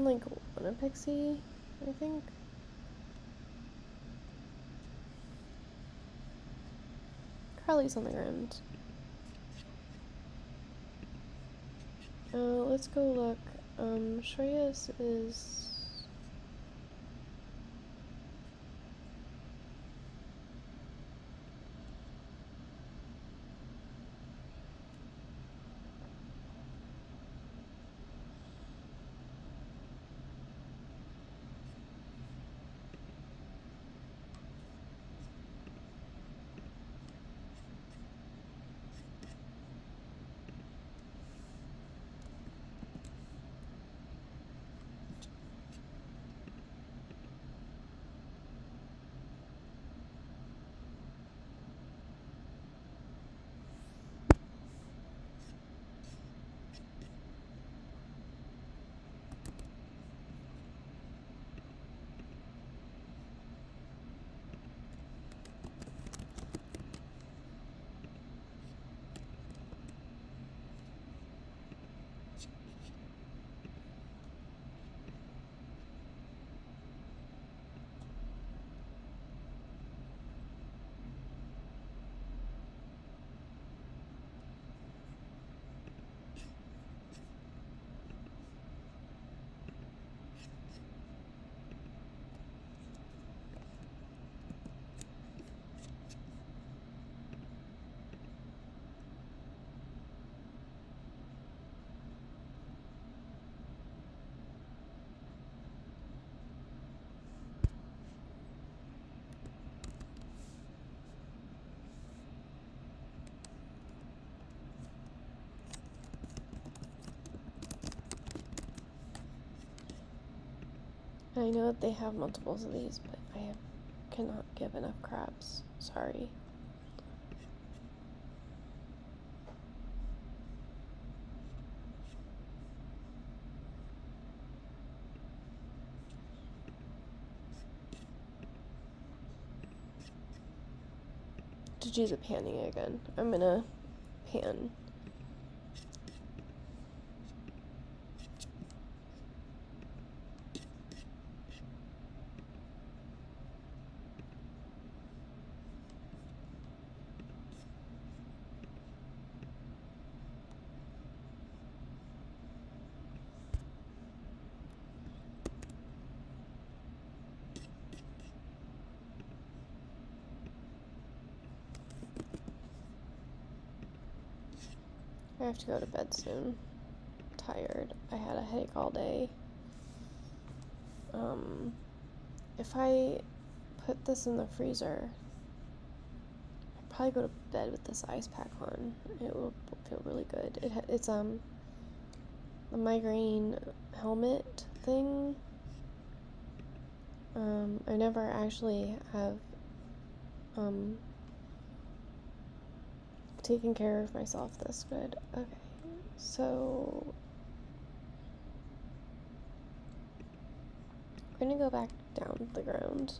like one a pixie, I think. Carly's on the ground. Let's go look. Shreyas is... I know that they have multiples of these, but cannot give enough craps. Sorry. To do the panning again. I'm gonna pan. I have to go to bed soon. I'm tired. I had a headache all day. If I put this in the freezer, I'd probably go to bed with this ice pack on. It will feel really good. It's a migraine helmet thing. I never actually have taken care of myself this good. Okay, so we're gonna go back down to the ground.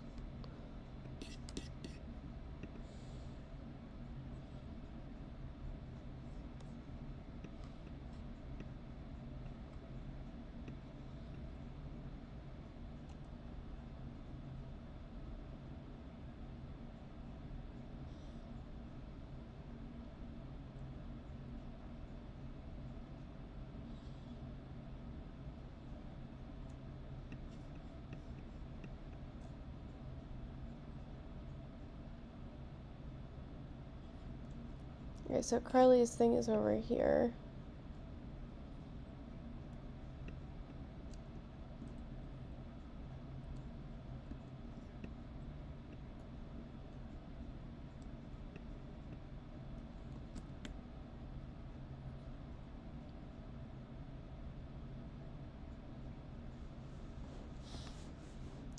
Okay, so Carly's thing is over here.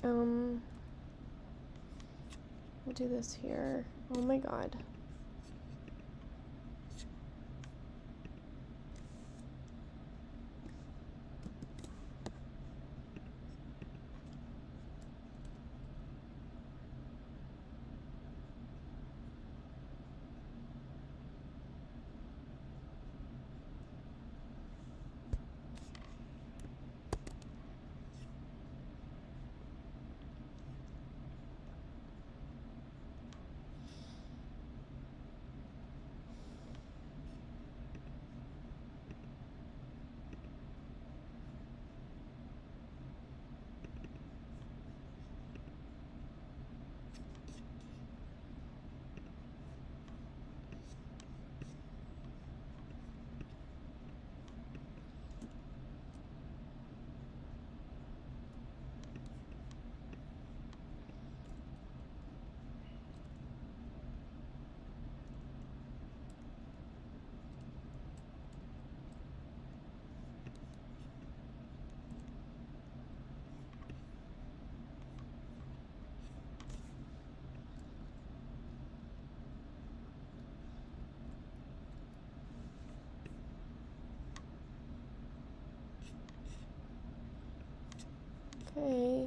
We'll do this here. Oh my god. Okay.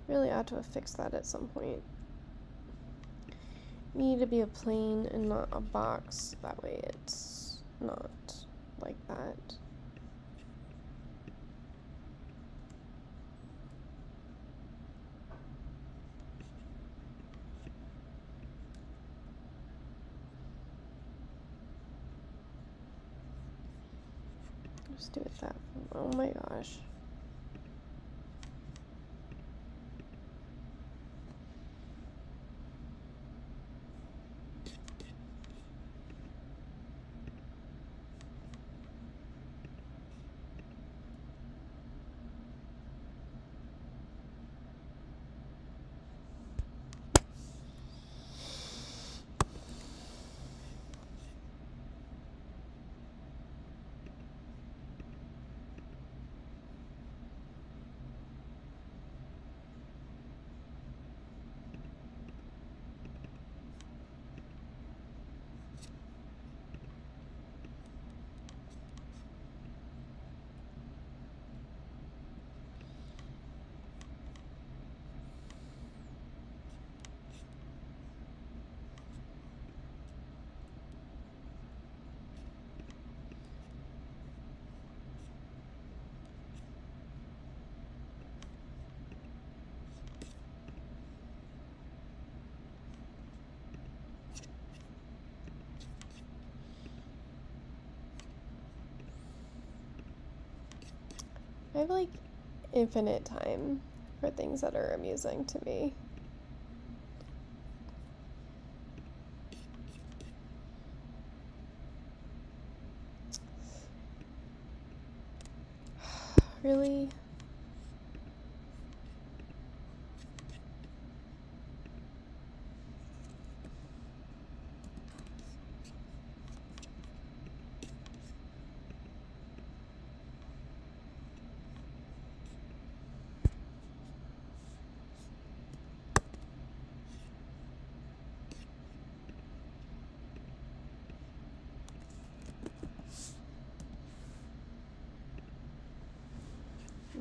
Really ought to have fixed that at some point. Need to be a plane and not a box. That way it's not like that. Just do it that. Oh my gosh. I have like infinite time for things that are amusing to me. Really?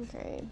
Okay.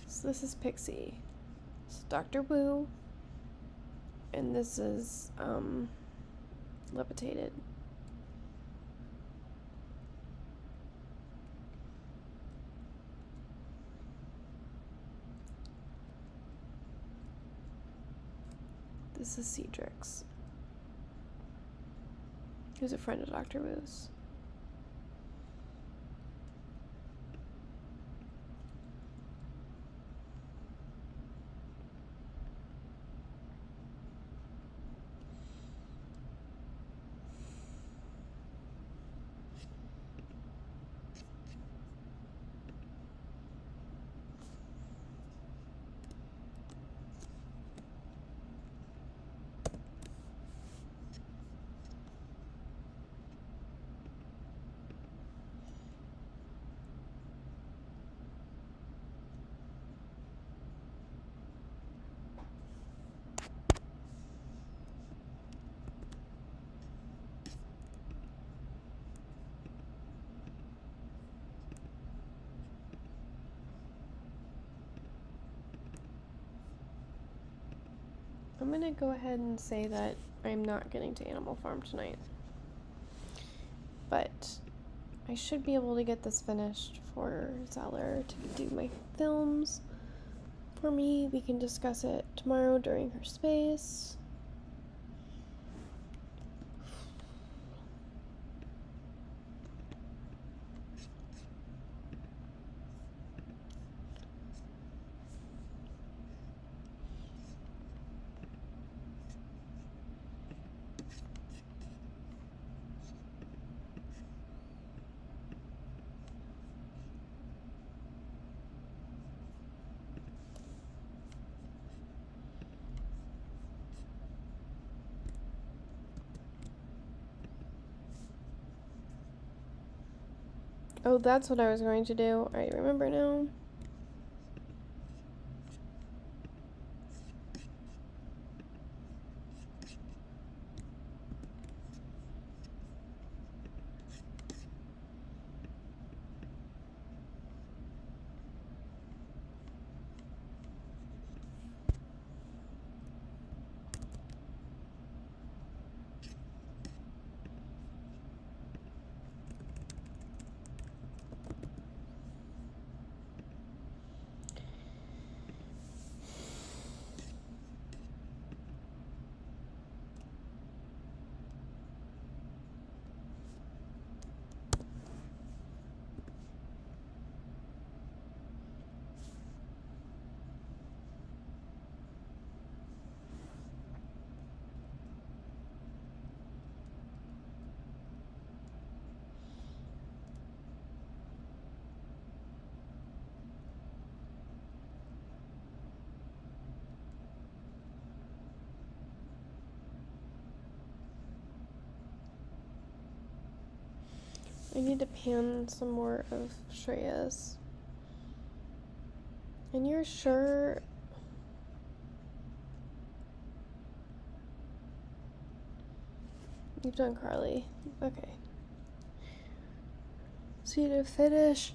So this is Pixie. This is Dr. Wu. And this is, Levitated. This is Cedric's, who's a friend of Dr. Wu's. I'm gonna go ahead and say that I'm not getting to Animal Farm tonight. But I should be able to get this finished for Zeller to do my films for me. We can discuss it tomorrow during her space. Oh, that's what I was going to do. I remember now. I need to pan some more of Shreya's. And you're sure? You've done Carly. Okay. So you need to finish